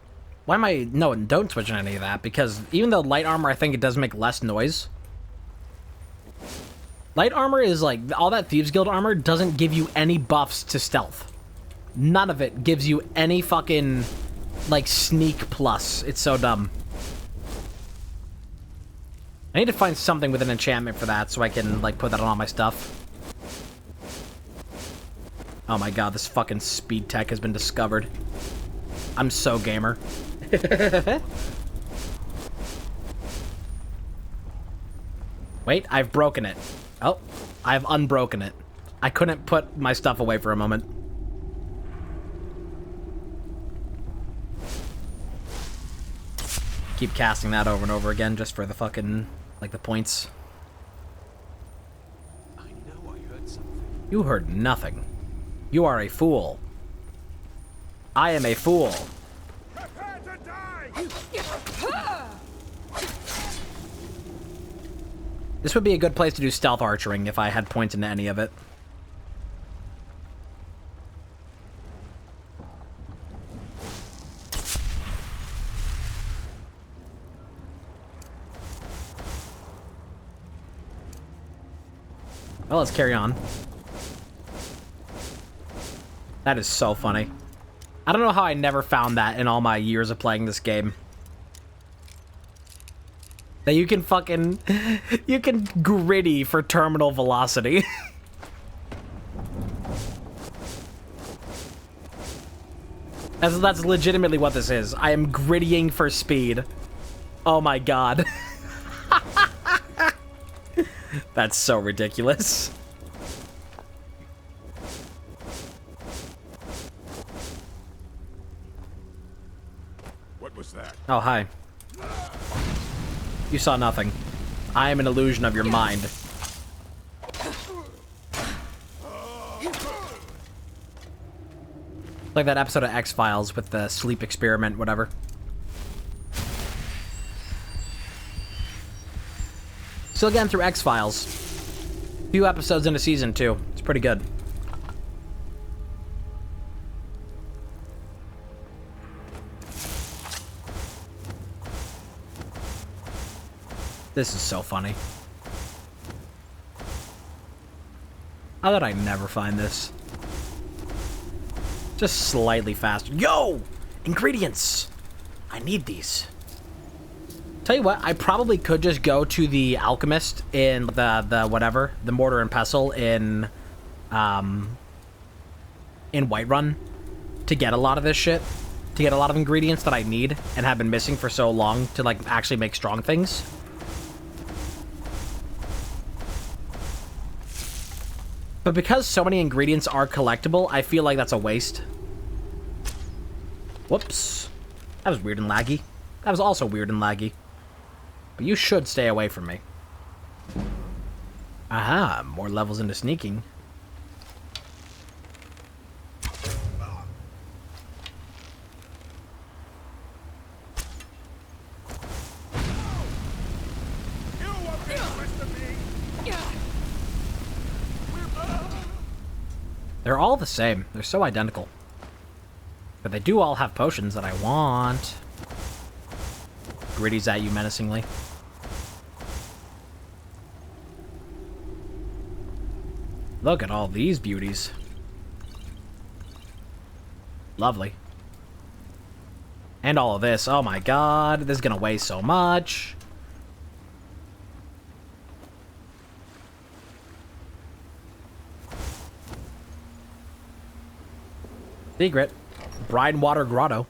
Why am I... No, don't switch on any of that, because even though light armor, I think it does make less noise. Light armor is like... All that Thieves Guild armor doesn't give you any buffs to stealth. None of it gives you any fucking... like, sneak plus. It's so dumb. I need to find something with an enchantment for that so I can, like, put that on all my stuff. Oh my god, this fucking speed tech has been discovered. I'm so gamer. Wait, I've broken it. Oh, I've unbroken it. I couldn't put my stuff away for a moment. Keep casting that over and over again just for the fucking, like, the points. I know I heard something. You heard nothing. You are a fool. I am a fool. This would be a good place to do stealth archering if I had points into any of it. Well, let's carry on. That is so funny. I don't know how I never found that in all my years of playing this game. That you can fucking... you can gritty for terminal velocity. That's legitimately what this is. I am grittying for speed. Oh my god. That's so ridiculous. What was that? Oh, hi. You saw nothing. I am an illusion of your mind. Like that episode of X-Files with the sleep experiment, whatever. Still getting through X-Files. Few episodes into season 2. It's pretty good. This is so funny. How did I never find this? Just slightly faster. Yo! Ingredients! I need these. Tell you what, I probably could just go to the alchemist in the whatever, the mortar and pestle in Whiterun to get a lot of this shit, to get a lot of ingredients that I need and have been missing for so long to like actually make strong things. But because so many ingredients are collectible, I feel like that's a waste. Whoops. That was weird and laggy. That was also weird and laggy. But you should stay away from me. Aha, more levels into sneaking. They're all the same. They're so identical. But they do all have potions that I want. Gritty's at you menacingly. Look at all these beauties. Lovely. And all of this. Oh my god, this is gonna weigh so much. Secret. Brine Water Grotto.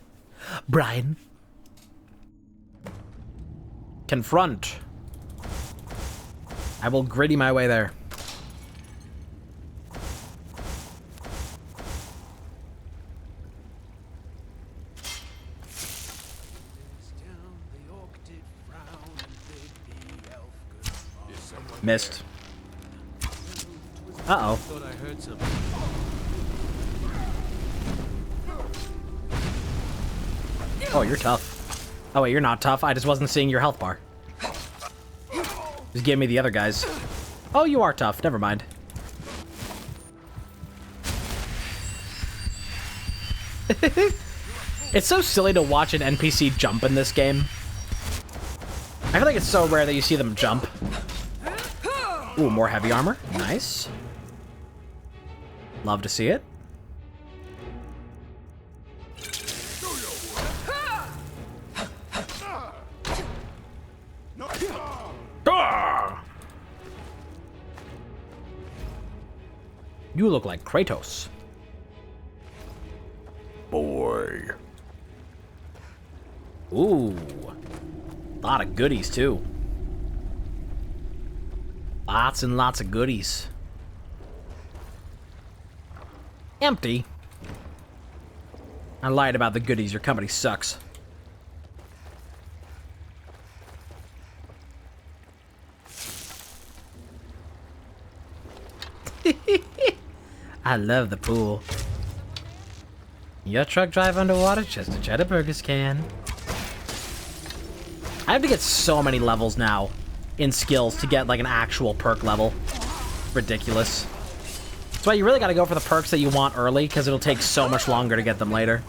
Brine. Confront. I will gritty my way there. Missed. Uh-oh. Oh, you're tough. Oh, wait, you're not tough. I just wasn't seeing your health bar. Just give me the other guys. Oh, you are tough. Never mind. It's so silly to watch an NPC jump in this game. I feel like it's so rare that you see them jump. Ooh, more heavy armor. Nice. Love to see it. You look like Kratos. Boy. Ooh. A lot of goodies, too. Lots and lots of goodies. Empty. I lied about the goodies. Your company sucks. I love the pool. Your truck drive underwater just a cheddar burgers can. I have to get so many levels now in skills to get like an actual perk level. Ridiculous. That's why you really gotta go for the perks that you want early, because it'll take so much longer to get them later.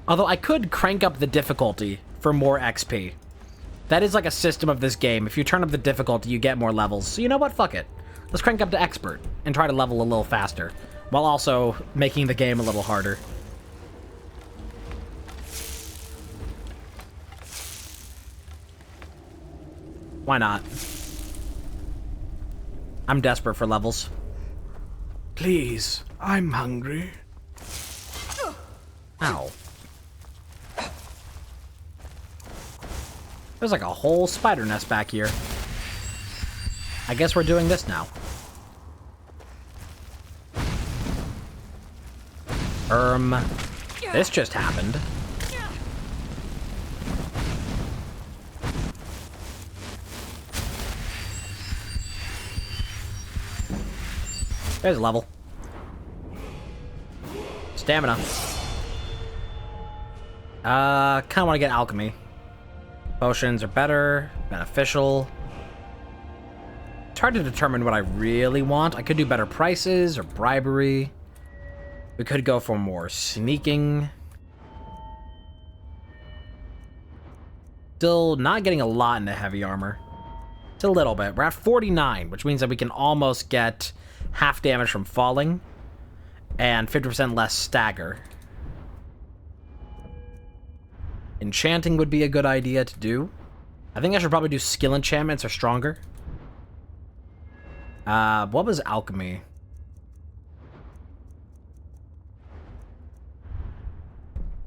Although I could crank up the difficulty for more XP. That is like a system of this game. If you turn up the difficulty, you get more levels. So you know what? Fuck it. Let's crank up to expert and try to level a little faster, while also making the game a little harder. Why not? I'm desperate for levels. Please, I'm hungry. Ow. There's like a whole spider nest back here. I guess we're doing this now. This just happened. There's a level. Stamina. Kinda wanna get alchemy. Potions are better, beneficial. It's hard to determine what I really want. I could do better prices or bribery. We could go for more sneaking. Still not getting a lot into heavy armor. It's a little bit. We're at 49, which means that we can almost get half damage from falling and 50% less stagger. Enchanting would be a good idea to do. I think I should probably do skill enchantments or stronger. What was alchemy?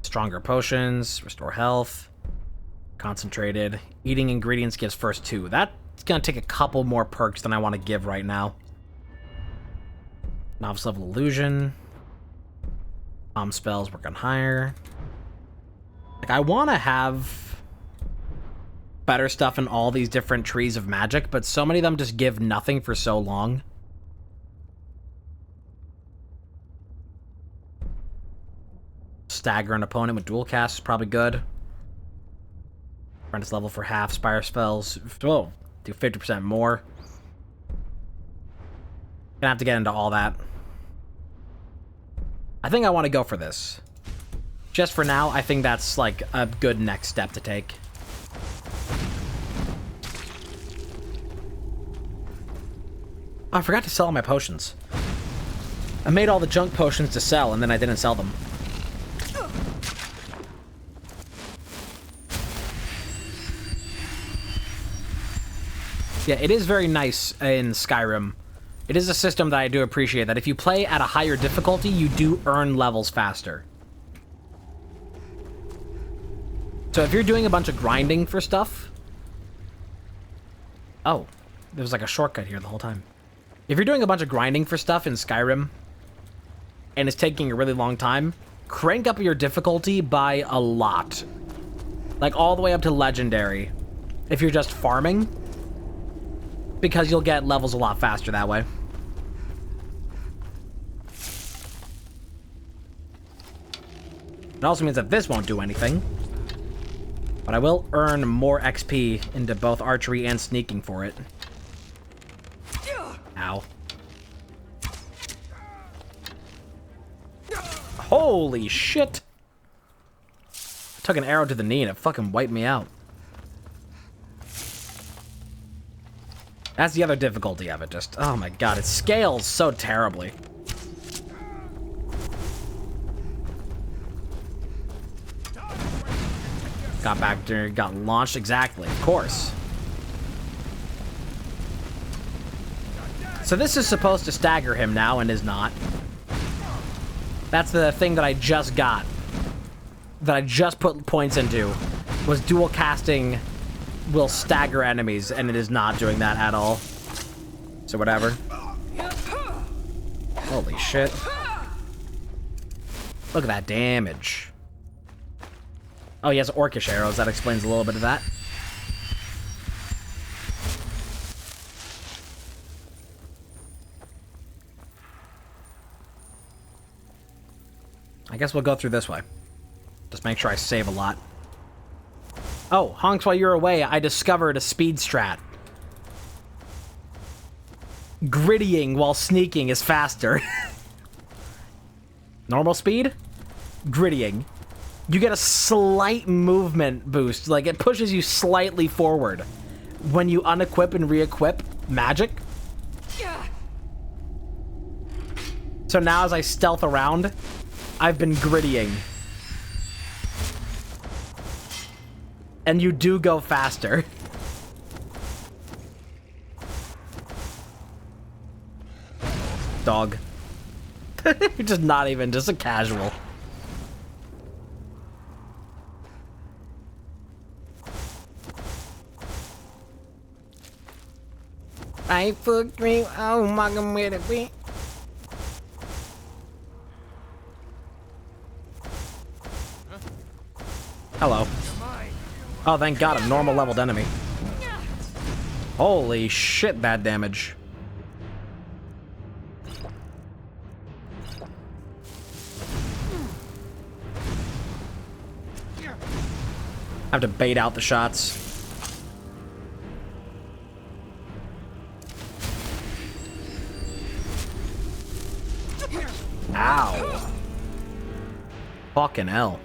Stronger potions, restore health, concentrated. Eating ingredients gives first 2. That's gonna take a couple more perks than I want to give right now. Novice level illusion. Palm spells work on higher. Like, I want to have better stuff in all these different trees of magic, but so many of them just give nothing for so long. Stagger an opponent with dual cast is probably good. Apprentice level for half. Spire spells. Oh, do 50% more. Gonna have to get into all that. I think I want to go for this. Just for now, I think that's like a good next step to take. Oh, I forgot to sell all my potions. I made all the junk potions to sell, and then I didn't sell them. Yeah, it is very nice in Skyrim. It is a system that I do appreciate, that if you play at a higher difficulty, you do earn levels faster. So if you're doing a bunch of grinding for stuff... Oh, there was like a shortcut here the whole time. If you're doing a bunch of grinding for stuff in Skyrim, and it's taking a really long time, crank up your difficulty by a lot. Like all the way up to legendary, if you're just farming. Because you'll get levels a lot faster that way. It also means that this won't do anything. But I will earn more XP into both archery and sneaking for it. Ow. Holy shit! I took an arrow to the knee and it fucking wiped me out. That's the other difficulty of it, just, oh my god, it scales so terribly. Got back there, got launched, exactly, of course. So this is supposed to stagger him now and is not. That's the thing that I just got. That I just put points into. Was dual casting will stagger enemies, and it is not doing that at all. So whatever. Holy shit. Look at that damage. Oh, he has orcish arrows. That explains a little bit of that. guess we'll go through this way. Just make sure I save a lot. Oh, Honks, while you're away, I discovered a speed strat. Grittying while sneaking is faster. Normal speed? Grittying. You get a slight movement boost. Like, it pushes you slightly forward when you unequip and re-equip magic. So now as I stealth around, I've been grittying. And you do go faster. Dog. Just not even, just a casual. I fucked me, oh my god, where it be? Hello. Oh, thank god, a normal leveled enemy. Holy shit, bad damage. I have to bait out the shots. Ow. Fucking hell.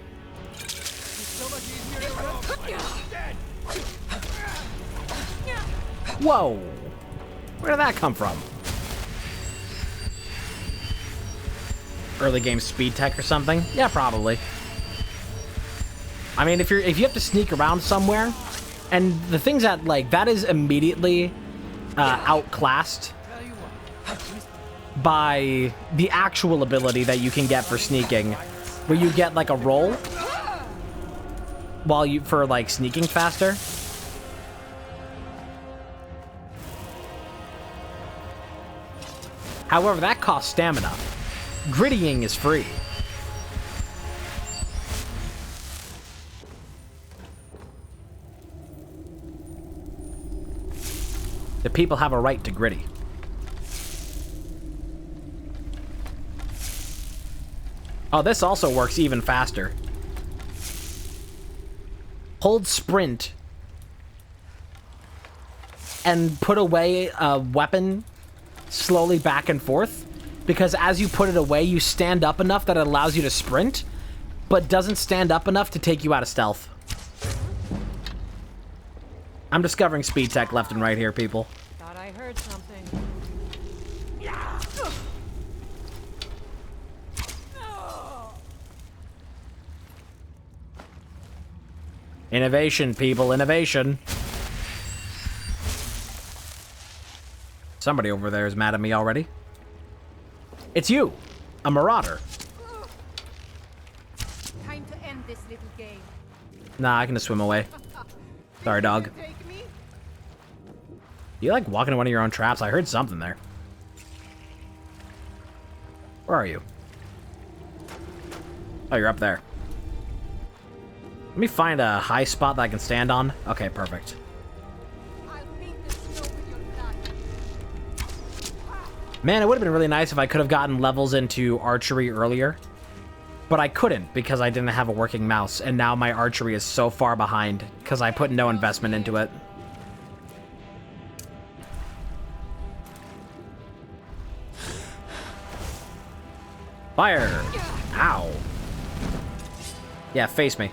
Whoa. Where did that come from? Early game speed tech or something? Yeah, probably. I mean, if you have to sneak around somewhere, and the things that, like, that is immediately outclassed by the actual ability that you can get for sneaking, where you get, like, a roll while you, for, like, sneaking faster. However, that costs stamina. Grittying is free. The people have a right to gritty. Oh, this also works even faster. Hold sprint and put away a weapon slowly back and forth, because as you put it away, you stand up enough that it allows you to sprint, but doesn't stand up enough to take you out of stealth. I'm discovering speed tech left and right here, people. Thought I heard something. Innovation, people, innovation. Somebody over there is mad at me already. It's you, a marauder. Time to end this little game. Nah, I can just swim away. Sorry, dog. You like walking into one of your own traps? I heard something there. Where are you? Oh, you're up there. Let me find a high spot that I can stand on. Okay, perfect. Man, it would have been really nice if I could have gotten levels into archery earlier. But I couldn't because I didn't have a working mouse, and now my archery is so far behind because I put no investment into it. Fire! Ow. Yeah, face me.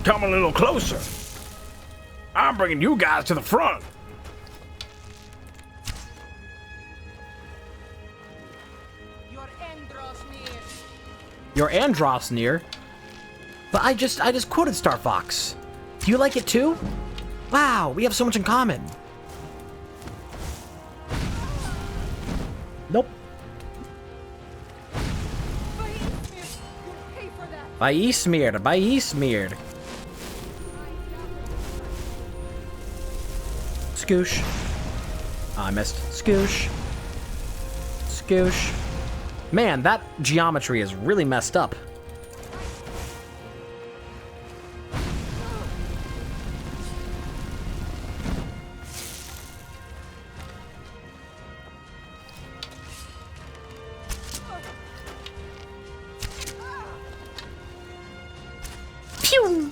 Come a little closer. I'm bringing you guys to the front. Your Andros near? But I just quoted Star Fox. Do you like it too? Wow, we have so much in common. Nope. By Eastmered, by Eastmered. Scoosh. Oh, I missed. Scoosh. Scoosh. Man, that geometry is really messed up. Pew!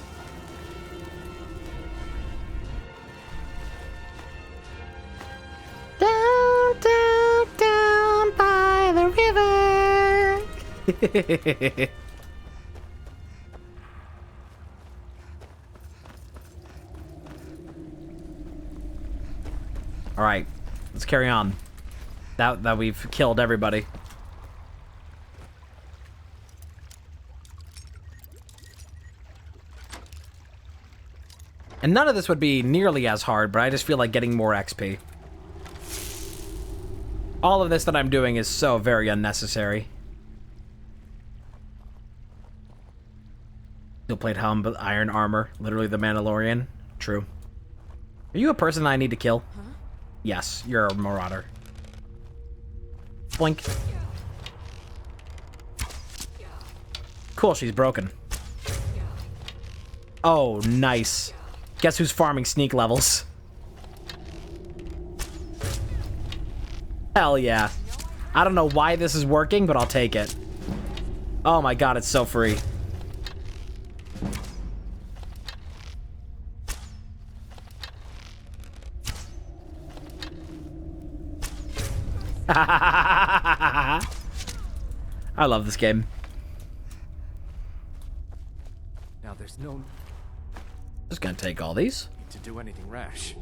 Down, down, down by the river. All right, let's carry on. That we've killed everybody. And none of this would be nearly as hard, but I just feel like getting more XP. All of this that I'm doing is so very unnecessary. Steel plate helm, but iron armor. Literally the Mandalorian. True. Are you a person I need to kill? Huh? Yes, you're a marauder. Blink. Cool, she's broken. Oh, nice. Guess who's farming sneak levels? Hell yeah. I don't know why this is working, but I'll take it. Oh my god, it's so free. I love this game. Now there's no Just gonna take all these. need to do anything rash.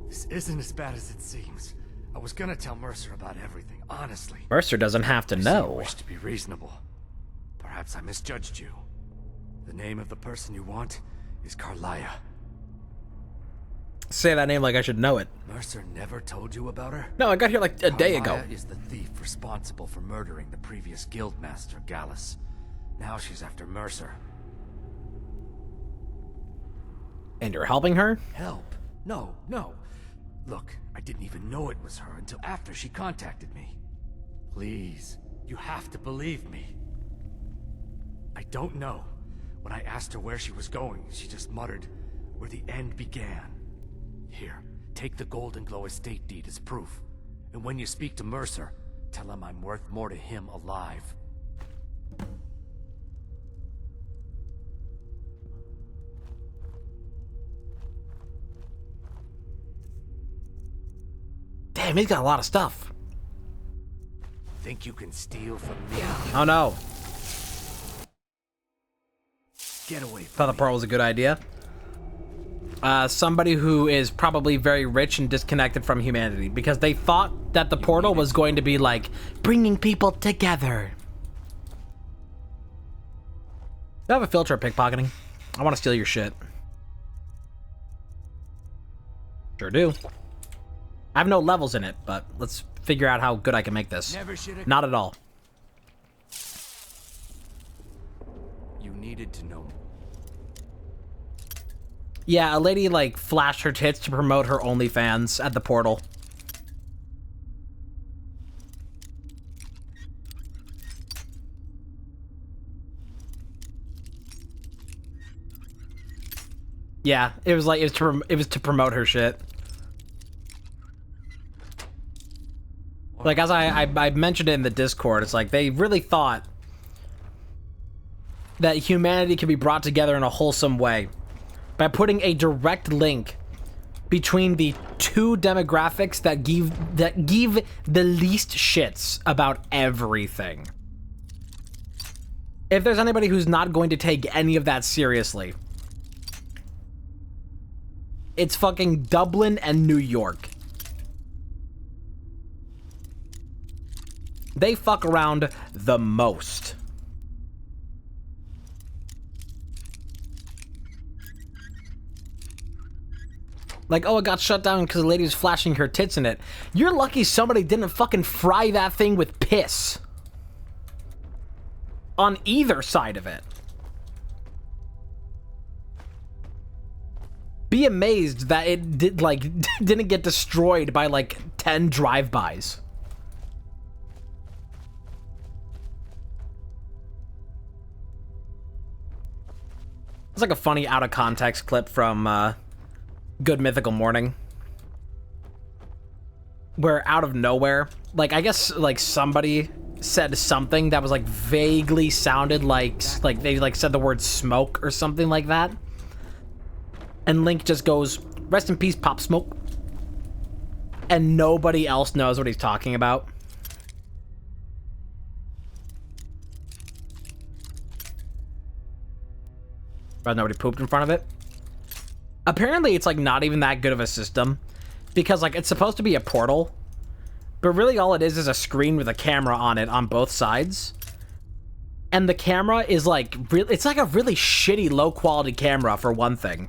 This isn't as bad as it seems. I was gonna tell Mercer about everything, honestly. Mercer doesn't have to know. I wish to be reasonable. Perhaps I misjudged you. The name of the person you want is Carlia. Say that name like I should know it. Mercer never told you about her? No, I got here like a day ago. Carlia is the thief responsible for murdering the previous guildmaster, Gallus. Now she's after Mercer. And you're helping her? Help? No, no. Look, I didn't even know it was her until after she contacted me. Please, you have to believe me. I don't know. When I asked her where she was going, she just muttered, "Where the end began." Here, take the Golden Glow estate deed as proof. And when you speak to Mercer, tell him I'm worth more to him alive. Damn, he's got a lot of stuff. Think you can steal from me? Oh no. Get away from Thought the pearl was a good idea. Somebody who is probably very rich and disconnected from humanity because they thought that the portal was going to be like bringing people together. Do I have a filter of pickpocketing? I want to steal your shit. Sure do. I have no levels in it, but let's figure out how good I can make this. Not at all. You needed to know. Yeah, a lady like flashed her tits to promote her OnlyFans at the portal. Yeah, it was like it was to promote her shit. Like as I mentioned it in the Discord, it's like they really thought that humanity can be brought together in a wholesome way by putting a direct link between the two demographics that give the least shits about everything. If there's anybody who's not going to take any of that seriously, it's fucking Dublin and New York. They fuck around the most. Like, oh, it got shut down because the lady was flashing her tits in it. You're lucky somebody didn't fucking fry that thing with piss. On either side of it. Be amazed that it didn't get destroyed by like 10 drive-bys. It's like a funny out of context clip from Good Mythical Morning, where out of nowhere, like I guess like somebody said something that was like vaguely sounded like they like said the word smoke or something like that. And Link just goes, "Rest in peace, Pop Smoke." And nobody else knows what he's talking about. But nobody pooped in front of it. Apparently it's like not even that good of a system, because like it's supposed to be a portal, but really all it is a screen with a camera on it on both sides. And the camera is like it's like a really shitty low quality camera for one thing.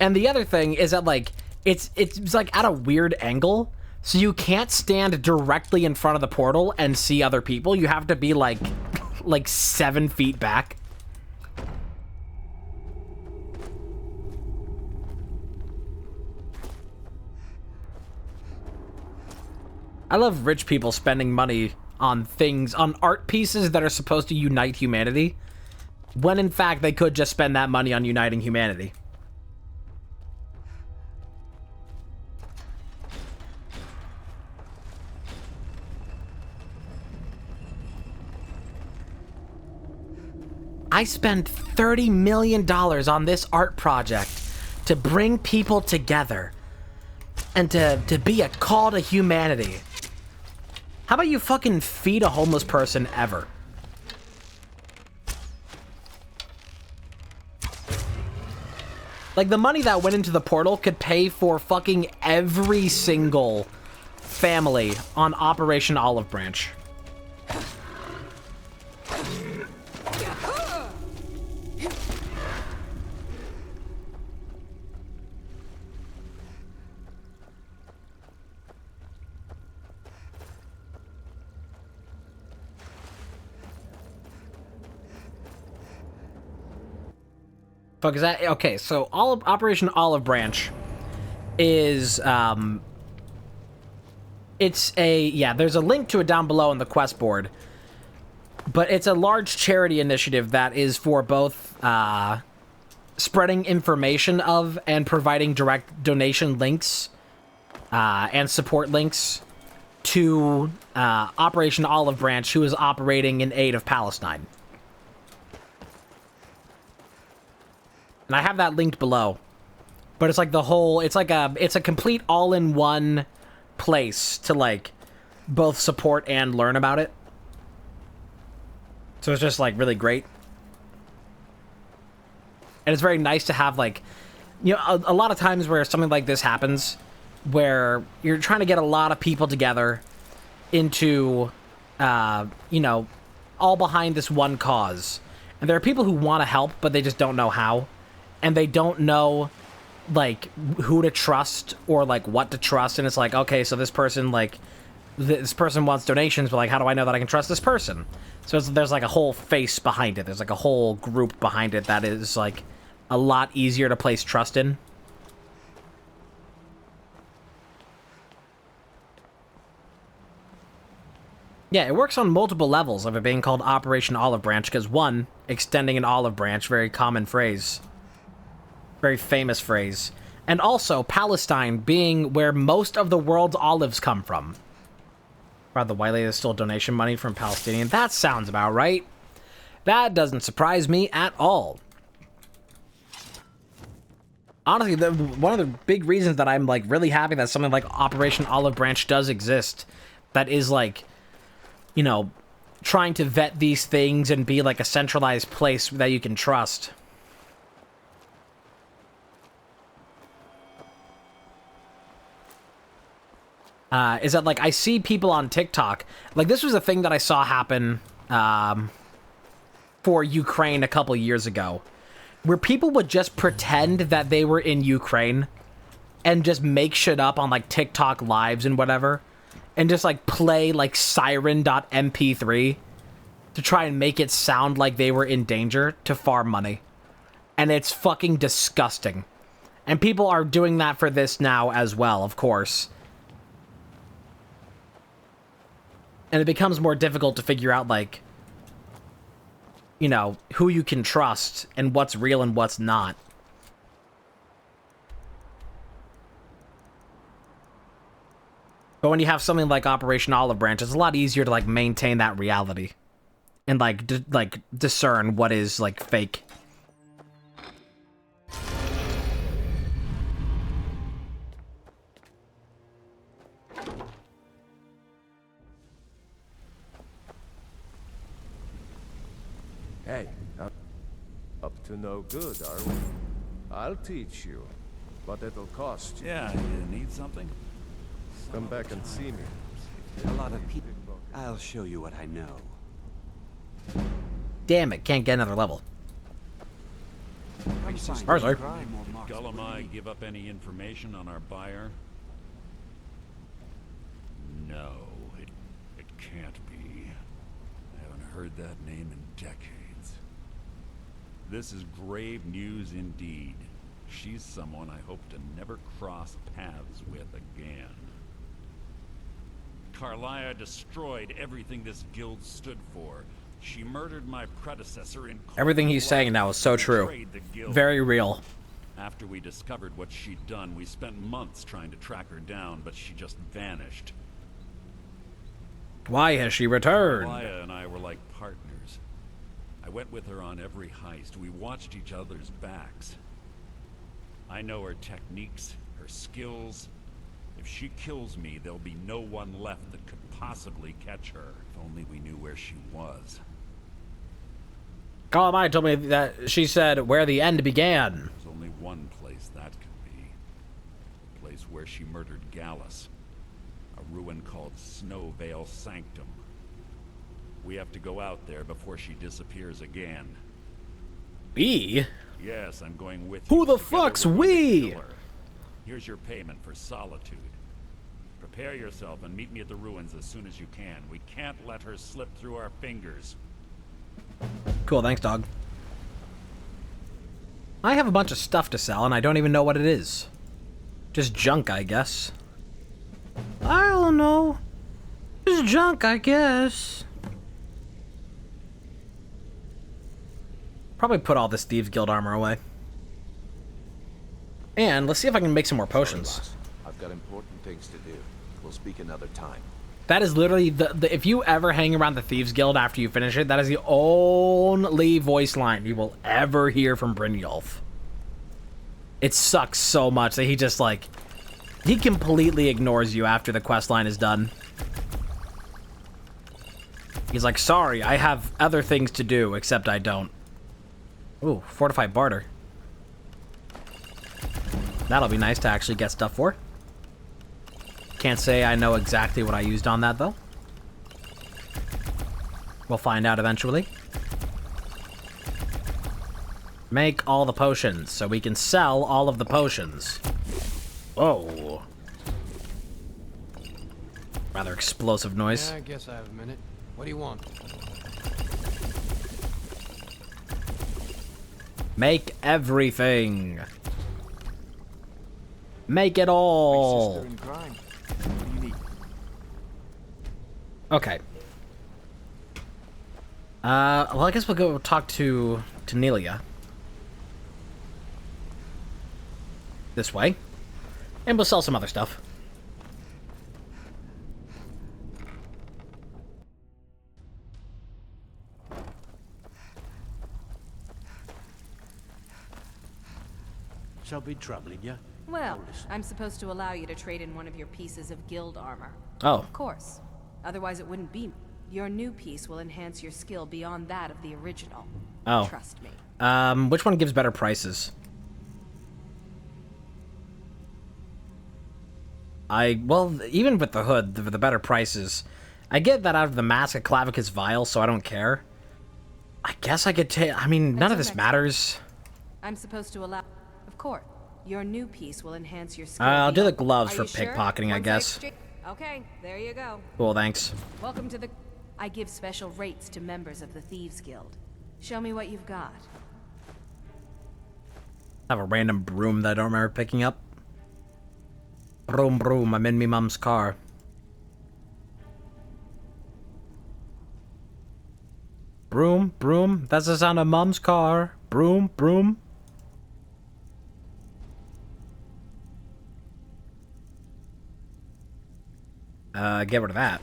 And the other thing is that like it's like at a weird angle, so you can't stand directly in front of the portal and see other people. You have to be like 7 feet back. I love rich people spending money on things, on art pieces that are supposed to unite humanity, when in fact they could just spend that money on uniting humanity. I spent $30 million on this art project to bring people together and to be a call to humanity. How about you fucking feed a homeless person ever? Like, the money that went into the portal could pay for fucking every single family on Operation Olive Branch. Fuck, is that... Okay, so Operation Olive Branch is, it's a... Yeah, there's a link to it down below on the quest board. But it's a large charity initiative that is for both, spreading information of and providing direct donation links, and support links to, Operation Olive Branch, who is operating in aid of Palestine. And I have that linked below. But it's like the whole... It's like it's a complete all-in-one place to, like, both support and learn about it. So it's just, like, really great. And it's very nice to have, like... You know, a lot of times where something like this happens, where you're trying to get a lot of people together into, you know, all behind this one cause. And there are people who want to help, but they just don't know how. And they don't know, like, who to trust or, like, what to trust. And it's like, okay, so this person, like, this person wants donations, but, like, how do I know that I can trust this person? So there's, like, a whole face behind it. There's, like, a whole group behind it that is, like, a lot easier to place trust in. Yeah, it works on multiple levels of it being called Operation Olive Branch, because one, extending an olive branch, very common phrase. Very famous phrase. And also, Palestine being where most of the world's olives come from. By the way, there's still donation money from Palestinian. That sounds about right. That doesn't surprise me at all. Honestly, one of the big reasons that I'm, like, really happy that something like Operation Olive Branch does exist, that is, like, you know, trying to vet these things and be, like, a centralized place that you can trust. Is that, like, I see people on TikTok, like, this was a thing that I saw happen, for Ukraine a couple years ago, where people would just pretend that they were in Ukraine and just make shit up on, like, TikTok lives and whatever, and just, like, play, like, siren.mp3 to try and make it sound like they were in danger to farm money. And it's fucking disgusting. And people are doing that for this now as well, of course. And it becomes more difficult to figure out, like, you know, who you can trust and what's real and what's not. But when you have something like Operation Olive Branch, it's a lot easier to like maintain that reality and like discern what is like fake. Hey, up to no good, are we? I'll teach you, but it'll cost you. Yeah, you need something? Come back and see me. A lot of people. I'll show you what I know. Damn it, can't get another level. Sorry. Did Gullamai give up any information on our buyer? No, it can't be. I haven't heard that name in decades. This is grave news indeed. She's someone I hope to never cross paths with again. Carlia destroyed everything this guild stood for. She murdered my predecessor in cold Everything he's saying now is so true. Very real. After we discovered what she'd done, we spent months trying to track her down, but she just vanished. Why has she returned? Carlia and I were like partners. I went with her on every heist. We watched each other's backs. I know her techniques, her skills. If she kills me, there'll be no one left that could possibly catch her. If only we knew where she was. Calamai told me that she said where the end began. There's only one place that could be. The place where she murdered Gallus. A ruin called Snowvale Sanctum. We have to go out there before she disappears again. We? Yes, I'm going with you. Who the fuck's we? Here's your payment for solitude. Prepare yourself and meet me at the ruins as soon as you can. We can't let her slip through our fingers. Cool, thanks, dog. I have a bunch of stuff to sell, and I don't even know what it is. Just junk, I guess. I don't know. Just junk, I guess. Probably put all this Thieves Guild armor away. And let's see if I can make some more potions. Sorry, boss. I've got important things to do. We'll speak another time. That is literally the if you ever hang around the Thieves Guild after you finish it, that is the only voice line you will ever hear from Brynjolf. It sucks so much that he just like he completely ignores you after the quest line is done. He's like, sorry, I have other things to do, except I don't. Ooh, fortified barter. That'll be nice to actually get stuff for. Can't say I know exactly what I used on that, though. We'll find out eventually. Make all the potions, so we can sell all of the potions. Whoa. Rather explosive noise. Yeah, I guess I have a minute. What do you want? Make everything. Make it all. Okay. Well, I guess we'll go talk to Nelia. This way. And we'll sell some other stuff. Shall be troubling you. Well, I'm supposed to allow you to trade in one of your pieces of guild armor. Oh. Of course. Otherwise it wouldn't be. Your new piece will enhance your skill beyond that of the original. Oh. Trust me. Which one gives better prices? Well, even with the hood, the better prices. I get that out of the Mask of Clavicus Vial, so I don't care. I guess I could take... I mean, none of this matters. I'm supposed to allow... Of course. Your new piece will enhance your skill. I'll do the gloves Are for you sure? pickpocketing, I guess. Okay, there you go. Cool, thanks. Welcome to the... I give special rates to members of the Thieves Guild. Show me what you've got. I have a random broom that I don't remember picking up. Broom, broom, I'm in me mum's car. Broom, broom, that's the sound of mum's car. Broom, broom. Get rid of that.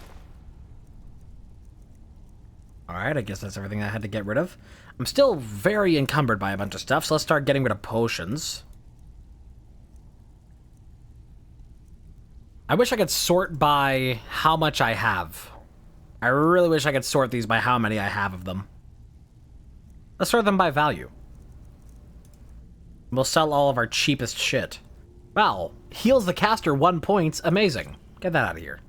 Alright, I guess that's everything I had to get rid of. I'm still very encumbered by a bunch of stuff, so let's start getting rid of potions. I wish I could sort by how much I have. I really wish I could sort these by how many I have of them. Let's sort them by value. We'll sell all of our cheapest shit. Wow, heals the caster 1 point. Amazing. Get that out of here.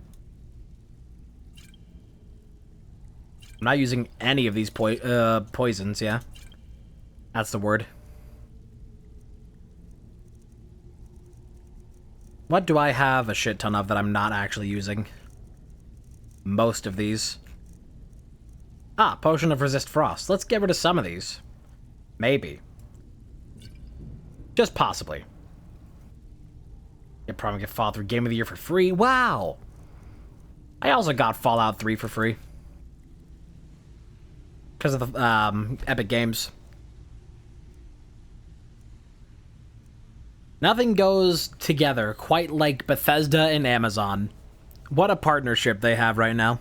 I'm not using any of these poisons, yeah? That's the word. What do I have a shit ton of that I'm not actually using? Most of these. Ah, Potion of Resist Frost. Let's get rid of some of these. Maybe. Just possibly. You'll probably get Fallout 3 Game of the Year for free. Wow! I also got Fallout 3 for free. Because of the Epic Games. Nothing goes together quite like Bethesda and Amazon. What a partnership they have right now.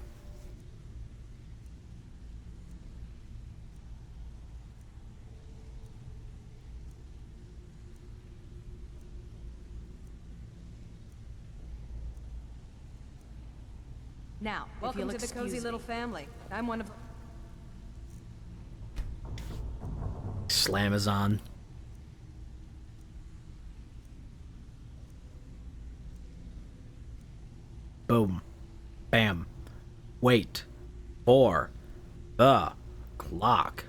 Now, Welcome to the cozy little family. I'm one of... Slamazon. Boom. Bam. Wait. For the clock.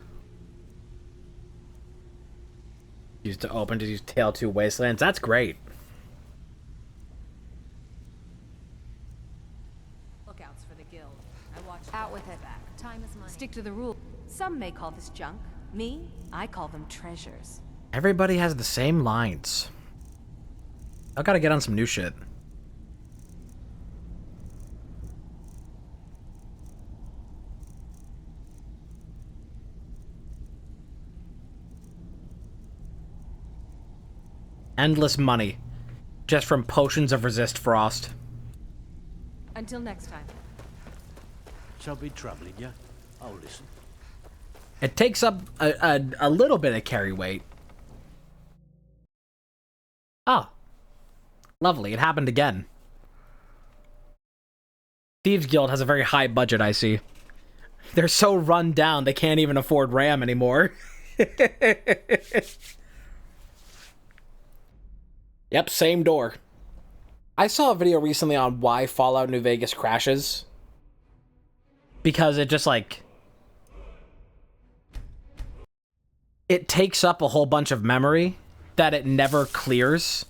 Used to open to use Tale 2 Wastelands. That's great. Lookouts for the guild. I watch Out with it. Time is money. Stick to the rule. Some may call this junk. Me, I call them treasures. Everybody has the same lines. I gotta get on some new shit. Endless money. Just from potions of resist frost. Until next time. Shall be troubling you. I'll listen. It takes up a little bit of carry weight. Oh. Lovely, it happened again. Thieves Guild has a very high budget, I see. They're so run down, they can't even afford RAM anymore. Yep, same door. I saw a video recently on why Fallout New Vegas crashes. Because it just, like... it takes up a whole bunch of memory that it never clears.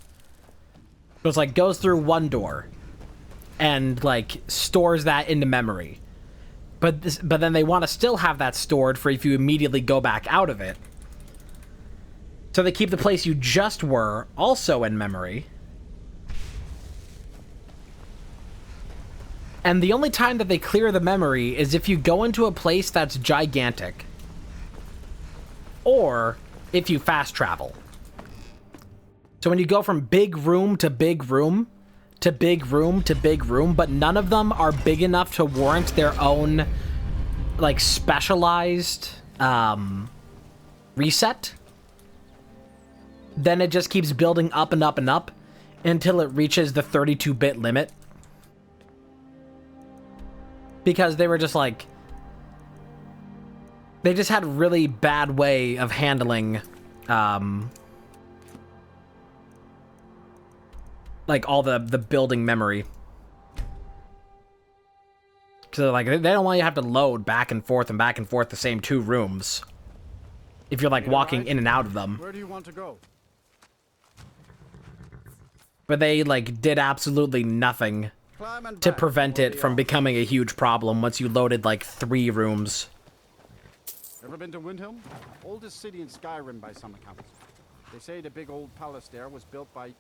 So it's like, goes through one door and, like, stores that into memory. But then they want to still have that stored for if you immediately go back out of it. So they keep the place you just were also in memory. And the only time that they clear the memory is if you go into a place that's gigantic. Or if you fast travel. So when you go from big room to big room to big room to big room, but none of them are big enough to warrant their own, like, specialized reset, then it just keeps building up and up and up until it reaches the 32-bit limit. Because they were just like... they just had a really bad way of handling, like, all the building memory. So, like, they don't want you to have to load back and forth the same 2 rooms. If you're, like, walking in and out of them. Where do you want to go? But they, like, did absolutely nothing to prevent it from becoming a huge problem once you loaded, like, 3 rooms. Ever been to Windhelm? Oldest city in Skyrim by some accounts. They say the big old palace there was built by...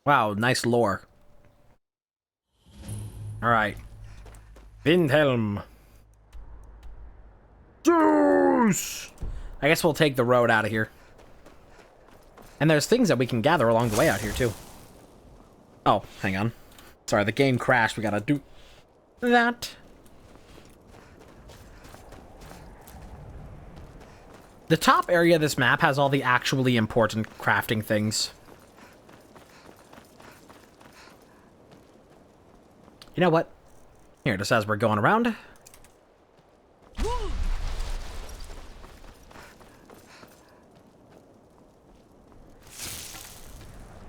Wow, nice lore. Alright. Windhelm. Juice! I guess we'll take the road out of here. And there's things that we can gather along the way out here, too. Oh, hang on. Sorry, the game crashed. We gotta that. The top area of this map has all the actually important crafting things. You know what? Here, just as we're going around.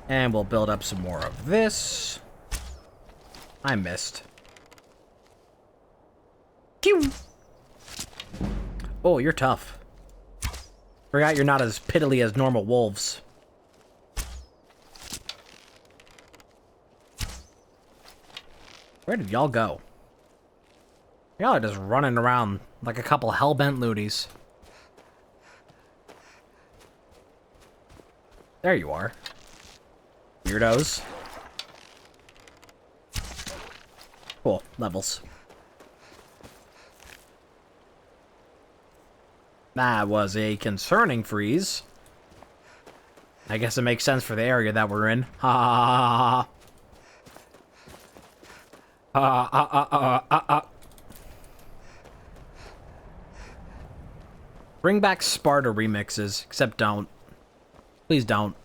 And we'll build up some more of this. I missed. Pew! Oh, you're tough. Forgot you're not as piddly as normal wolves. Where did y'all go? Y'all are just running around like a couple hell-bent looties. There you are. Weirdos. Cool. Levels. That was a concerning freeze. I guess it makes sense for the area that we're in. Ha ha ha ha. Bring back Sparta remixes, except don't. Please don't.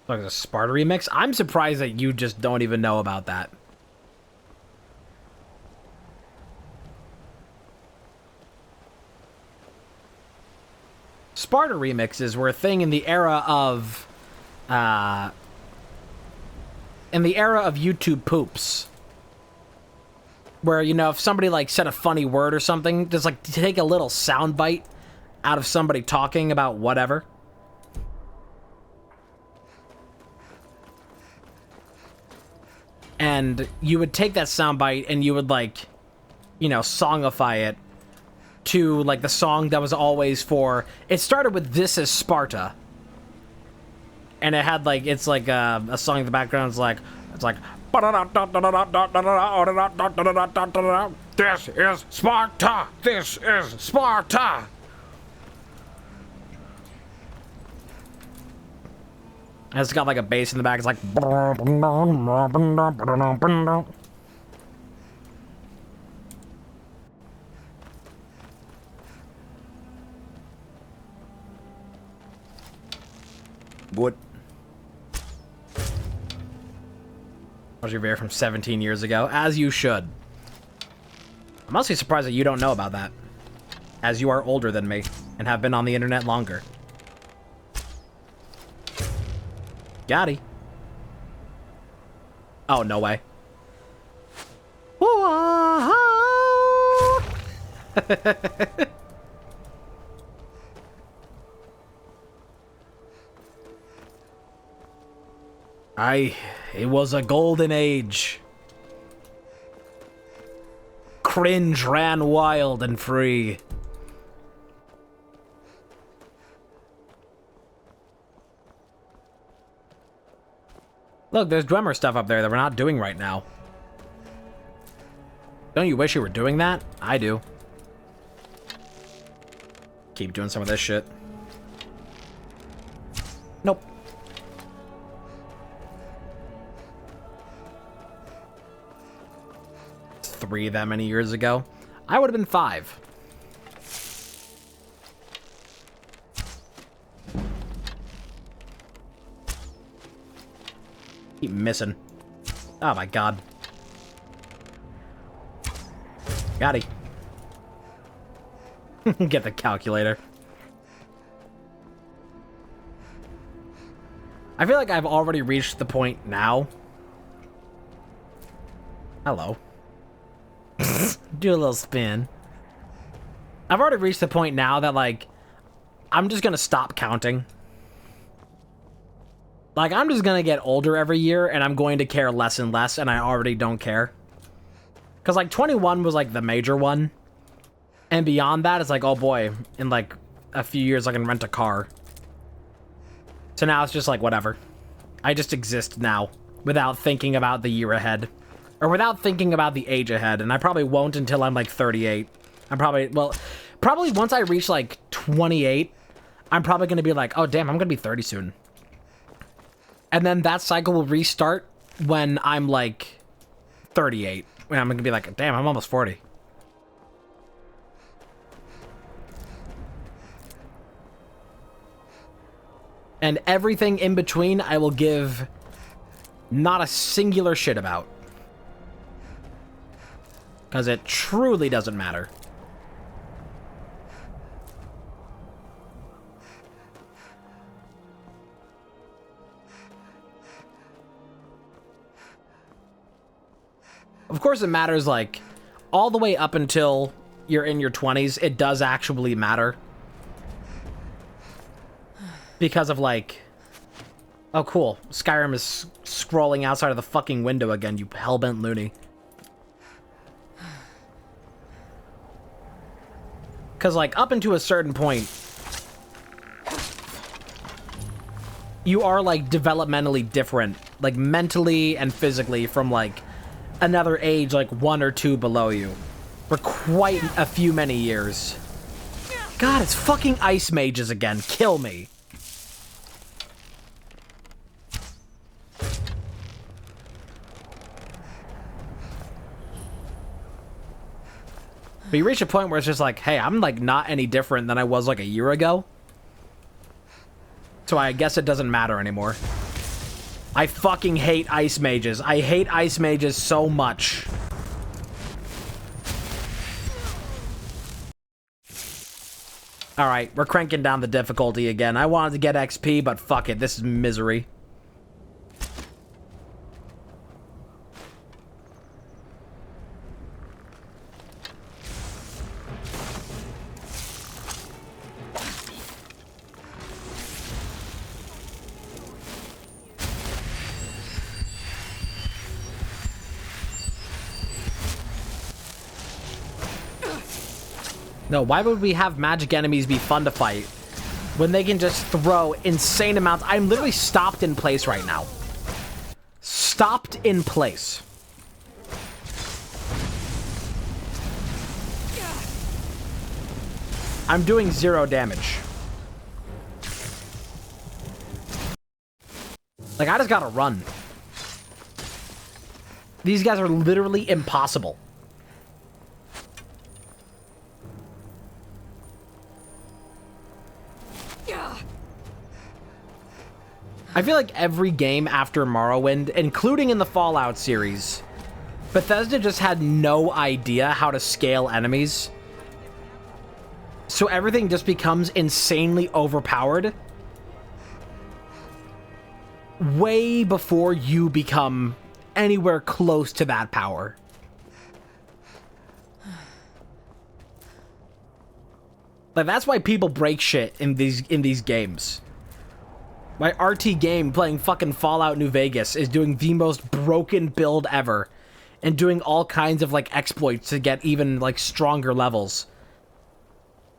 Like a Sparta remix? I'm surprised that you just don't even know about that. Sparta remixes were a thing in the era of YouTube poops. Where, you know, if somebody like said a funny word or something, just like take a little soundbite out of somebody talking about whatever. And you would take that soundbite and you would, like, you know, songify it to, like, the song that was always for... It started with This Is Sparta. And it had, like, it's like a song in the background. It's like... This is Sparta! This is Sparta! And it's got like a bass in the back. It's like... What? Was your beer from 17 years ago? As you should. I'm honestly surprised that you don't know about that. As you are older than me and have been on the internet longer. Gotti. Oh, no way. It was a golden age. Cringe ran wild and free. Look, there's drummer stuff up there that we're not doing right now. Don't you wish you were doing that? I do. Keep doing some of this shit. Nope. It's 3 that many years ago. I would have been 5. Keep missing. Oh my god. Got it. Get the calculator. I feel like I've already reached the point now. Hello. Do a little spin. I've already reached the point now that, like, I'm just gonna stop counting. Like, I'm just gonna get older every year, and I'm going to care less and less, and I already don't care. Because, like, 21 was, like, the major one. And beyond that, it's like, oh boy, in, like, a few years I can rent a car. So now it's just like, whatever. I just exist now, without thinking about the year ahead. Or without thinking about the age ahead, and I probably won't until I'm, like, 38. I'm probably, well, probably once I reach, like, 28... I'm probably going to be like, oh, damn, I'm going to be 30 soon. And then that cycle will restart when I'm like 38. When I'm going to be like, damn, I'm almost 40. And everything in between, I will give not a singular shit about. Because it truly doesn't matter. Of course it matters, like, all the way up until you're in your 20s, it does actually matter. Because of, like... Oh, cool. Skyrim is scrolling outside of the fucking window again, you hellbent loony. Because, like, up into a certain point, you are, like, developmentally different, like, mentally and physically from, like, another age, like, 1 or 2 below you. For quite a few many years. God, it's fucking ice mages again. Kill me. But you reach a point where it's just like, hey, I'm, like, not any different than I was, like, a year ago. So I guess it doesn't matter anymore. I fucking hate ice mages. I hate ice mages so much. Alright, we're cranking down the difficulty again. I wanted to get XP, but fuck it. This is misery. No, why would we have magic enemies be fun to fight when they can just throw insane amounts? I'm literally stopped in place right now. Stopped in place. I'm doing 0 damage. Like, I just gotta run. These guys are literally impossible. I feel like every game after Morrowind, including in the Fallout series, Bethesda just had no idea how to scale enemies. So everything just becomes insanely overpowered way before you become anywhere close to that power. Like, that's why people break shit in these games. My RT game playing fucking Fallout New Vegas is doing the most broken build ever and doing all kinds of, like, exploits to get even, like, stronger levels.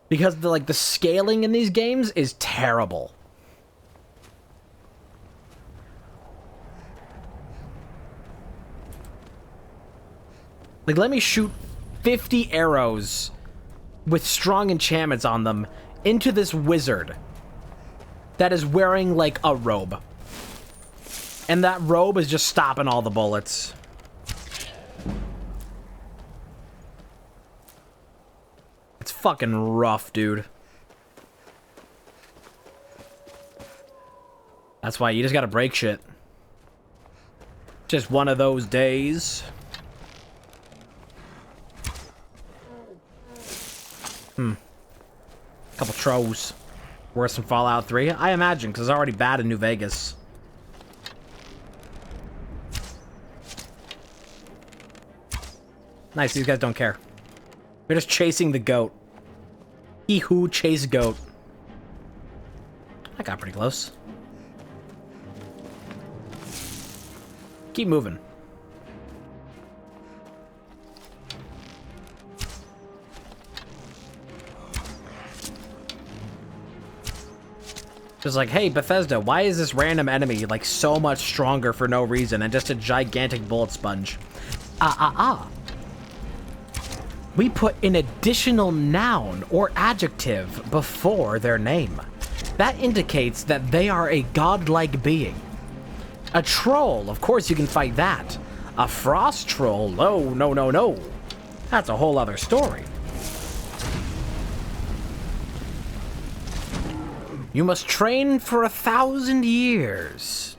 Because, the scaling in these games is terrible. Like, let me shoot 50 arrows with strong enchantments on them into this wizard that is wearing, like, a robe. And that robe is just stopping all the bullets. It's fucking rough, dude. That's why you just gotta break shit. Just one of those days. Couple trolls. Worse than Fallout 3? I imagine, because it's already bad in New Vegas. Nice, these guys don't care. They're just chasing the goat. He who chased goat. I got pretty close. Keep moving. Just like, hey, Bethesda, why is this random enemy, like, so much stronger for no reason and just a gigantic bullet sponge? We put an additional noun or adjective before their name. That indicates that they are a godlike being. A troll, of course you can fight that. A frost troll, no, no, no, no. That's a whole other story. You must train for 1,000 years.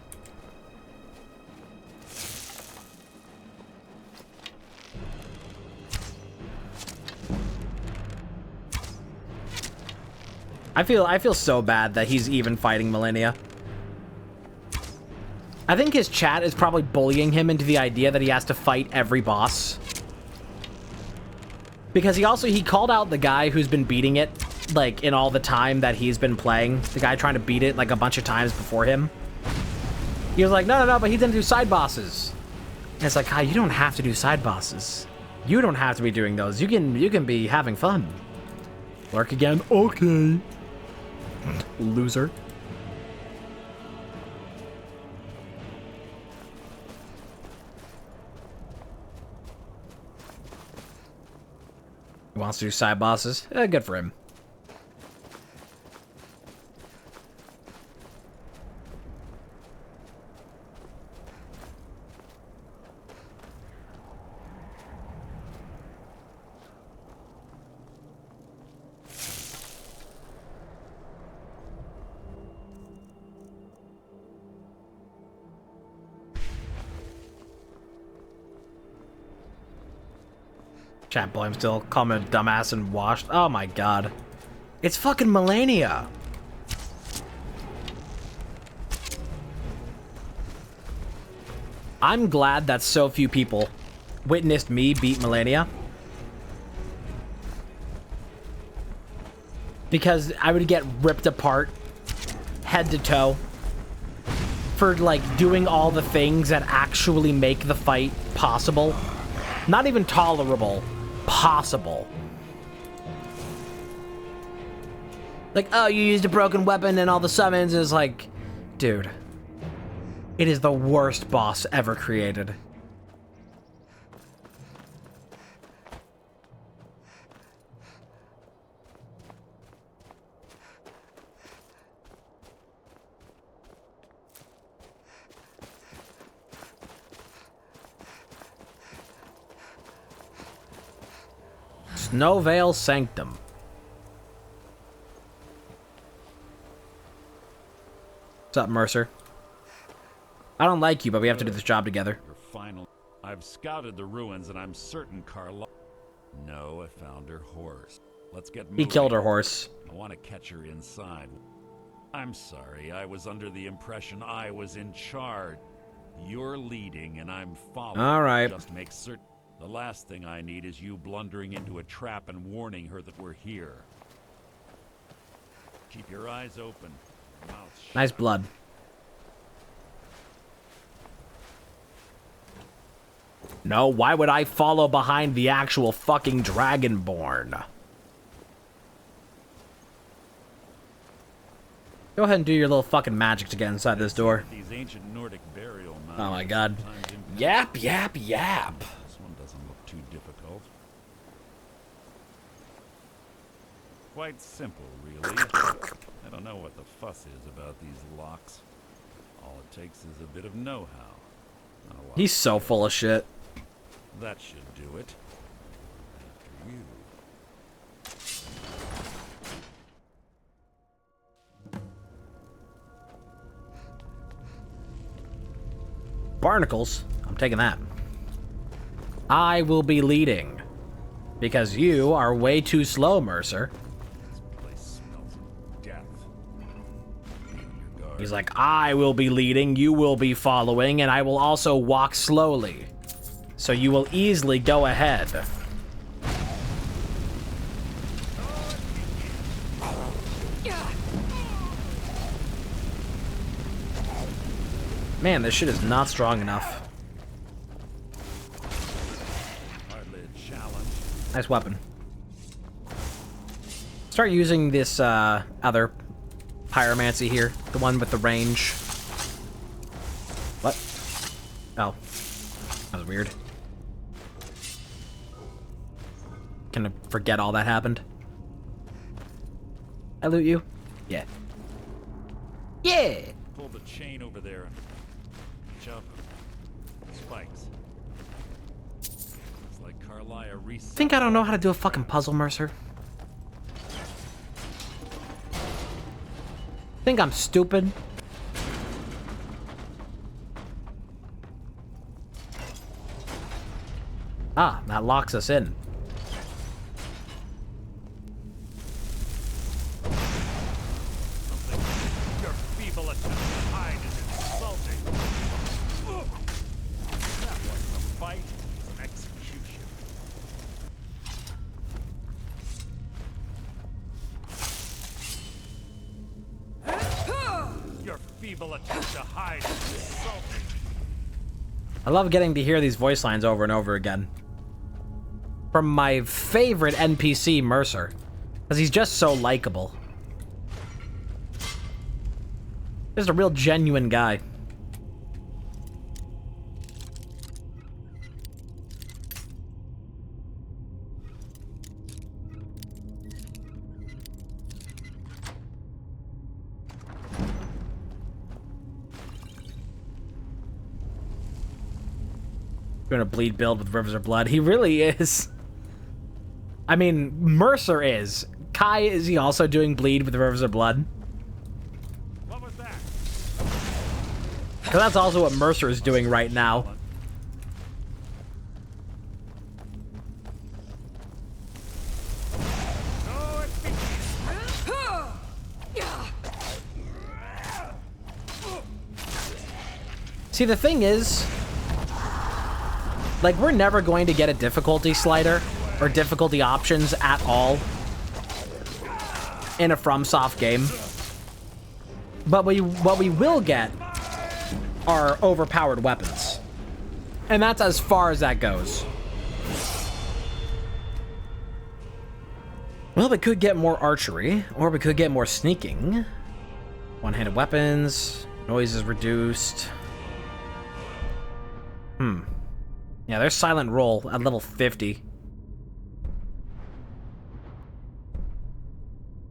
I feel so bad that he's even fighting Millennia. I think his chat is probably bullying him into the idea that he has to fight every boss. Because he called out the guy who's been beating it, like, in all the time that he's been playing. The guy trying to beat it, like, a bunch of times before him. He was like, no, but he didn't do side bosses. And it's like, ah, you don't have to do side bosses. You don't have to be doing those. You can be having fun. Lurk again? Okay. Loser. He wants to do side bosses. Good for him. Chat boy, I'm still calling him a dumbass and washed. Oh my god. It's fucking Melania. I'm glad that so few people witnessed me beat Melania. Because I would get ripped apart, head to toe, for like doing all the things that actually make the fight possible. Not even tolerable. Possible. Like, oh, you used a broken weapon and all the summons is like, dude, it is the worst boss ever created. Snowvale Sanctum. What's up, Mercer? I don't like you, but we have to do this job together. I've scouted the ruins, and I'm certain Carla... No, I found her horse. Let's get moving. He killed her horse. I want to catch her inside. I'm sorry, I was under the impression I was in charge. You're leading, and I'm following. All right. Just make certain... The last thing I need is you blundering into a trap and warning her that we're here. Keep your eyes open. Mouth shut. Nice blood. No, why would I follow behind the actual fucking Dragonborn? Go ahead and do your little fucking magic to get inside this door. These ancient Nordic burial mounds. Oh my god. Yap, yap, yap. Too difficult. Quite simple, really. I don't know what the fuss is about these locks. All it takes is a bit of know-how. He's so full of shit. That should do it. After you. Barnacles? I'm taking that. I will be leading. Because you are way too slow, Mercer. This place smells of death. He's like, I will be leading, you will be following, and I will also walk slowly. So you will easily go ahead. Man, this shit is not strong enough. Nice weapon. Start using this other pyromancy here, the one with the range. What? Oh, that was weird. Can I forget all that happened? I loot you? Yeah. Yeah. Pull the chain over there and jump spikes. It's like Carlia reset. Think I don't know how to do a fucking puzzle, Mercer? Think I'm stupid? Ah, that locks us in. Your feeble attempt to hide is insulting. That wasn't a fight, it's an execution. Your feeble attempt to hide is insulting. I love getting to hear these voice lines over and over again. From my favorite NPC, Mercer. Because he's just so likable. Just a real genuine guy. Doing a bleed build with Rivers of Blood. He really is. I mean, Mercer is. Kai, is he also doing bleed with Rivers of Blood? What was that? Because that's also what Mercer is doing right now. See, the thing is, like, we're never going to get a difficulty slider or difficulty options at all in a FromSoft game. But what we will get are overpowered weapons. And that's as far as that goes. Well, we could get more archery, or we could get more sneaking. One-handed weapons, noise is reduced. Yeah, there's Silent Roll at level 50.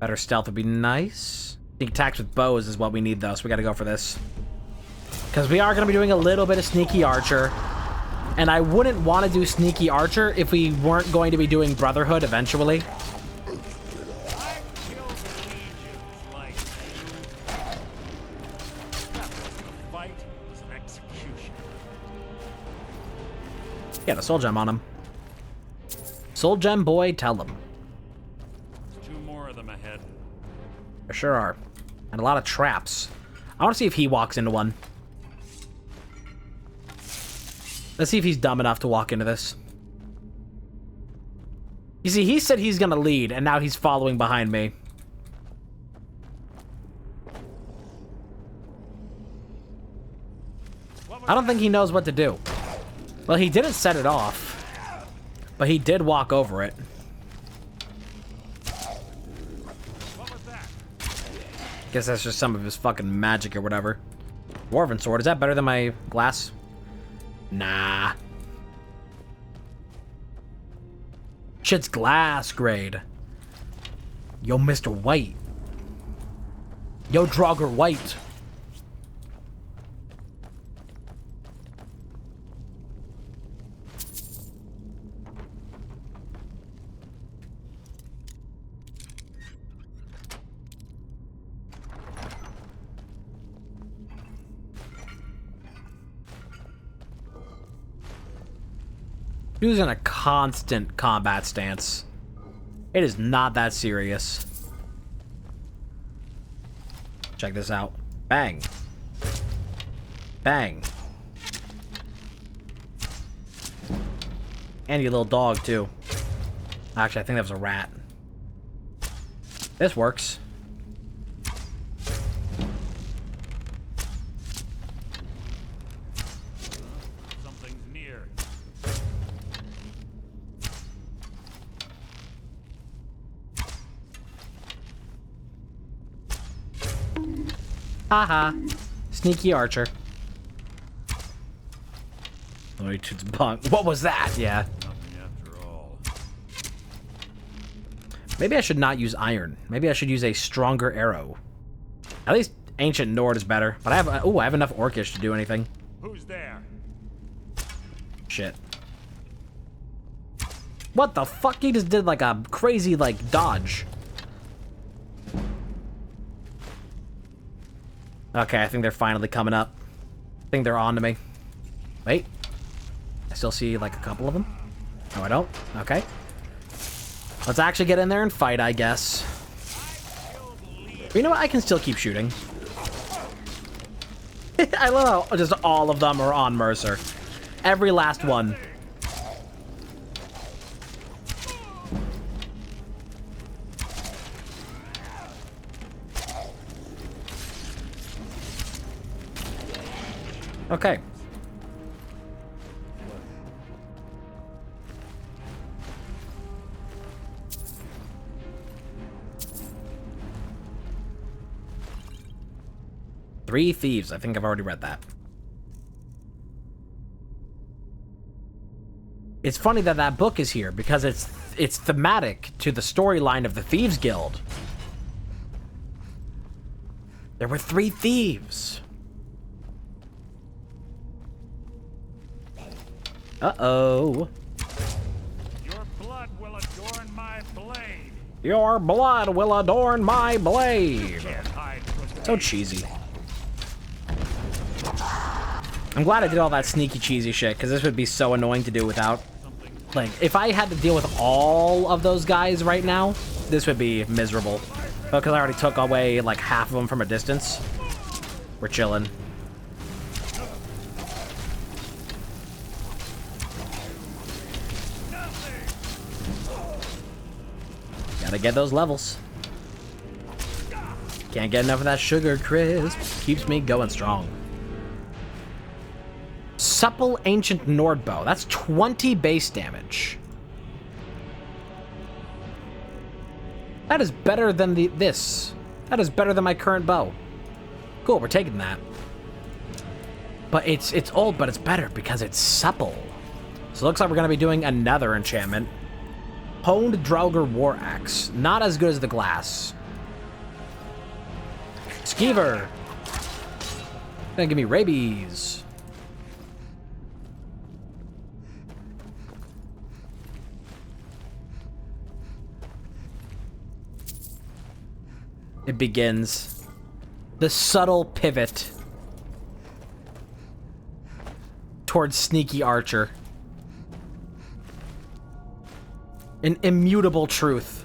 Better stealth would be nice. Sneak attacks with bows is what we need, though, so we gotta go for this. Because we are gonna be doing a little bit of Sneaky Archer. And I wouldn't want to do Sneaky Archer if we weren't going to be doing Brotherhood eventually. Got a soul gem on him. Soul gem boy, tell him. There's 2 more of them ahead. There sure are. And a lot of traps. I want to see if he walks into one. Let's see if he's dumb enough to walk into this. You see, he said he's gonna lead, and now he's following behind me. I don't think he knows what to do. Well, he didn't set it off, but he did walk over it. What was that? Guess that's just some of his fucking magic or whatever. Dwarven sword, is that better than my glass? Nah. Shit's glass grade. Yo, Mr. White. Yo, Draugr White. Who's in a constant combat stance. It is not that serious. Check this out. Bang. Bang. And your little dog, too. Actually, I think that was a rat. This works. Something's near. Haha. Sneaky Archer. What was that? Yeah. Maybe I should not use iron. Maybe I should use a stronger arrow. At least Ancient Nord is better, but I have enough Orcish to do anything. Who's there? Shit. What the fuck? He just did like a crazy like dodge. Okay, I think they're finally coming up. I think they're on to me. Wait. I still see like a couple of them. No, I don't. Okay. Let's actually get in there and fight, I guess. But you know what? I can still keep shooting. I love how just all of them are on Mercer. Every last one. Okay. Three Thieves. I think I've already read that. It's funny that that book is here because it's thematic to the storyline of the Thieves Guild. There were 3 thieves. Uh-oh. Your blood will adorn my blade. Your blood will adorn my blade. So cheesy. I'm glad I did all that sneaky cheesy shit, because this would be so annoying to do without. Like, if I had to deal with all of those guys right now, this would be miserable. But because I already took away, like, half of them from a distance, we're chilling. Gotta get those levels. Can't get enough of that sugar crisp. Keeps me going strong. Supple Ancient Nord Bow. That's 20 base damage. That is better than this. That is better than my current bow. Cool, we're taking that. But it's old, but it's better because it's supple. So it looks like we're going to be doing another enchantment. Honed Draugr War Axe. Not as good as the glass. Skeever. Gonna give me rabies. It begins. The subtle pivot towards Sneaky Archer. An immutable truth.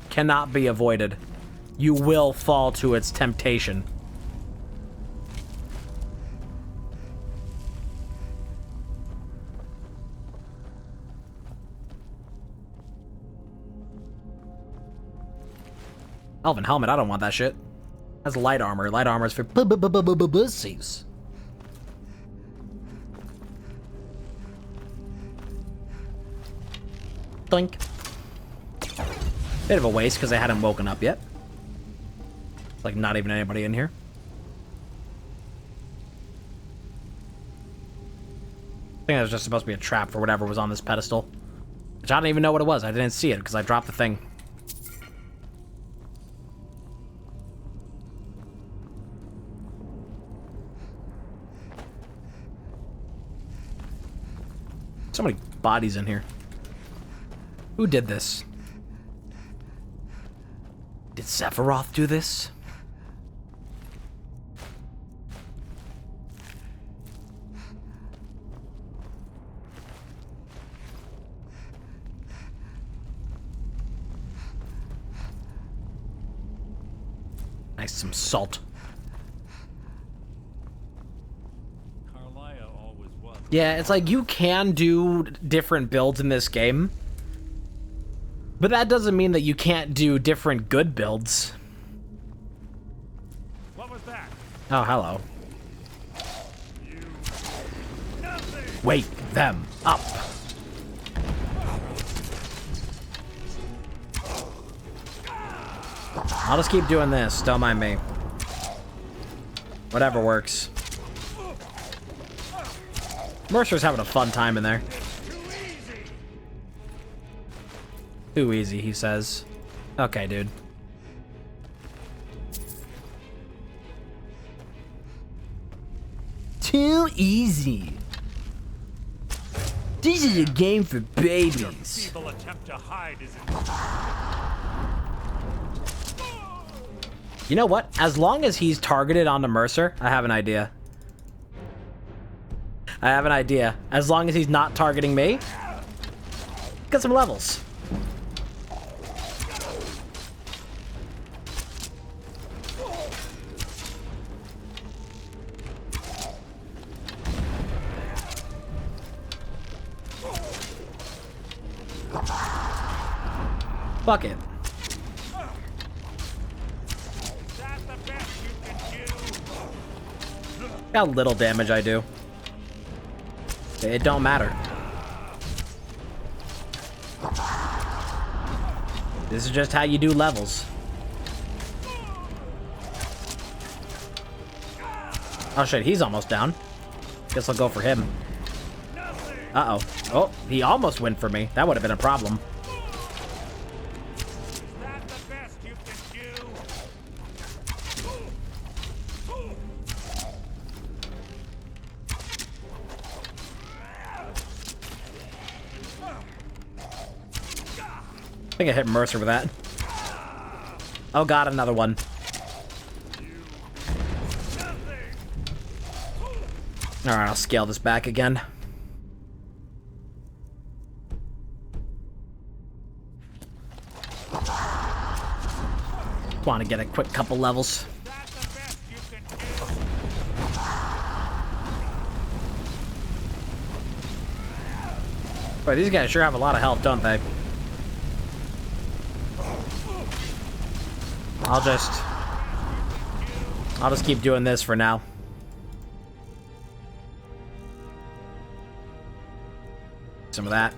Cannot be avoided. You will fall to its temptation. Elven helmet, I don't want that shit. That's light armor. Light armor is for pussies. Doink. Bit of a waste because I hadn't woken up yet. Like not even anybody in here. I think that was just supposed to be a trap for whatever was on this pedestal. Which I don't even know what it was. I didn't see it because I dropped the thing. So many bodies in here. Who did this? Did Sephiroth do this? Nice, some salt. Yeah, it's like you can do different builds in this game, but that doesn't mean that you can't do different good builds. What was that? Oh, hello. Wake them up. I'll just keep doing this, don't mind me. Whatever works. Mercer's having a fun time in there. Too easy, he says. Okay, dude. too easy. This is a game for babies. Feeble attempt to hide is You know what? As long as he's targeted onto Mercer, I have an idea. As long as he's not targeting me, get some levels. Fuck it. How little damage I do. It don't matter. This is just how you do levels. Oh shit, he's almost down. Guess I'll go for him. Uh-oh. Oh, he almost went for me. That would have been a problem. I think I hit Mercer with that. Oh god, another one. Alright, I'll scale this back again. Want to get a quick couple levels. Boy, these guys sure have a lot of health, don't they? I'll just keep doing this for now. Some of that.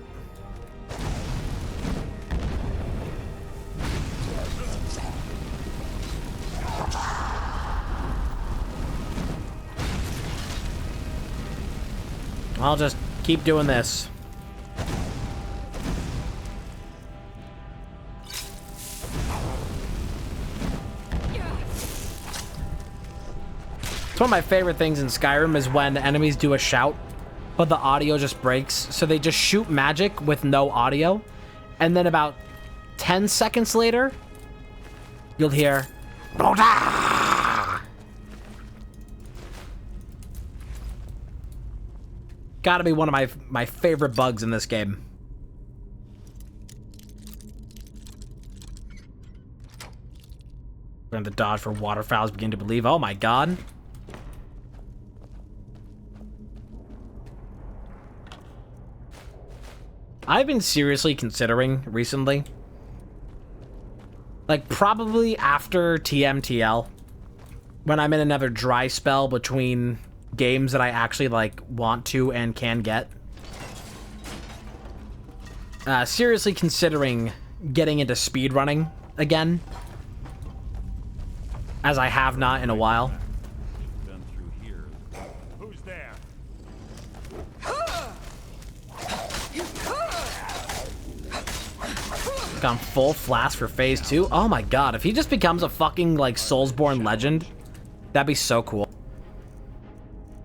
I'll just keep doing this. It's one of my favorite things in Skyrim is when enemies do a shout, but the audio just breaks. So they just shoot magic with no audio. And then about 10 seconds later, you'll hear... Gotta be one of my favorite bugs in this game. Learn to dodge for waterfowls, begin to believe. Oh my god. I've been seriously considering recently, like probably after TMTL, when I'm in another dry spell between games that I actually like want to and can get, seriously considering getting into speedrunning again, as I have not in a while. Who's there? Gone full flask for phase 2. Oh my god, if he just becomes a fucking like Soulsborne legend, that'd be so cool.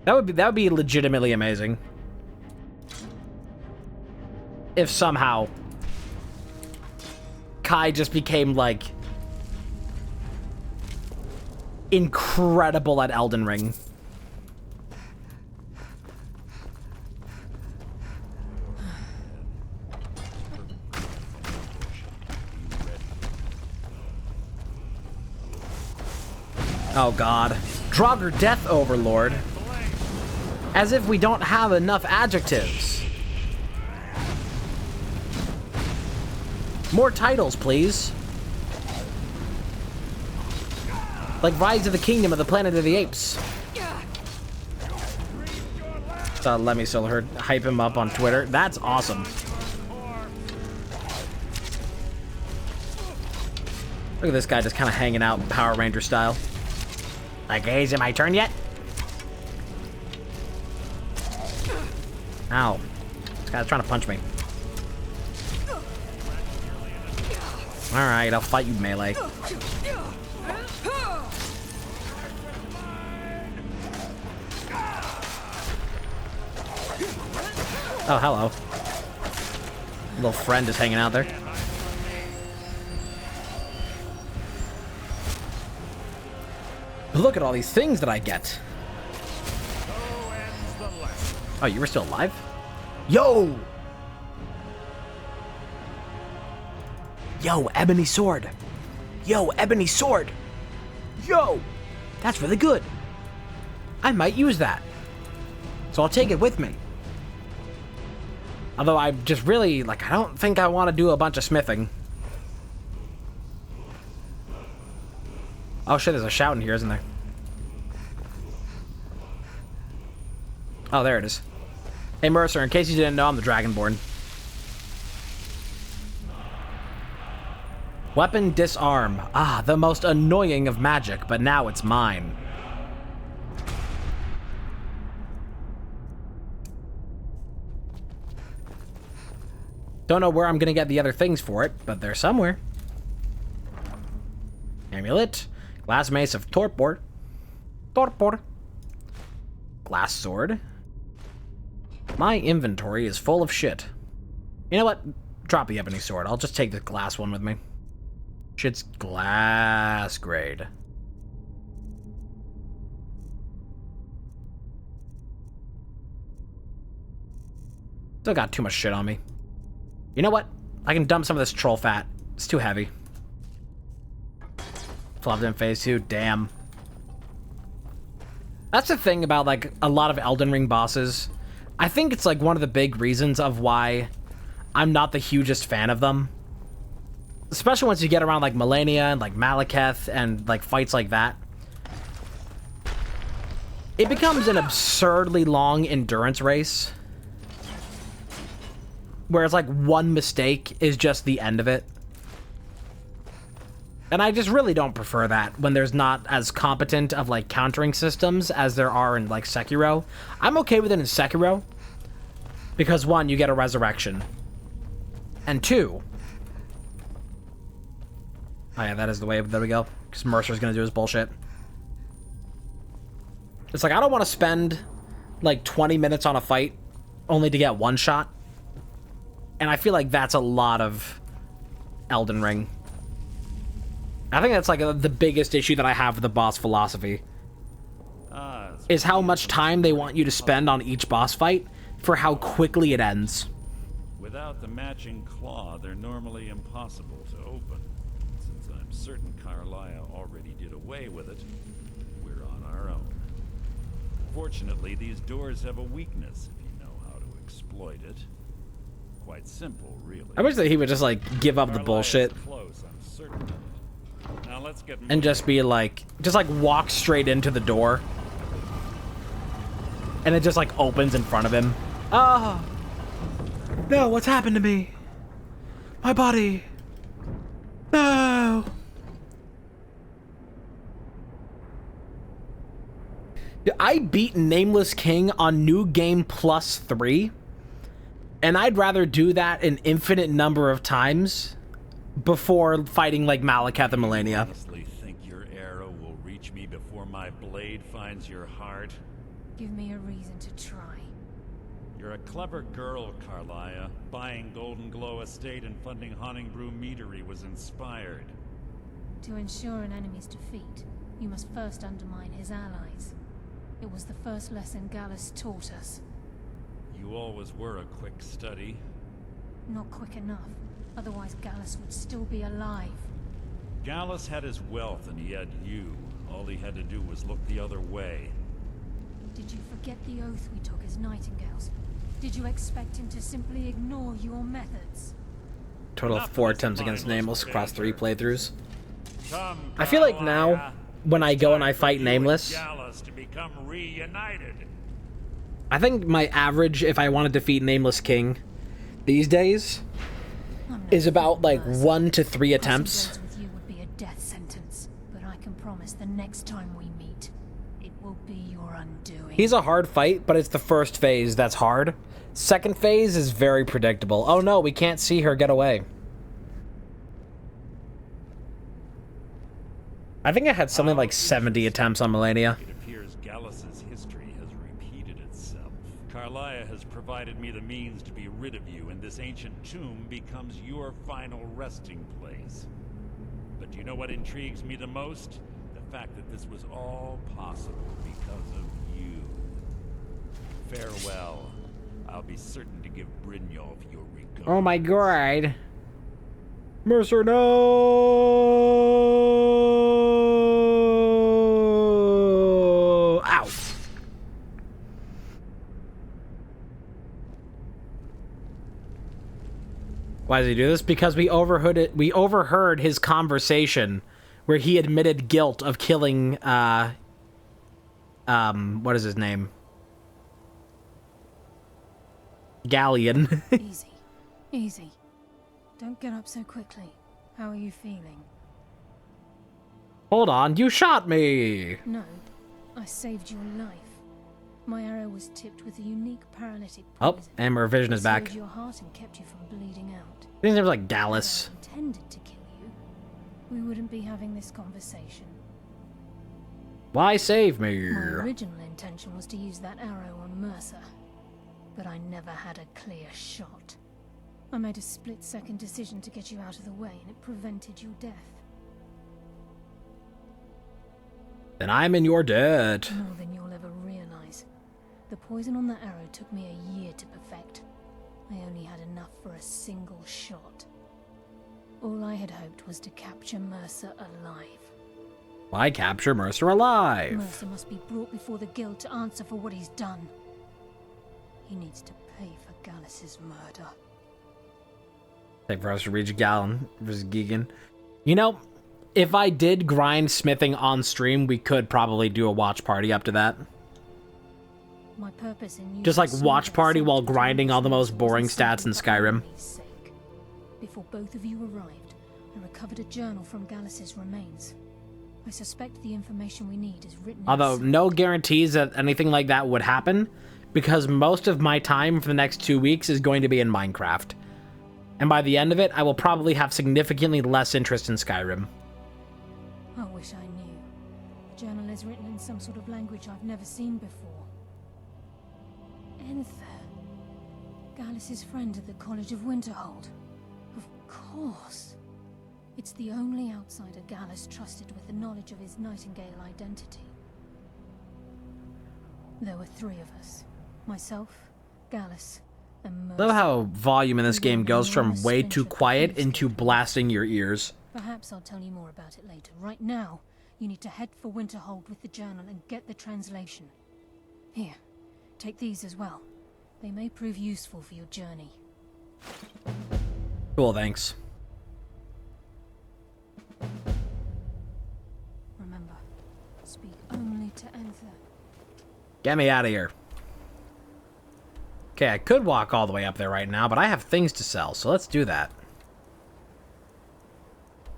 That would be legitimately amazing. If somehow Kai just became like incredible at Elden Ring. Oh god. Draugr Death Overlord. As if we don't have enough adjectives. More titles, please. Like Rise of the Kingdom of the Planet of the Apes. Let me still hype him up on Twitter. That's awesome. Look at this guy just kind of hanging out Power Ranger style. Like, hey, is it my turn yet? Ow. This guy's trying to punch me. Alright, I'll fight you melee. Oh, hello. Little friend is hanging out there. Look at all these things that I get. Oh, you were still alive? Yo! Yo, ebony sword. Yo, ebony sword. Yo! That's really good. I might use that. So I'll take it with me. Although I just really, like, I don't think I want to do a bunch of smithing. Oh shit, there's a shout in here, isn't there? Oh, there it is. Hey Mercer, in case you didn't know, I'm the Dragonborn. Weapon disarm. Ah, the most annoying of magic, but now it's mine. Don't know where I'm gonna get the other things for it, but they're somewhere. Amulet. Glass mace of torpor. Torpor. Glass sword. My inventory is full of shit. You know what? Drop the ebony sword. I'll just take the glass one with me. Shit's glass grade. Still got too much shit on me. You know what? I can dump some of this troll fat. It's too heavy. Flopped in phase 2. Damn. That's the thing about, like, a lot of Elden Ring bosses. I think it's, like, one of the big reasons of why I'm not the hugest fan of them. Especially once you get around, like, Malenia and, like, Malekith and, like, fights like that. It becomes an absurdly long endurance race. Whereas, like, one mistake is just the end of it. And I just really don't prefer that when there's not as competent of, like, countering systems as there are in, like, Sekiro. I'm okay with it in Sekiro. Because, one, you get a resurrection. And two... Oh yeah, that is the way. There we go. Because Mercer's gonna do his bullshit. It's like, I don't want to spend, like, 20 minutes on a fight only to get one shot. And I feel like that's a lot of Elden Ring. I think that's, like, the biggest issue that I have with the boss philosophy. Is how much time they want you to spend on each boss fight for how quickly it ends. Without the matching claw, they're normally impossible to open. Since I'm certain Carlia already did away with it, we're on our own. Fortunately, these doors have a weakness if you know how to exploit it. Quite simple, really. I wish that he would just, like, give up the bullshit. Close, I'm certain of it. Now let's get and just be like, walk straight into the door. And it just, like, opens in front of him. Oh! No, what's happened to me? My body. No! I beat Nameless King on New Game Plus 3. And I'd rather do that an infinite number of times before fighting, like, Malekith and Malenia. Honestly think your arrow will reach me before my blade finds your heart? Give me a reason to try. You're a clever girl, Carlia. Buying Golden Glow Estate and funding Honningbrew Meadery was inspired. To ensure an enemy's defeat, you must first undermine his allies. It was the first lesson Gallus taught us. You always were a quick study. Not quick enough. Otherwise Gallus would still be alive. Gallus had his wealth and he had you. All he had to do was look the other way. Did you forget the oath we took as Nightingales? Did you expect him to simply ignore your methods? Total of 4 attempts against Nameless across 3 playthroughs. I feel like now, when I go and I fight Nameless, I think my average, if I want to defeat Nameless King these days, is about, like, 1 to 3 attempts. With you would be a death sentence, but I can promise the next time we meet, it will be your undoing. He's a hard fight, but it's the first phase that's hard. Second phase is very predictable. Oh no, we can't see her get away. I think I had something like 70 attempts on Malenia. It appears Gallus's history has repeated itself. Carlia has provided me the means to be rid of you, and this ancient tomb becomes your final resting place. But do you know what intrigues me the most? The fact that this was all possible because of you. Farewell. I'll be certain to give Brynjolf your regard. Oh my god. Mercer, no! Ow. Why does he do this? Because we overheard his conversation where he admitted guilt of killing, what is his name? Galleon. Easy. Easy. Don't get up so quickly. How are you feeling? Hold on, you shot me! No, I saved your life. My arrow was tipped with a unique paralytic Oh, poison. and my vision is It back. slowed your heart and kept you from bleeding out. His name was like Dallas. If I intended to kill you, we wouldn't be having this conversation. Why save me? My original intention was to use that arrow on Mercer, but I never had a clear shot. I made a split-second decision to get you out of the way, and it prevented your death. Then I'm in your debt. More than you'll ever realize. The poison on that arrow took me a year to perfect. I only had enough for a single shot. All I had hoped was to capture Mercer alive. Why capture Mercer alive? Mercer must be brought before the guild to answer for what he's done. He needs to pay for Gallus's murder. Take for us to reach Gallon versus Gigan. You know, if I did grind smithing on stream, we could probably do a watch party up to that. My purpose in Just like watch party while grinding all the most boring stats in Skyrim. Before both of you arrived, I recovered a journal from Gallus's remains. I suspect the information we need is written. Although no guarantees that anything like that would happen, because most of my time for the next 2 weeks is going to be in Minecraft. And by the end of it, I will probably have significantly less interest in Skyrim. I wish I knew. The journal is written in some sort of language I've never seen before. Enther. Gallus's friend at the College of Winterhold. Of course. It's the only outsider Gallus trusted with the knowledge of his Nightingale identity. There were 3 of us. Myself, Gallus, and Mercer. I love how volume in this game goes from way too quiet into blasting your ears. Perhaps I'll tell you more about it later. Right now, you need to head for Winterhold with the journal and get the translation. Here, take these as well. They may prove useful for your journey. Cool, thanks. Remember, speak only to Enther. Get me out of here. Okay, I could walk all the way up there right now, but I have things to sell, so let's do that.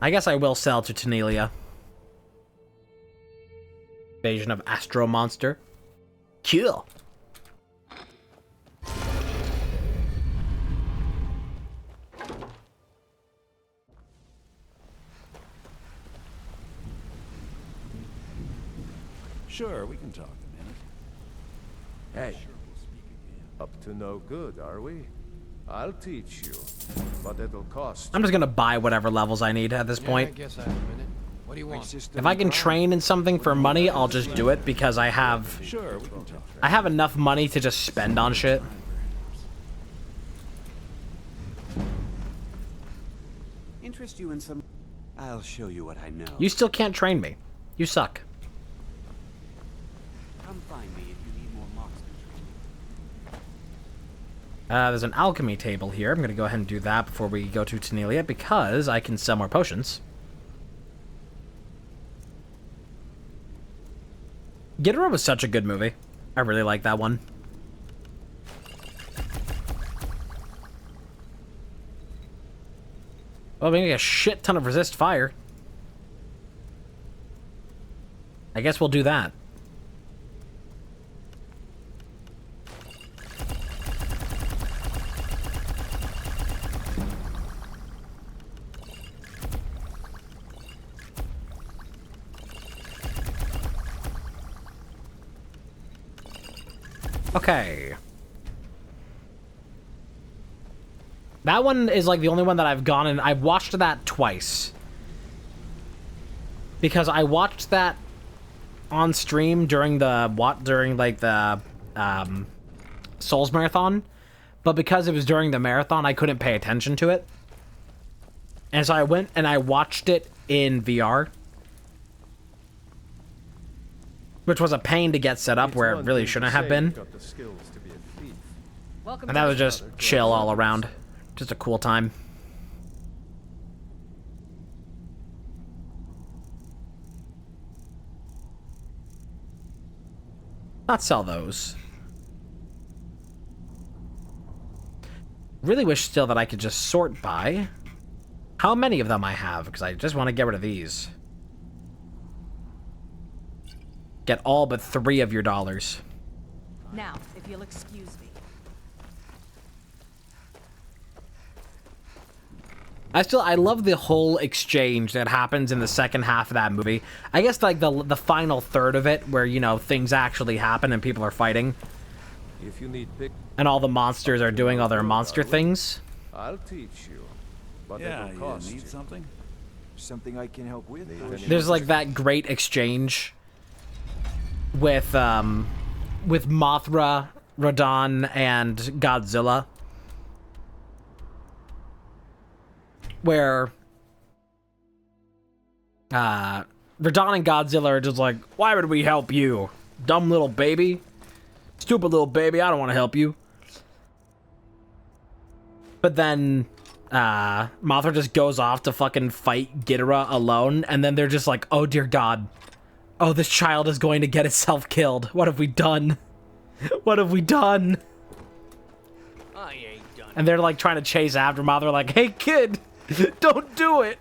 I guess I will sell to Tanelia. Invasion of Astro Monster. Cool. Sure, we can talk a minute. Hey, up to no good, are we? I'll teach you, but it'll cost. I'm just gonna buy whatever levels I need at this point. I guess I have a minute. What do you want? If I can train in something for money, I'll just do it because I have enough money to just spend on shit. Interest you in some... I'll show you what I know. You still can't train me. You suck. Come find me if you need more marksman training. There's an alchemy table here. I'm gonna go ahead and do that before we go to Tanelia because I can sell more potions. Ghidorah was such a good movie. I really like that one. Well, we make a shit ton of resist fire. I guess we'll do that. Okay. That one is like the only one that I've gone and I've watched that twice. Because I watched that on stream during the Souls marathon, but because it was during the marathon, I couldn't pay attention to it. And so I went and I watched it in VR, which was a pain to get set up where it really shouldn't have been. And that was just chill all around. Just a cool time. Not sell those. Really wish still that I could just sort by how many of them I have, because I just want to get rid of these. Get all but 3 of your dollars. Now, if you'll excuse me. I love the whole exchange that happens in the second half of that movie. I guess like the final third of it where, you know, things actually happen and people are fighting. If you need pick and all the monsters are doing all their monster things. I'll teach you. But yeah, it'll cost you need something? Something I can help with? There's like that great exchange with Mothra, Radon, and Godzilla, where Radon and Godzilla are just like, why would we help you? Dumb little baby. Stupid little baby, I don't want to help you. But then Mothra just goes off to fucking fight Ghidorah alone, and then they're just like, oh dear God. Oh, this child is going to get itself killed. What have we done? What have we done? I ain't done. And they're like trying to chase after Mothra, like, hey kid, don't do it.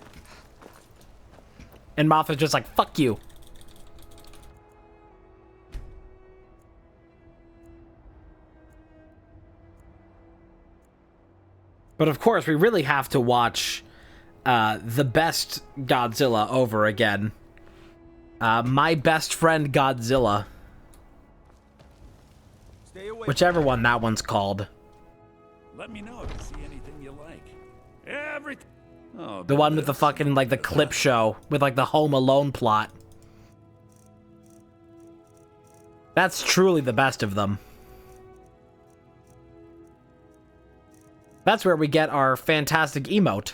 And Mothra's just like, fuck you. But of course, we really have to watch the best Godzilla over again. My Best Friend Godzilla. Whichever one that one's called. Let me know if you see anything you like. Everything. Oh, The one with the fucking, like, the clip show. With, like, the Home Alone plot. That's truly the best of them. That's where we get our fantastic emote.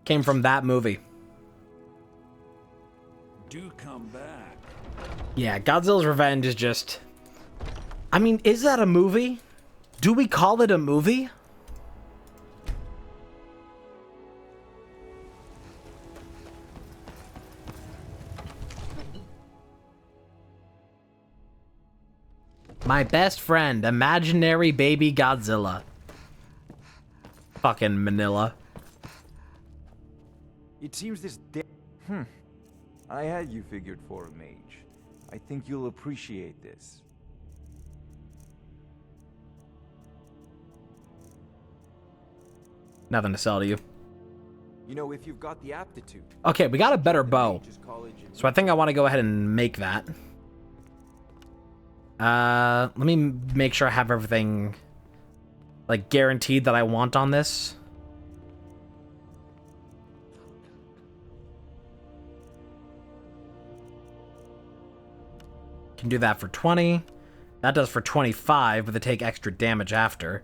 Came from that movie. Do come back. Yeah, Godzilla's Revenge is just... I mean, is that a movie? Do we call it a movie? My best friend, imaginary baby Godzilla. Fucking Manila. It seems this I had you figured for a mage. I think you'll appreciate this. Nothing to sell to you. You know, if you've got the aptitude. Okay, we got a better bow. So I think I want to go ahead and make that. Let me make sure I have everything, like, guaranteed that I want on this. Can do that for 20. That does for 25, but they take extra damage after.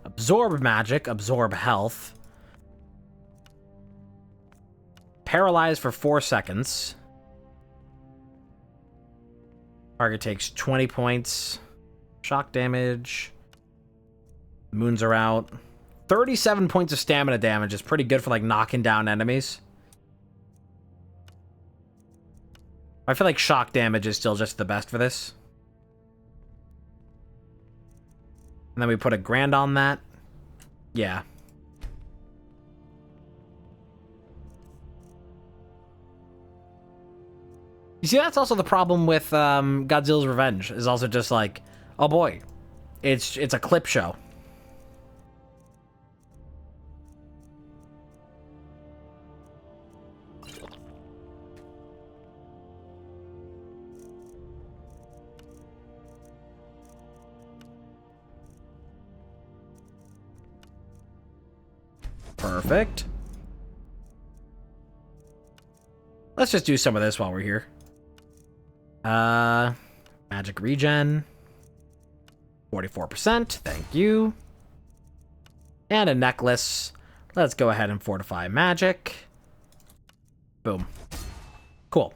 Absorb magic, absorb health. Paralyze for 4 seconds. Target takes 20 points. Shock damage. Moons are out. 37 points of stamina damage is pretty good for, like, knocking down enemies. I feel like shock damage is still just the best for this. And then we put $1,000 on that. Yeah. You see, that's also the problem with Godzilla's Revenge, is also just like, oh boy, it's a clip show. Perfect. Let's just do some of this while we're here. Magic regen. 44%. Thank you. And a necklace. Let's go ahead and fortify magic. Boom. Cool.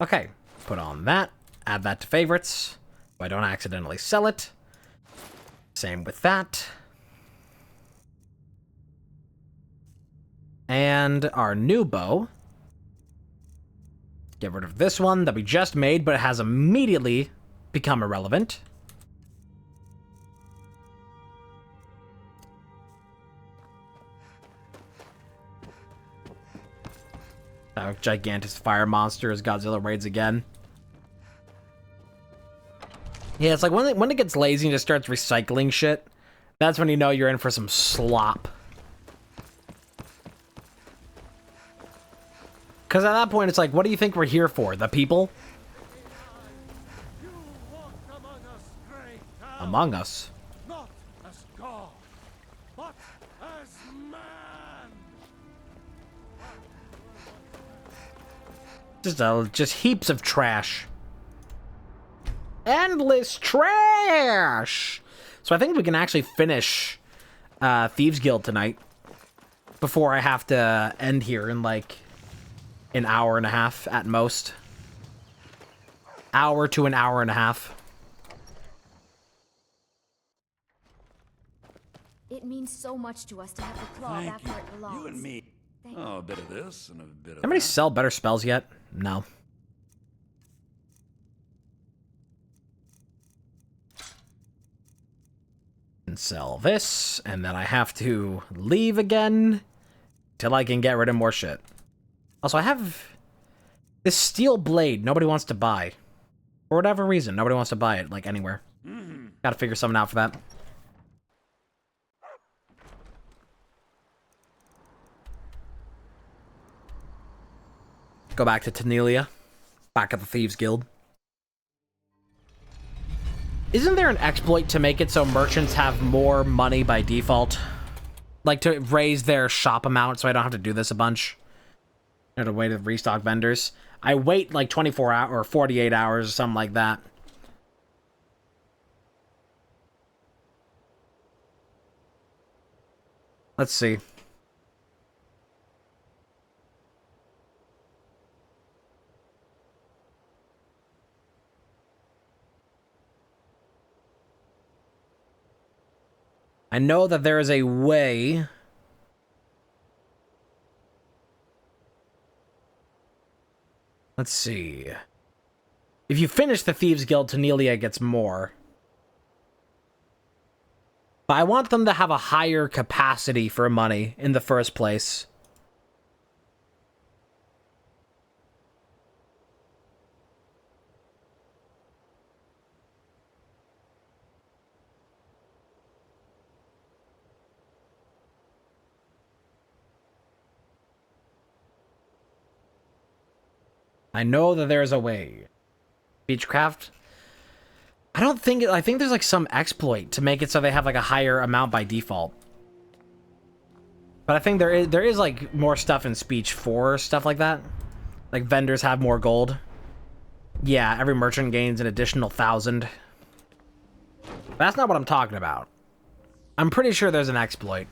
Okay. Put on that. Add that to favorites. So I don't accidentally sell it. Same with that. And our new bow. Get rid of this one that we just made, but it has immediately become irrelevant. That gigantic fire monster as Godzilla raids again. Yeah, it's like when it gets lazy and just starts recycling shit, that's when you know you're in for some slop. Because at that point, it's like, what do you think we're here for? The people? Among us? Not as God, but as man. Just heaps of trash. Endless trash! So I think we can actually finish Thieves Guild tonight before I have to end here in like an hour and a half at most. Hour to an hour and a half. It means so much to us to have the claw back where it belongs. You and me. Oh, a bit of this and a bit of Anybody that. sell better spells yet? No. And sell this, and then I have to leave again till I can get rid of more shit. Also, I have this steel blade nobody wants to buy. For whatever reason, nobody wants to buy it, like, anywhere. Gotta figure something out for that. Go back to Tanelia. Back at the Thieves Guild. Isn't there an exploit to make it so merchants have more money by default? Like to raise their shop amount so I don't have to do this a bunch? I have to wait to restock vendors. I wait like 24 hours or 48 hours or something like that. Let's see. I know that there is a way. Let's see. If you finish the Thieves Guild, Tanelia gets more. But I want them to have a higher capacity for money in the first place. I know that there's a way. Beechcraft? I think there's like some exploit to make it so they have like a higher amount by default. But I think there is like more stuff in Speech 4, stuff like that. Like vendors have more gold. Yeah, every merchant gains an additional 1,000. That's not what I'm talking about. I'm pretty sure there's an exploit.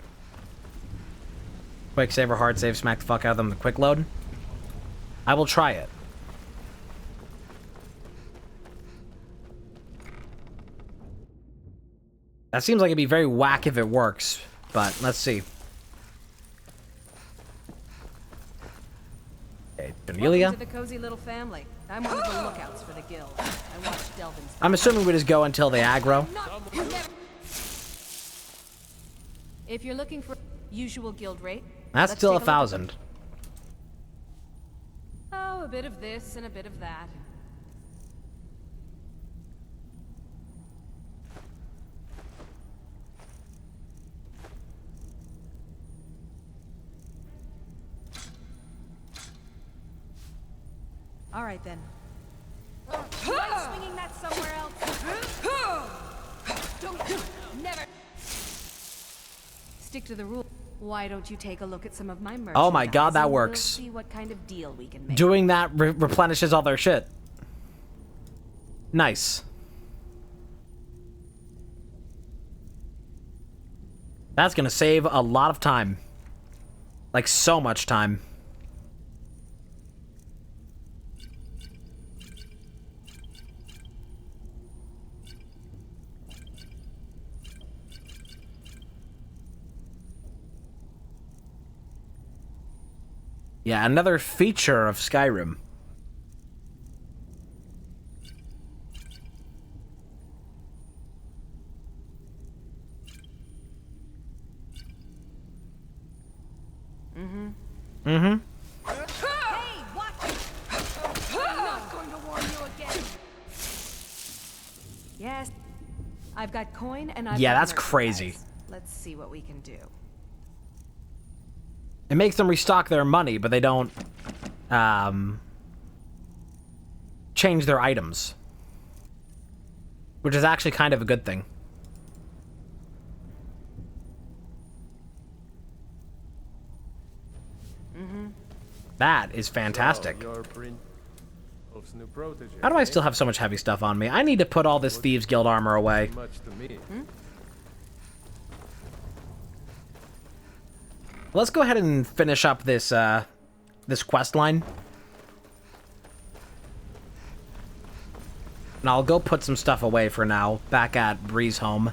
Quick save or hard save, smack the fuck out of them with quick load. I will try it. That seems like it'd be very whack if it works, but let's see. Okay, Cornelia. Welcome to the cozy little family. I'm one of the lookouts for the guild. I watch Delvin's. I'm assuming we just go until they aggro. If you're looking for usual guild rate, That's still 1,000. Oh, a bit of this and a bit of that. All right then. Try swinging that somewhere else. Never. Stick to the rule. Why don't you take a look at some of my merchandise? Oh my god, that and works. We'll see what kind of deal we can make. Doing that replenishes all their shit. Nice. That's gonna save a lot of time. Like, so much time. Yeah, another feature of Skyrim. Mm-hmm. Hey, watch it! I'm not going to warn you again. Yes, I've got coin and I've Yeah, got that's crazy. merchandise. Let's see what we can do. It makes them restock their money, but they don't, change their items. Which is actually kind of a good thing. That is fantastic. How do I still have so much heavy stuff on me? I need to put all this Thieves Guild armor away. Let's go ahead and finish up this, this quest line. And I'll go put some stuff away for now, back at Breeze home.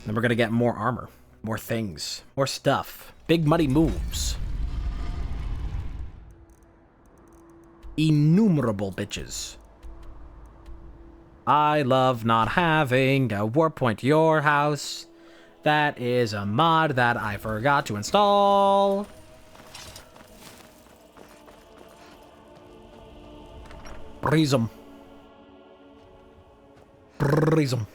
Then we're gonna get more armor, more things, more stuff. Big money moves. Innumerable bitches. I love not having a warp point to your house. That is a mod that I forgot to install. Breezem. Breezem.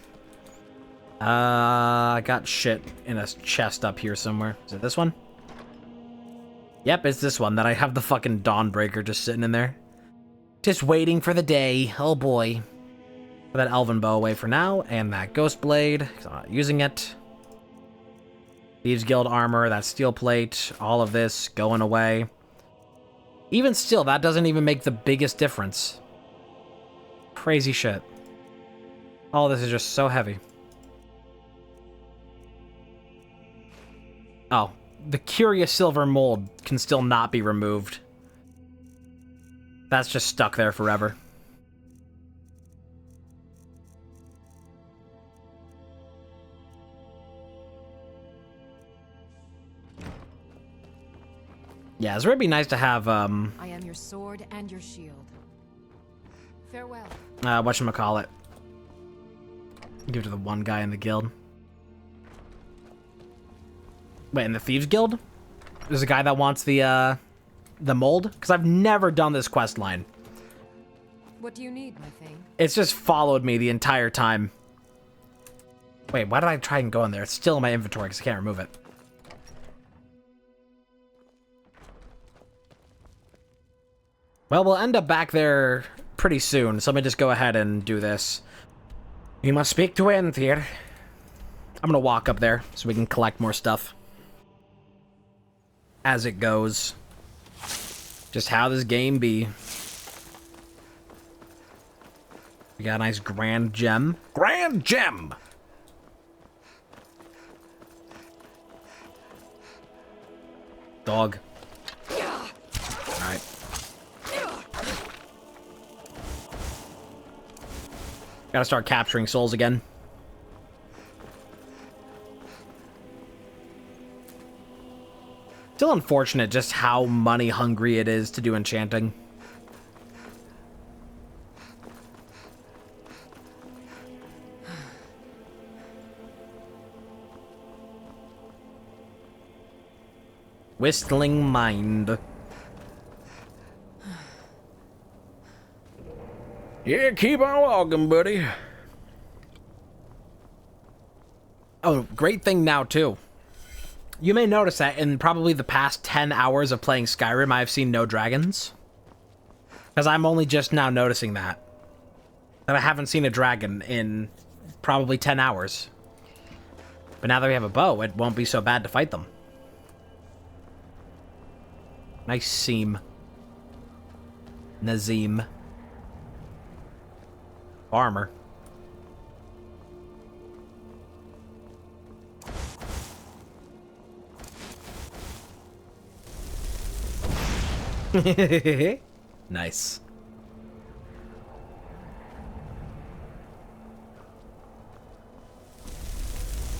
I got shit in a chest up here somewhere. Is it this one? Yep, it's this one that I have the fucking Dawnbreaker just sitting in there. Just waiting for the day. Oh boy. Put that Elven Bow away for now, and that Ghost Blade, because I'm not using it. Thieves Guild armor, that steel plate, all of this going away. Even still, that doesn't even make the biggest difference. Crazy shit. All this is just so heavy. Oh, the Curious Silver Mold can still not be removed. That's just stuck there forever. Yeah, it's really nice to have, I am your sword and your shield. Farewell. whatchamacallit. Give it to the one guy in the guild. Wait, in the Thieves Guild? There's a guy that wants the mold? Because I've never done this quest line. What do you need, my thing? It's just followed me the entire time. Wait, why did I try and go in there? It's still in my inventory because I can't remove it. Well, we'll end up back there pretty soon, so let me just go ahead and do this. You must speak to Anthir. I'm gonna walk up there so we can collect more stuff. As it goes. Just how this game be. We got a nice grand gem. Grand gem! Dog. Alright. Gotta start capturing souls again. Still unfortunate just how money hungry it is to do enchanting. Whistling mind. Yeah, keep on walking, buddy. Oh, great thing now, too. You may notice that in probably the past 10 hours of playing Skyrim, I have seen no dragons. Because I'm only just now noticing that. That I haven't seen a dragon in probably 10 hours. But now that we have a bow, it won't be so bad to fight them. Nice seam. Nazim. Armor. Nice.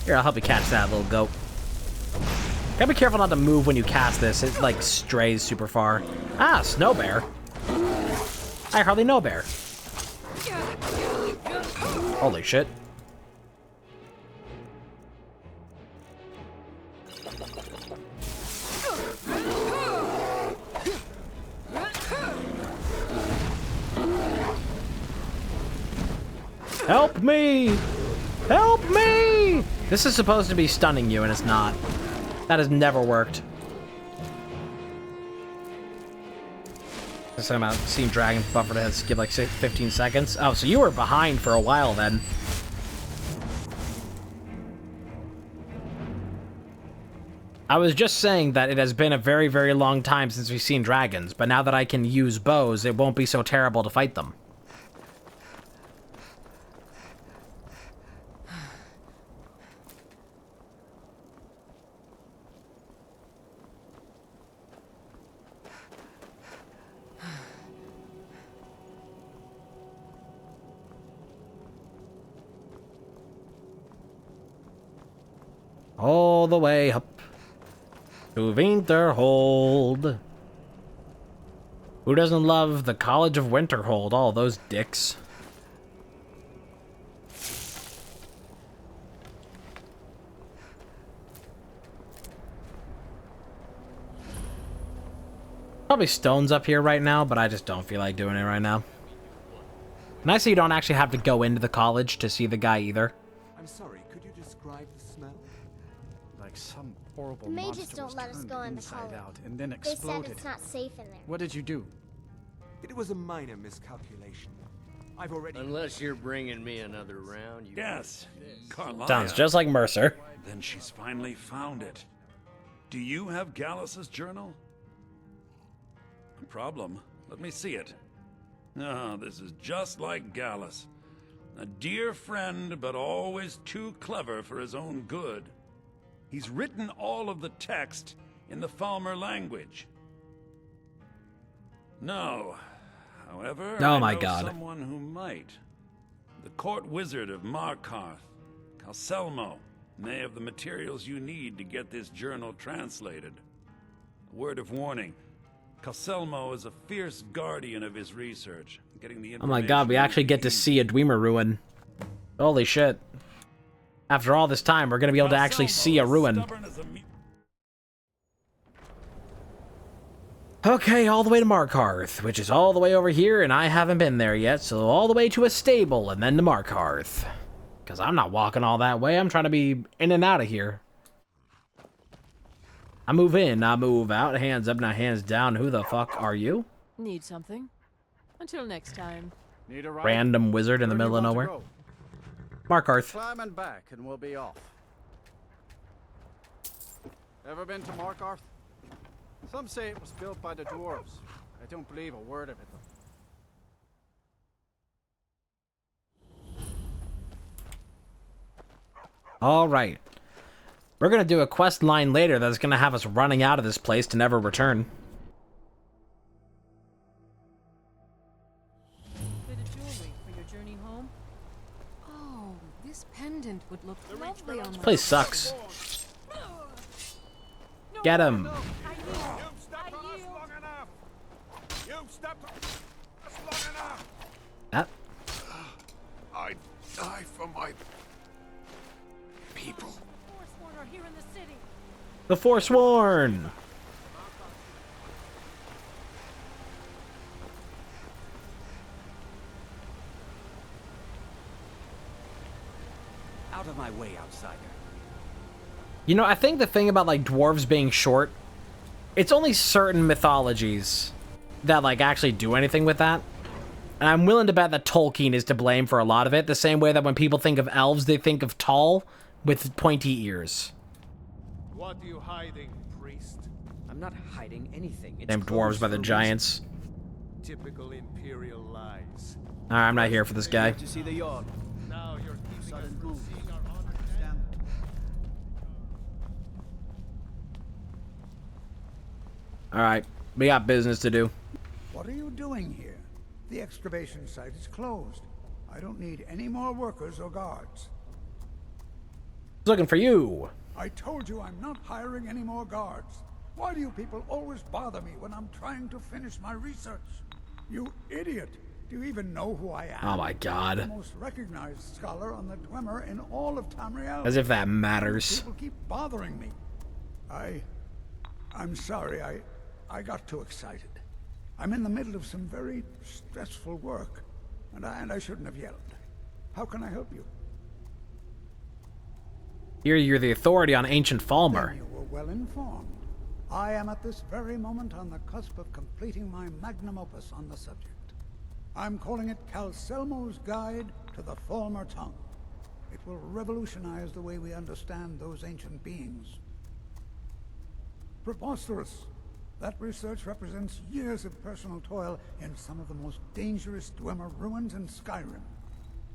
Here, I'll help you catch that little goat. Gotta be careful not to move when you cast this. It, like, strays super far. Ah, snow bear. I hardly know bear. Holy shit. Help me! Help me! This is supposed to be stunning you, and it's not. That has never worked. Just talking about seeing Dragon buffer to skip like 15 seconds. Oh, so you were behind for a while then. I was just saying that it has been a very, very long time since we've seen dragons, but now that I can use bows, it won't be so terrible to fight them. All the way up to Winterhold. Who doesn't love the College of Winterhold? All those dicks. Probably stones up here right now, but I just don't feel like doing it right now. Nice that you don't actually have to go into the college to see the guy either. I'm sorry, could you describe the smell? Like some horrible The mages monster don't was let us turned go in the inside college. out and then They said exploded. it's not safe in there. What did you do? It was a minor miscalculation. I've already... Unless you're bringing me another round, you... Yes, Carlisle. Sounds just like Mercer. Then she's finally found it. Do you have Gallus's journal? No problem. Let me see it. Ah, this is just like Gallus. A dear friend, but always too clever for his own good. He's written all of the text in the Falmer language. No. However, Oh I my know God. someone who might. The court wizard of Markarth, Calselmo, may have the materials you need to get this journal translated. A word of warning. Calselmo is a fierce guardian of his research. Getting the Oh my god, we actually get to see a Dwemer ruin. Holy shit. After all this time, we're gonna be able to actually see a ruin. Okay, all the way to Markarth, which is all the way over here, and I haven't been there yet, so all the way to a stable, and then to Markarth. Because I'm not walking all that way, I'm trying to be in and out of here. I move in, I move out, hands up, not hands down. Who the fuck are you? Need something? Until next time. Need a ride? Random wizard in the Where do middle you of want nowhere. to go? Markarth. Climb and back, and we'll be off. Ever been to Markarth? Some say it was built by the dwarves. I don't believe a word of it, though. Alright. We're gonna do a quest line later that's gonna have us running out of this place to never return. Bit of jewelry for your journey home? Oh, this pendant would look lovely on my... This place sucks. Get him. That. I die for my people. Forsworn are here in the city. The Forsworn. Out of my way, outsider. You know, I think the thing about, like, dwarves being short, it's only certain mythologies that, like, actually do anything with that. And I'm willing to bet that Tolkien is to blame for a lot of it, the same way that when people think of elves, they think of tall with pointy ears. What are you hiding, priest? I'm not hiding anything. It's Named dwarves by the giants. Typical Imperial lies. Alright, I'm not here for this guy. To see the yard. Now you're keeping us Sudden from move. seeing our honor. Alright, we got business to do. What are you doing here? The excavation site is closed. I don't need any more workers or guards. Looking for you. I told you I'm not hiring any more guards. Why do you people always bother me when I'm trying to finish my research? You idiot! Do you even know who I am? Oh my god. The most recognized scholar on the Dwemer in all of Tamriel. As if that matters. People keep bothering me. I'm sorry, I got too excited. I'm in the middle of some very stressful work, and I shouldn't have yelled. How can I help you? Here you're the authority on ancient Falmer. Then you were well informed. I am at this very moment on the cusp of completing my magnum opus on the subject. I'm calling it Calcelmo's Guide to the Falmer Tongue. It will revolutionize the way we understand those ancient beings. Preposterous! That research represents years of personal toil in some of the most dangerous Dwemer ruins in Skyrim.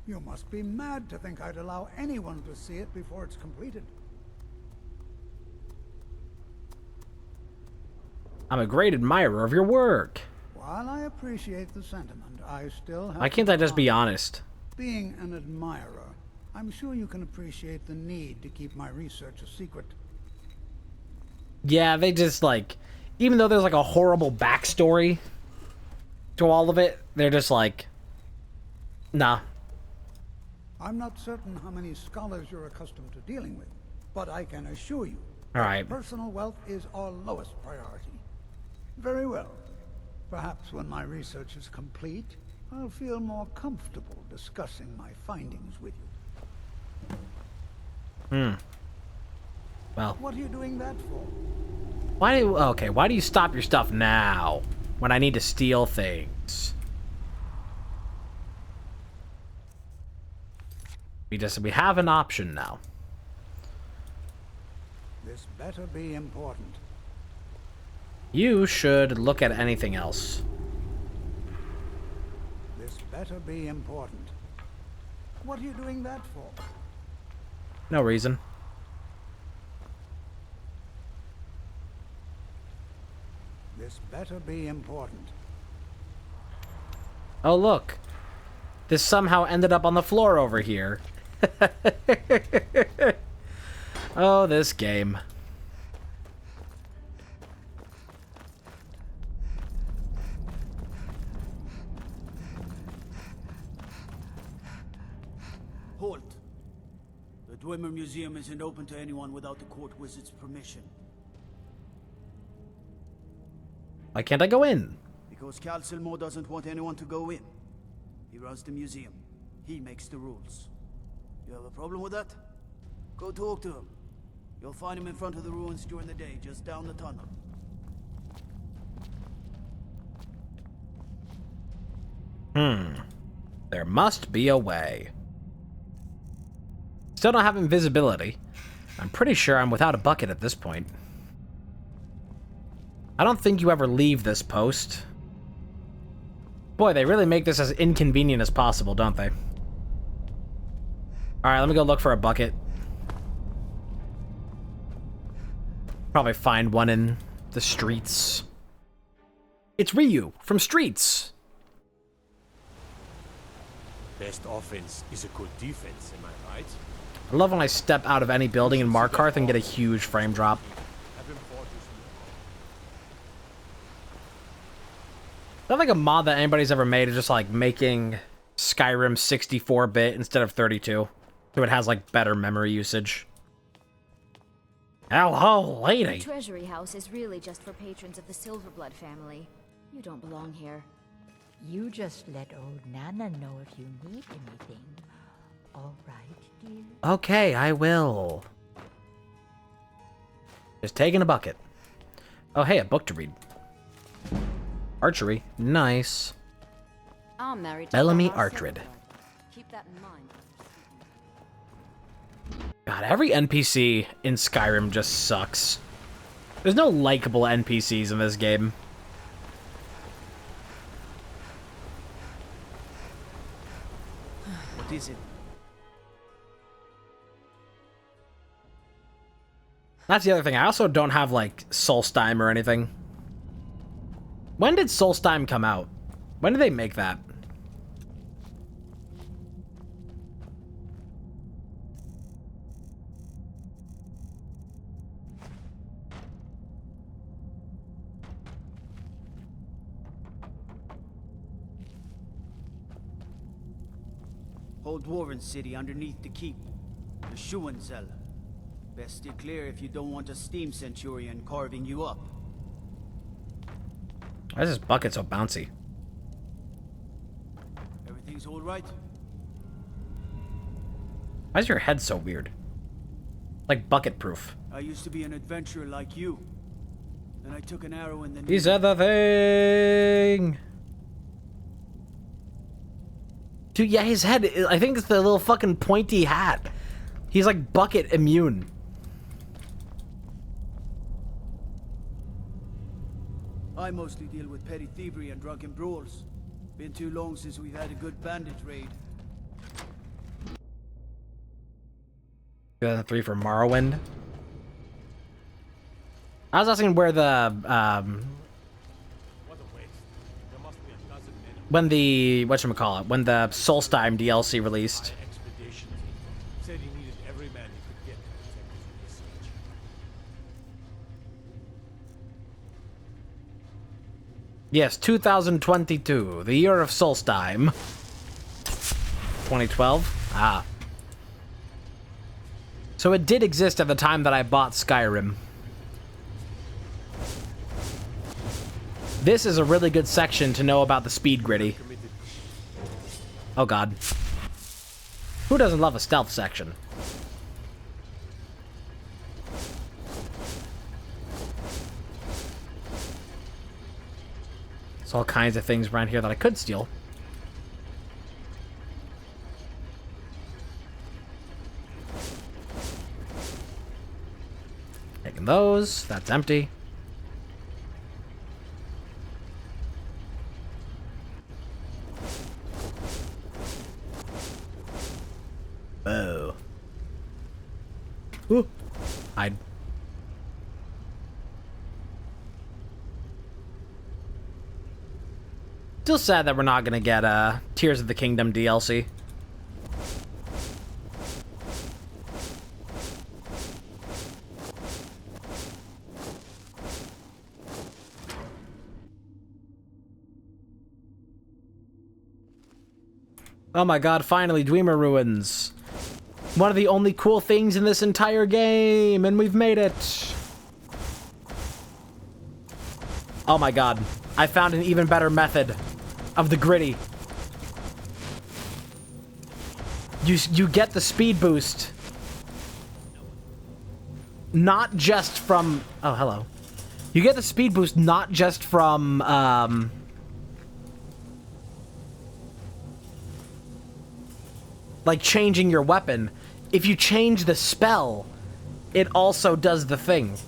You must be mad to think I'd allow anyone to see it before it's completed. I'm a great admirer of your work. While I appreciate the sentiment, I still have... Why can't I just be honest? Being an admirer, I'm sure you can appreciate the need to keep my research a secret. Yeah, they just like... Even though there's like a horrible backstory to all of it, they're just like... Nah. I'm not certain how many scholars you're accustomed to dealing with, but I can assure you Alright. personal wealth is our lowest priority. Very well. Perhaps when my research is complete, I'll feel more comfortable discussing my findings with you. Well. What are you doing that for? Why do you stop your stuff now when I need to steal things? We have an option now. This better be important. You should look at anything else. This better be important. What are you doing that for? No reason. This better be important. Oh, look. This somehow ended up on the floor over here. Oh, this game. Halt. The Dwemer Museum isn't open to anyone without the court wizard's permission. Why can't I go in? Because Calcelmo doesn't want anyone to go in. He runs the museum. He makes the rules. You have a problem with that? Go talk to him. You'll find him in front of the ruins during the day, just down the tunnel. There must be a way. Still don't have invisibility. I'm pretty sure I'm without a bucket at this point. I don't think you ever leave this post. Boy, they really make this as inconvenient as possible, don't they? Alright, let me go look for a bucket. Probably find one in the streets. It's Ryu from Streets. Best offense is a good defense, am I right? I love when I step out of any building in Markarth and get a huge frame drop. Not like a mod that anybody's ever made is just like making Skyrim 64-bit instead of 32. So it has like better memory usage. Hello, lady. The treasury house is really just for patrons of the Silverblood family. You don't belong here. You just let old Nana know if you need anything. All right, dear? Okay, I will. Just taking a bucket. Oh, hey, a book to read. Archery. Nice. I'm married to Bellamy Bar Artrid. Keep that in mind. God, every NPC in Skyrim just sucks. There's no likable NPCs in this game. What is it? That's the other thing. I also don't have, like, Solstheim or anything. When did Solstheim come out? When did they make that? Old Dwarven city underneath the keep. The Schuenzell. Best steer clear if you don't want a steam centurion carving you up. Why is this bucket so bouncy? Everything's all right? Why is your head so weird? Like bucket proof. I used to be an adventurer like you. Then I took an arrow in the knee. He said the thing! Dude, yeah, his head, I think it's the little fucking pointy hat. He's like bucket immune. I mostly deal with petty thievery and drunken brawls. Been too long since we've had a good bandit raid. 2003 for Morrowind. I was asking where the, when the, whatchamacallit, when the Solstheim DLC released. Said he needed every man he could get to protect his siege. Yes, 2022, the year of Solstheim. 2012? Ah. So it did exist at the time that I bought Skyrim. This is a really good section to know about the speed gritty. Oh god. Who doesn't love a stealth section? There's all kinds of things around here that I could steal. Taking those. That's empty. Oh. Ooh. Hide. Still sad that we're not gonna get Tears of the Kingdom DLC. Oh my god, finally, Dwemer Ruins. One of the only cool things in this entire game, and we've made it. Oh my god, I found an even better method of the gritty. You get the speed boost. Not just from... Oh, hello. You get the speed boost not just from, like changing your weapon. If you change the spell, it also does the thing.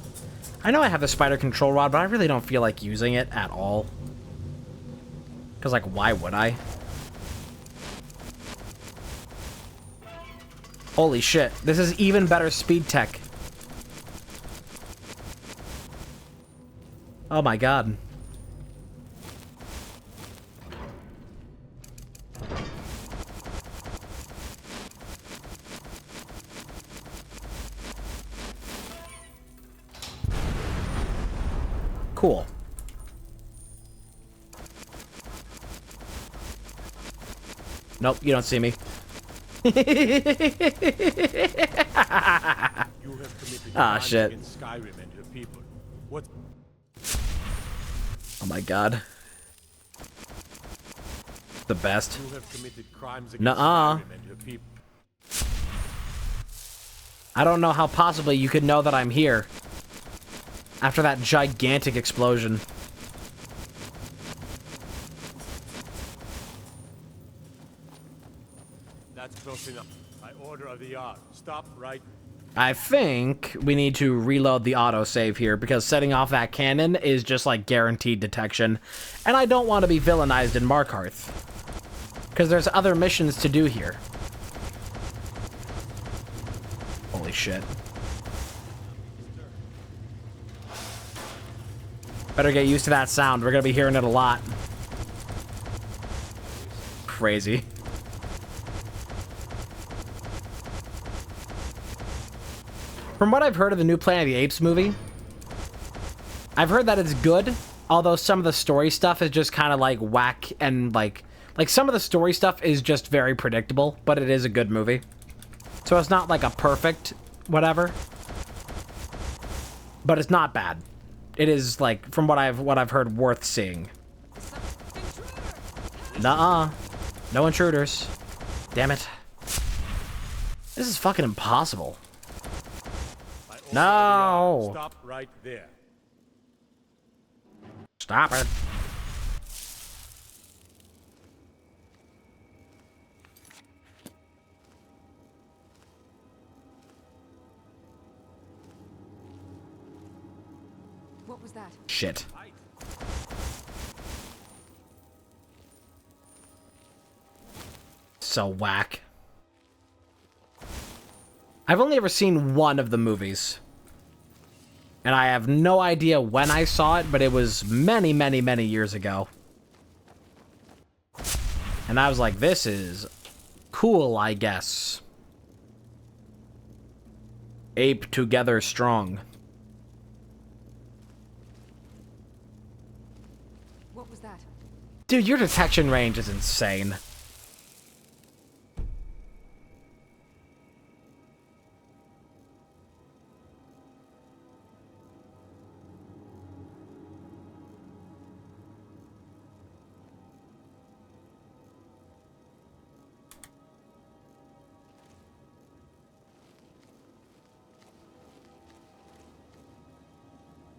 I know I have the spider control rod, but I really don't feel like using it at all. Because, like, why would I? Holy shit. This is even better speed tech. Oh my god. Cool. Nope, you don't see me. Ah, shit. Skyrim and your people. What? Oh my god. The best. You have committed crimes against Nuh-uh. Skyrim and your people. I don't know how possibly you could know that I'm here. After that gigantic explosion. Close enough. By order of the yard. Stop right. I think we need to reload the autosave here because setting off that cannon is just like guaranteed detection. And I don't want to be villainized in Markarth. Because there's other missions to do here. Holy shit. Better get used to that sound. We're going to be hearing it a lot. Crazy. From what I've heard of the new Planet of the Apes movie, I've heard that it's good, although some of the story stuff is just kind of like whack and like some of the story stuff is just very predictable, but it is a good movie. So it's not like a perfect whatever, but it's not bad. It is like from what I've heard worth seeing. Nuh-uh. No intruders. Damn it. This is fucking impossible. No! Stop right there. Stop it. What was that? Shit. So whack. I've only ever seen one of the movies. And I have no idea when I saw it, but it was many, many, many years ago. And I was like, this is cool, I guess. Ape together strong. What was that? Dude, your detection range is insane.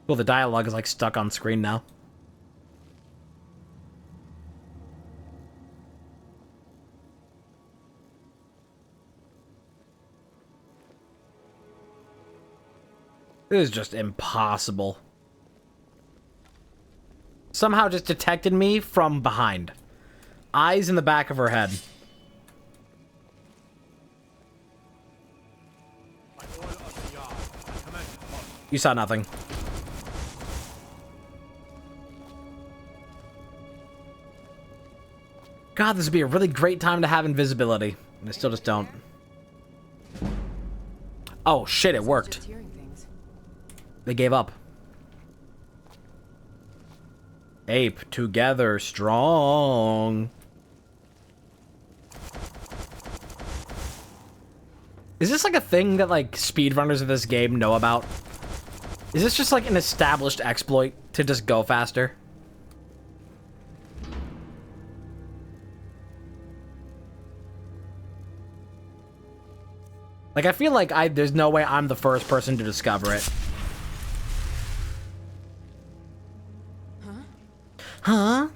Well, the dialogue is like stuck on screen now. This is just impossible. Somehow just detected me from behind. Eyes in the back of her head. You saw nothing. God, this would be a really great time to have invisibility. And I still just don't. Oh, shit, it worked. They gave up. Ape together strong. Is this like a thing that like speedrunners of this game know about? Is this just like an established exploit to just go faster? Like, I feel like there's no way I'm the first person to discover it. Huh?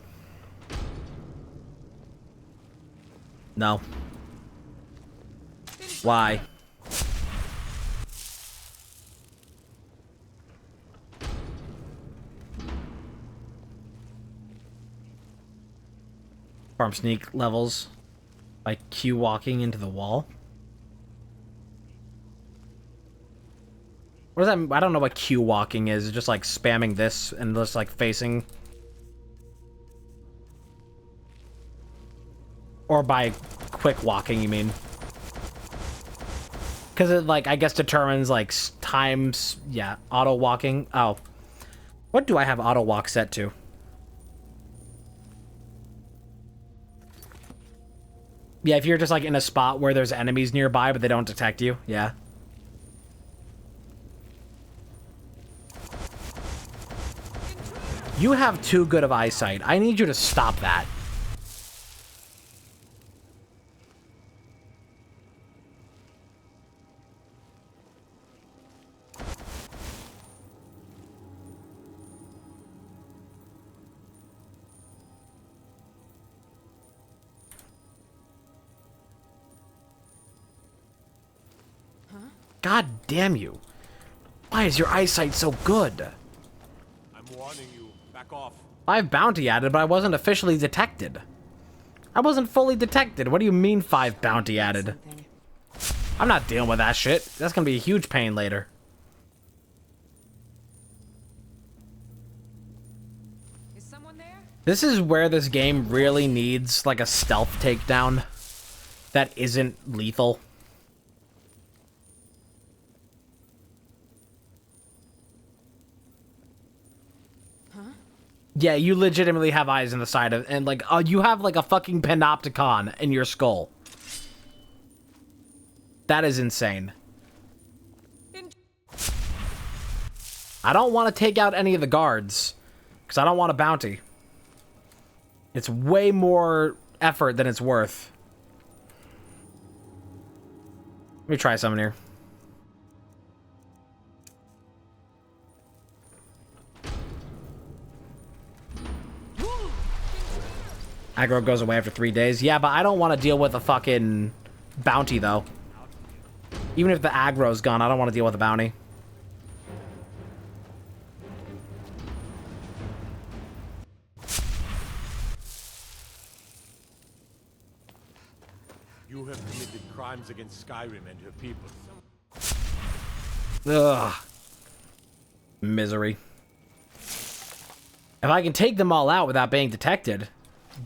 No. Why? Farm sneak levels by Q walking into the wall. What does that? I don't know what Q walking is. It's just like spamming this and just like facing. Or by quick walking, you mean? Because it like I guess determines like times. Yeah, auto walking. Oh, what do I have auto walk set to? Yeah, if you're just like in a spot where there's enemies nearby but they don't detect you. Yeah. You have too good of eyesight. I need you to stop that. God damn you. Why is your eyesight so good? I'm warning you. Back off. I have bounty added, but I wasn't officially detected. I wasn't fully detected. What do you mean 5 bounty added? I'm not dealing with that shit. That's gonna be a huge pain later. Is someone there? This is where this game really needs like a stealth takedown that isn't lethal. Yeah, you legitimately have eyes in the side of, and like, you have like a fucking panopticon in your skull. That is insane. I don't want to take out any of the guards, because I don't want a bounty. It's way more effort than it's worth. Let me try something here. Aggro goes away after 3 days. Yeah, but I don't want to deal with a fucking bounty, though. Even if the aggro's gone, I don't want to deal with a bounty. You have committed crimes against Skyrim and her people. Ugh. Misery. If I can take them all out without being detected,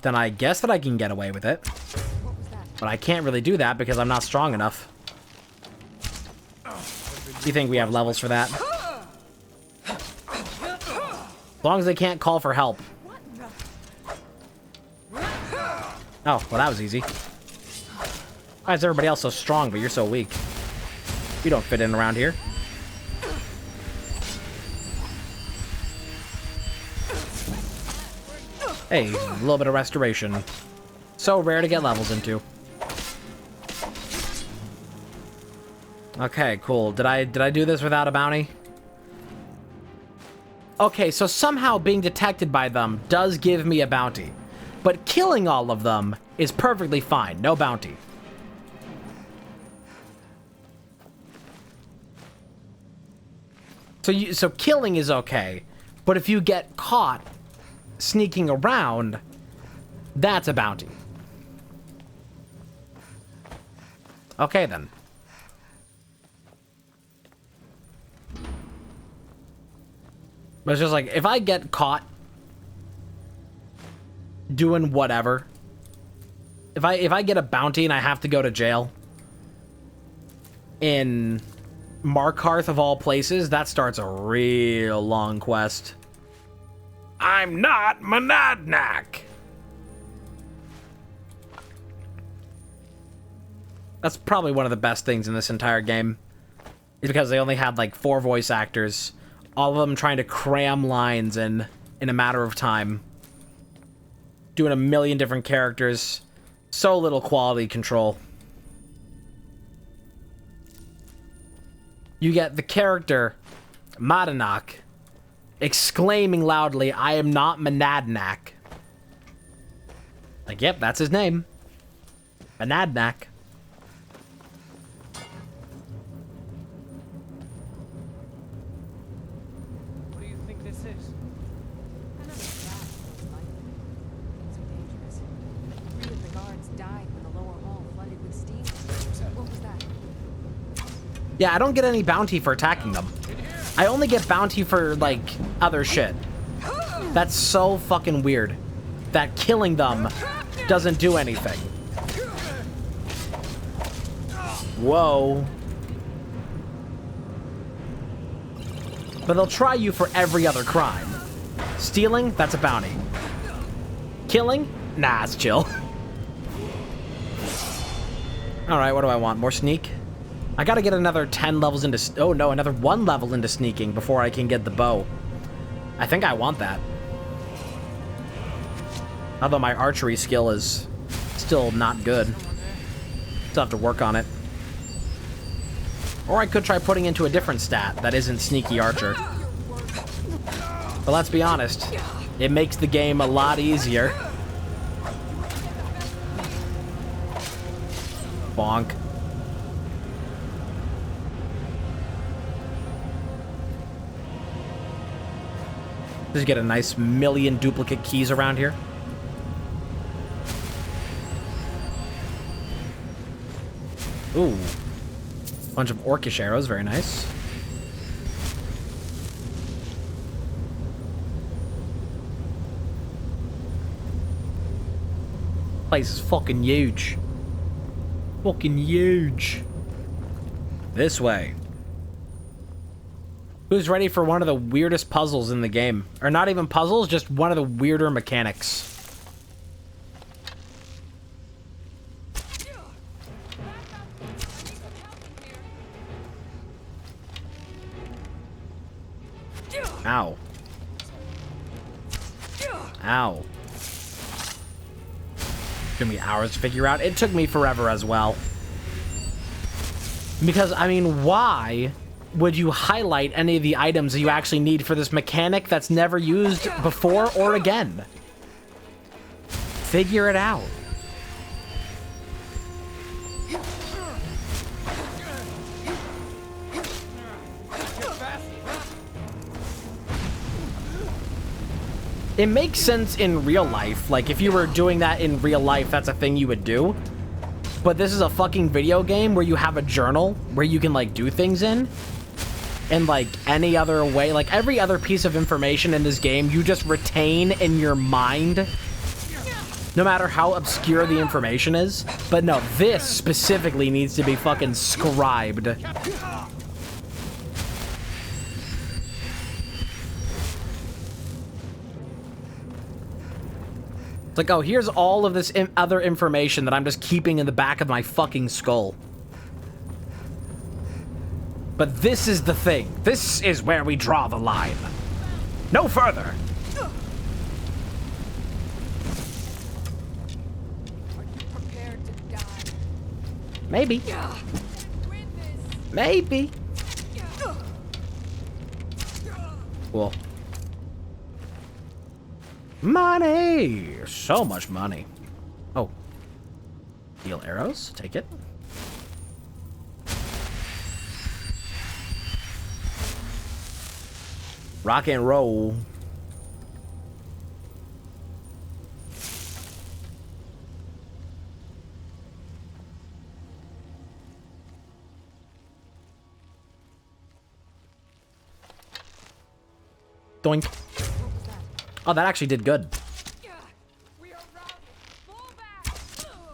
then I guess that I can get away with it. But I can't really do that because I'm not strong enough. Do you think we have levels for that? As long as they can't call for help. Oh, well that was easy. Why is everybody else so strong, but you're so weak? You don't fit in around here. Hey, a little bit of restoration. So rare to get levels into. Okay, cool. Did I do this without a bounty? Okay, so somehow being detected by them does give me a bounty. But killing all of them is perfectly fine. No bounty. So killing is okay. But if you get caught sneaking around, that's a bounty. Okay, then. But it's just like, if I get caught doing whatever, if I get a bounty and I have to go to jail in Markarth of all places, that starts a real long quest. I'm not Monadnock. That's probably one of the best things in this entire game. Is because they only had like 4 voice actors. All of them trying to cram lines in a matter of time. Doing a million different characters. So little quality control. You get the character, Madanach, exclaiming loudly, "I am not Monadnock." Like, yep, that's his name. Monadnock. What do you think this is? Another trap, most likely. Things are dangerous. 3 of the guards died when the lower hall flooded with steam. What was that? Yeah, I don't get any bounty for attacking them. I only get bounty for, like, other shit. That's so fucking weird. That killing them doesn't do anything. Whoa. But they'll try you for every other crime. Stealing? That's a bounty. Killing? Nah, it's chill. Alright, what do I want? More sneak? I gotta get another 10 levels into... Oh no, another 1 level into sneaking before I can get the bow. I think I want that. Although my archery skill is still not good. Still have to work on it. Or I could try putting into a different stat that isn't sneaky archer. But let's be honest, it makes the game a lot easier. Bonk. Just get a nice million duplicate keys around here. Ooh. Bunch of orcish arrows, very nice. Place is fucking huge. Fucking huge. This way. Who's ready for one of the weirdest puzzles in the game? Or not even puzzles, just one of the weirder mechanics. Ow. Ow. Took me hours to figure out. It took me forever as well. Because, I mean, why would you highlight any of the items that you actually need for this mechanic that's never used before or again? Figure it out. It makes sense in real life. Like, if you were doing that in real life, that's a thing you would do. But this is a fucking video game where you have a journal where you can, like, do things in. And, like, any other way, like, every other piece of information in this game, you just retain in your mind. No matter how obscure the information is. But no, this specifically needs to be fucking scribed. It's like, oh, here's all of this other information that I'm just keeping in the back of my fucking skull. But this is the thing. This is where we draw the line. No further. Are you prepared to die? Maybe. Maybe. Cool. Money! So much money. Oh. Steel arrows. Take it. Rock and roll. Doink. Oh, that actually did good.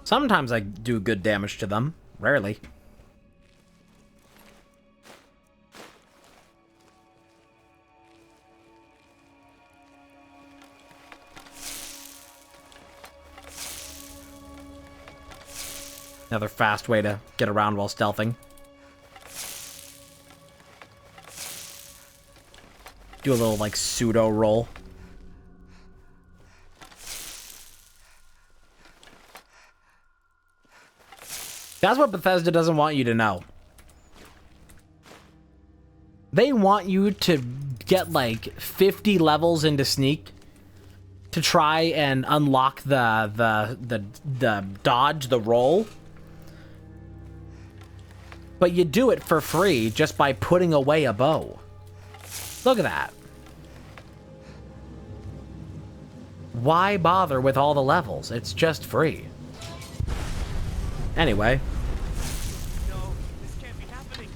Sometimes I do good damage to them. Rarely. Another fast way to get around while stealthing. Do a little, like, pseudo roll. That's what Bethesda doesn't want you to know. They want you to get, like, 50 levels into Sneak to try and unlock the dodge, the roll. But you do it for free just by putting away a bow. Look at that. Why bother with all the levels? It's just free. Anyway. No, this can't be happening.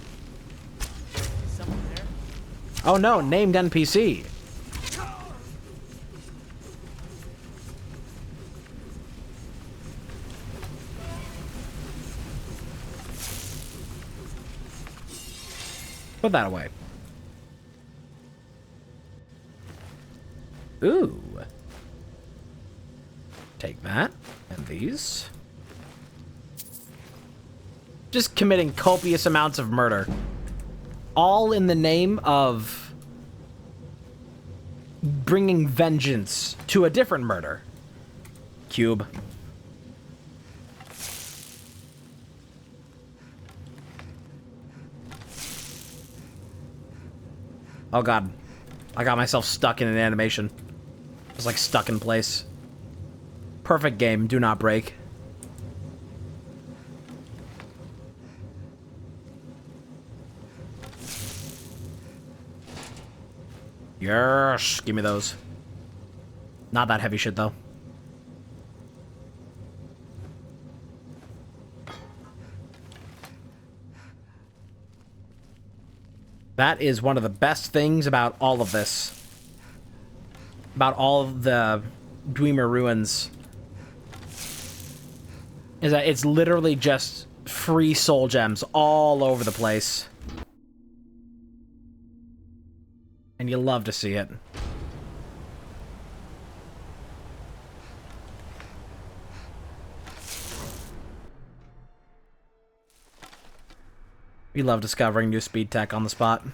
Is someone there? Oh no, named NPC. Put that away. Ooh. Take that. And these. Just committing copious amounts of murder. All in the name of bringing vengeance to a different murder. Cube. Oh god. I got myself stuck in an animation. I was like stuck in place. Perfect game, do not break. Yes, give me those. Not that heavy shit, though. That is one of the best things about all of this. About all of the Dwemer ruins. Is that it's literally just free soul gems all over the place. And you love to see it. We love discovering new speed tech on the spot.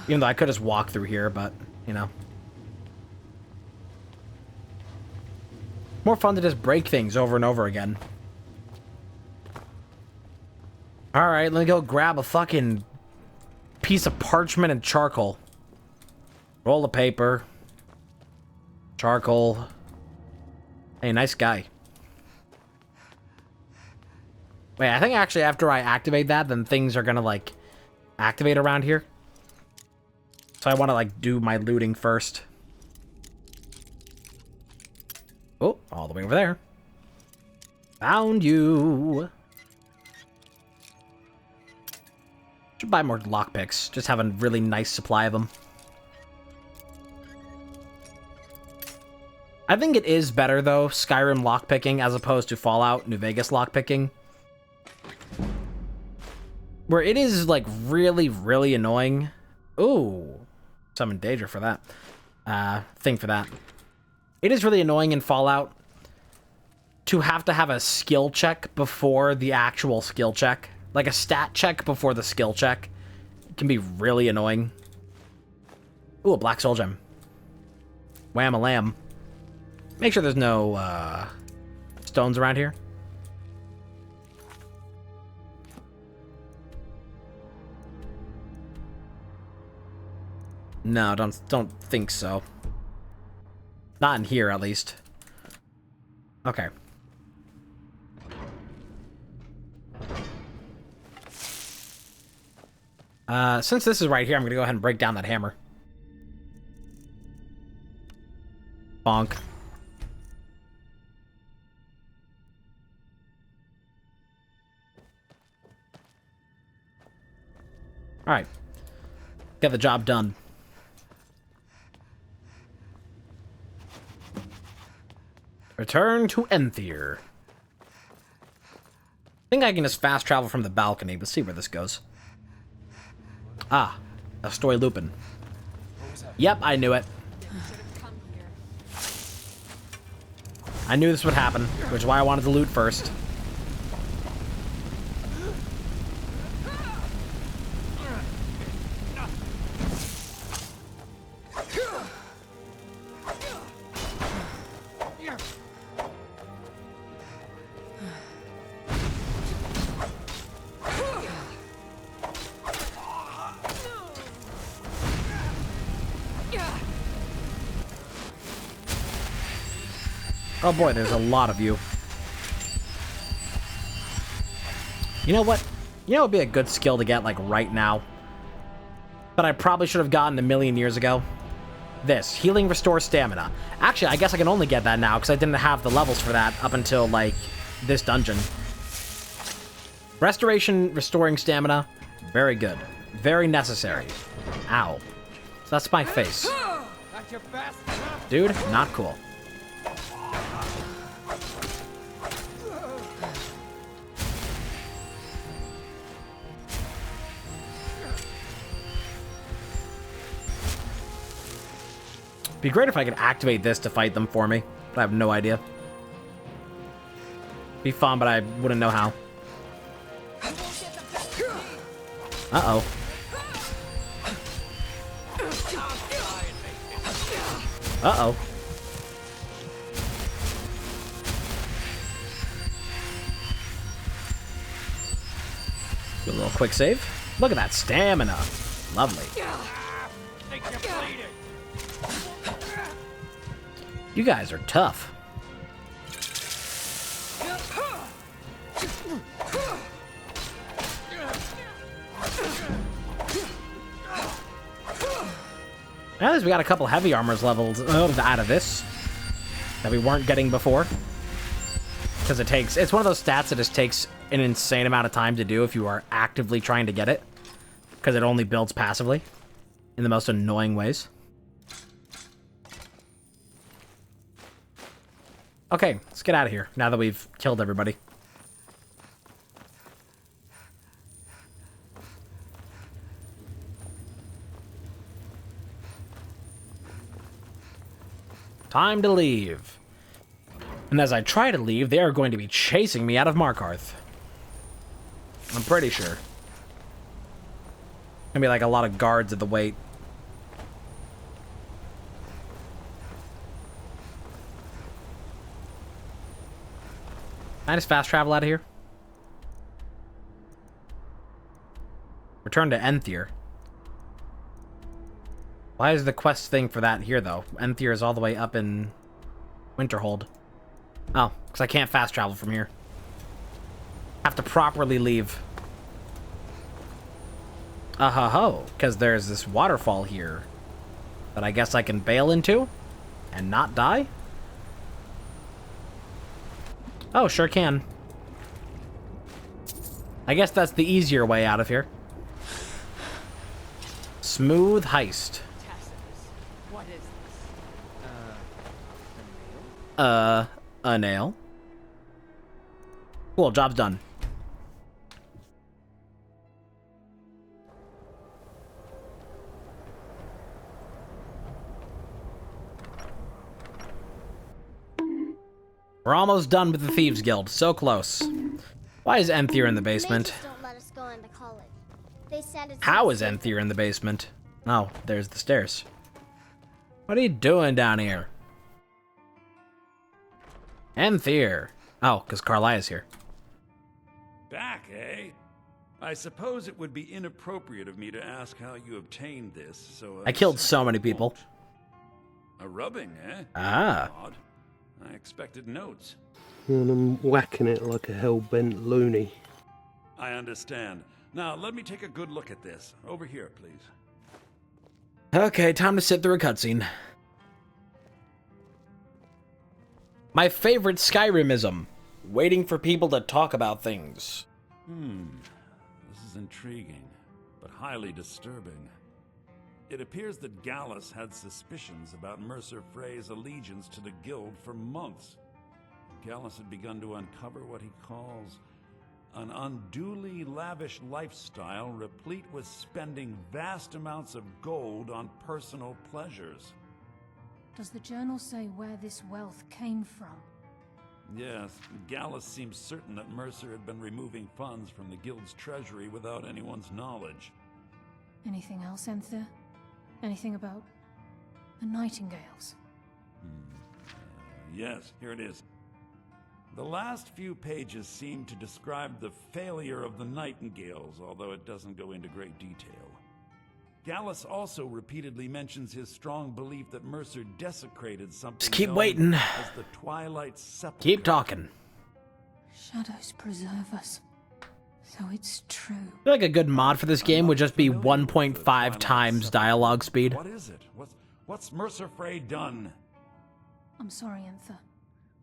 Even though I could just walk through here, but, you know. More fun to just break things over and over again. Alright, let me go grab a fucking piece of parchment and charcoal. Roll of paper. Charcoal. Hey, nice guy. Wait, I think actually after I activate that, then things are gonna, like, activate around here. So I want to, like, do my looting first. Oh, all the way over there. Found you. Should buy more lockpicks. Just have a really nice supply of them. I think it is better, though, Skyrim lockpicking as opposed to Fallout New Vegas lockpicking. Where it is, like, really, really annoying. Ooh. Summon Daedra for that. Thing for that. It is really annoying in Fallout to have a skill check before the actual skill check. Like a stat check before the skill check. It can be really annoying. Ooh, a black soul gem. Wham-a-lamb. Make sure there's no, stones around here. No, don't think so. Not in here, at least. Okay. Since this is right here, I'm gonna go ahead and break down that hammer. Bonk. Alright. Get the job done. Return to Enthier. I think I can just fast travel from the balcony. Let's see where this goes. Ah, a story Lupin. Yep, I knew it. I knew this would happen, which is why I wanted to loot first. Oh boy, there's a lot of you. You know what? You know what would be a good skill to get, like, right now? But I probably should have gotten a million years ago? This. Healing Restore Stamina. Actually, I guess I can only get that now, because I didn't have the levels for that up until, like, this dungeon. Restoration, restoring stamina. Very good. Very necessary. Ow. So that's my face. Dude, not cool. Be great if I could activate this to fight them for me, but I have no idea. Be fun, but I wouldn't know how. Uh-oh. Uh-oh. Do a little quick save. Look at that stamina. Lovely. You guys are tough. At least we got a couple heavy armors leveled out of this that we weren't getting before. Because it's one of those stats that just takes an insane amount of time to do if you are actively trying to get it. Because it only builds passively in the most annoying ways. Okay, let's get out of here now that we've killed everybody. Time to leave. And as I try to leave, they are going to be chasing me out of Markarth. I'm pretty sure. Gonna be like a lot of guards at the wait. Can I just fast travel out of here? Return to Enthier. Why is the quest thing for that here, though? Enthier is all the way up in Winterhold. Oh, because I can't fast travel from here. Have to properly leave. Ho, because there's this waterfall here that I guess I can bail into and not die? Oh, sure can. I guess that's the easier way out of here. Smooth heist. What is this? A nail. Cool, job's done. We're almost done with the Thieves Guild. So close. Why is Enthier in the basement? Don't let us go into college. They said it's How is Enthier in the basement? Oh, there's the stairs. What are you doing down here? Enthier. Oh, because Carlia's here. Back, eh? I suppose it would be inappropriate of me to ask how you obtained this, so... I killed so many people. A rubbing, eh? Ah. Odd. I expected notes. And I'm whacking it like a hell-bent loony. I understand. Now, let me take a good look at this. Over here, please. Okay, time to sit through a cutscene. My favorite Skyrimism. Waiting for people to talk about things. This is intriguing, but highly disturbing. It appears that Gallus had suspicions about Mercer Frey's allegiance to the Guild for months. Gallus had begun to uncover what he calls an unduly lavish lifestyle replete with spending vast amounts of gold on personal pleasures. Does the journal say where this wealth came from? Yes, Gallus seems certain that Mercer had been removing funds from the Guild's treasury without anyone's knowledge. Anything else, Enther? Anything about the Nightingales? Yes, here it is. The last few pages seem to describe the failure of the Nightingales, although it doesn't go into great detail. Gallus also repeatedly mentions his strong belief that Mercer desecrated something Just keep known waiting. as the Twilight Sepulchre. Keep talking. Shadows preserve us. So it's true. I feel like a good mod for this game would just be 1.5 times dialogue speed. What is it? What's Mercer Frey done? I'm sorry, Enther.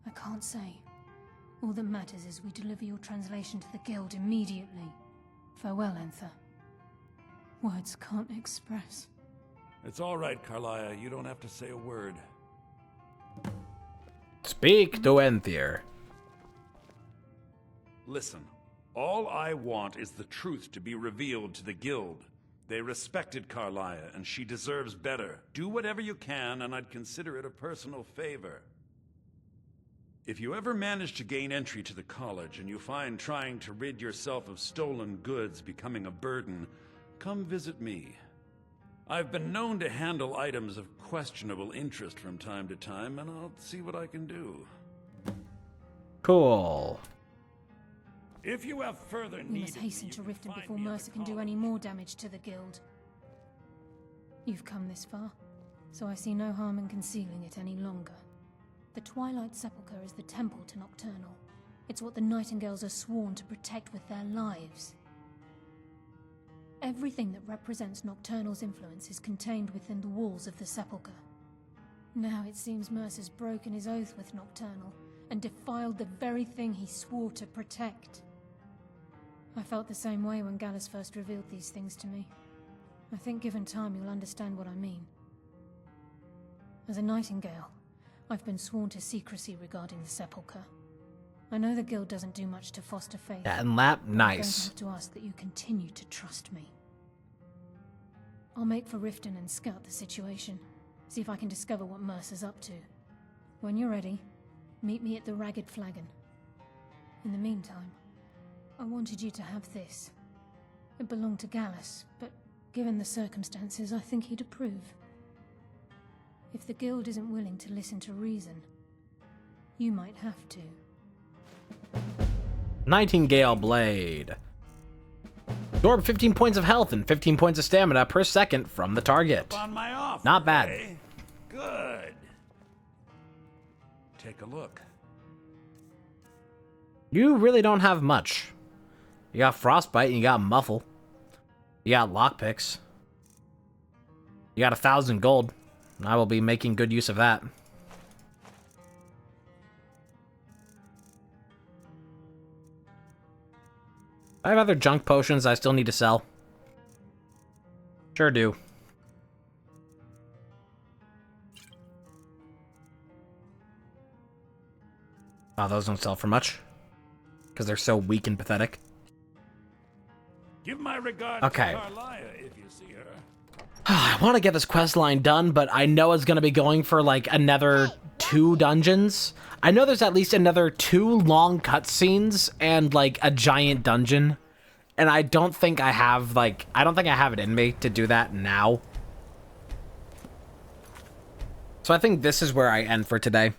I can't say. All that matters is we deliver your translation to the Guild immediately. Farewell, Enther. Words can't express. It's all right, Carlia. You don't have to say a word. Speak to Enthier. Listen, all I want is the truth to be revealed to the Guild. They respected Carlia, and she deserves better. Do whatever you can, and I'd consider it a personal favor. If you ever manage to gain entry to the college, and you find trying to rid yourself of stolen goods becoming a burden, come visit me. I've been known to handle items of questionable interest from time to time, and I'll see what I can do. Cool. If you have further We need must of hasten me, to you Riften find before me at Mercer the can do college. any more damage to the Guild. You've come this far, so I see no harm in concealing it any longer. The Twilight Sepulchre is the temple to Nocturnal. It's what the Nightingales are sworn to protect with their lives. Everything that represents Nocturnal's influence is contained within the walls of the Sepulchre. Now it seems Mercer's broken his oath with Nocturnal and defiled the very thing he swore to protect. I felt the same way when Gallus first revealed these things to me. I think given time you'll understand what I mean. As a Nightingale, I've been sworn to secrecy regarding the Sepulchre. I know the Guild doesn't do much to foster faith. Yeah, and Lap, I'm going nice. to have to ask that you continue to trust me. I'll make for Riften and scout the situation. See if I can discover what Mercer's up to. When you're ready, meet me at the Ragged Flagon. In the meantime, I wanted you to have this. It belonged to Gallus, but given the circumstances, I think he'd approve. If the Guild isn't willing to listen to reason, you might have to. Nightingale Blade. Absorb 15 points of health and 15 points of stamina per second from the target. On my offer, Not bad. eh? Good. Take a look. You really don't have much. You got Frostbite and you got Muffle. You got Lockpicks. You got 1,000 gold. I will be making good use of that. I have other junk potions I still need to sell. Sure do. Oh, those don't sell for much. Because they're so weak and pathetic. Give my regards Okay. to Carlia if you see her. I want to get this quest line done, but I know it's going to be going for like another 2 dungeons. I know there's at least another 2 long cutscenes and like a giant dungeon. And I don't think I have it in me to do that now. So I think this is where I end for today.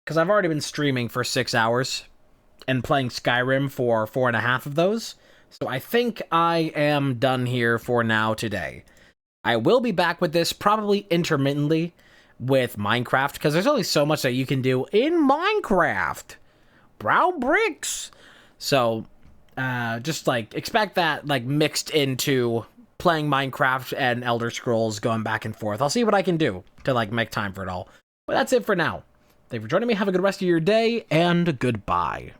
Because I've already been streaming for 6 hours and playing Skyrim for 4.5 of those. So I think I am done here for now today. I will be back with this probably intermittently with Minecraft, because there's only so much that you can do in Minecraft. Brown bricks. So just like expect that like mixed into playing Minecraft and Elder Scrolls, going back and forth. I'll see what I can do to like make time for it all. But that's it for now. Thank you for joining me. Have a good rest of your day, and goodbye.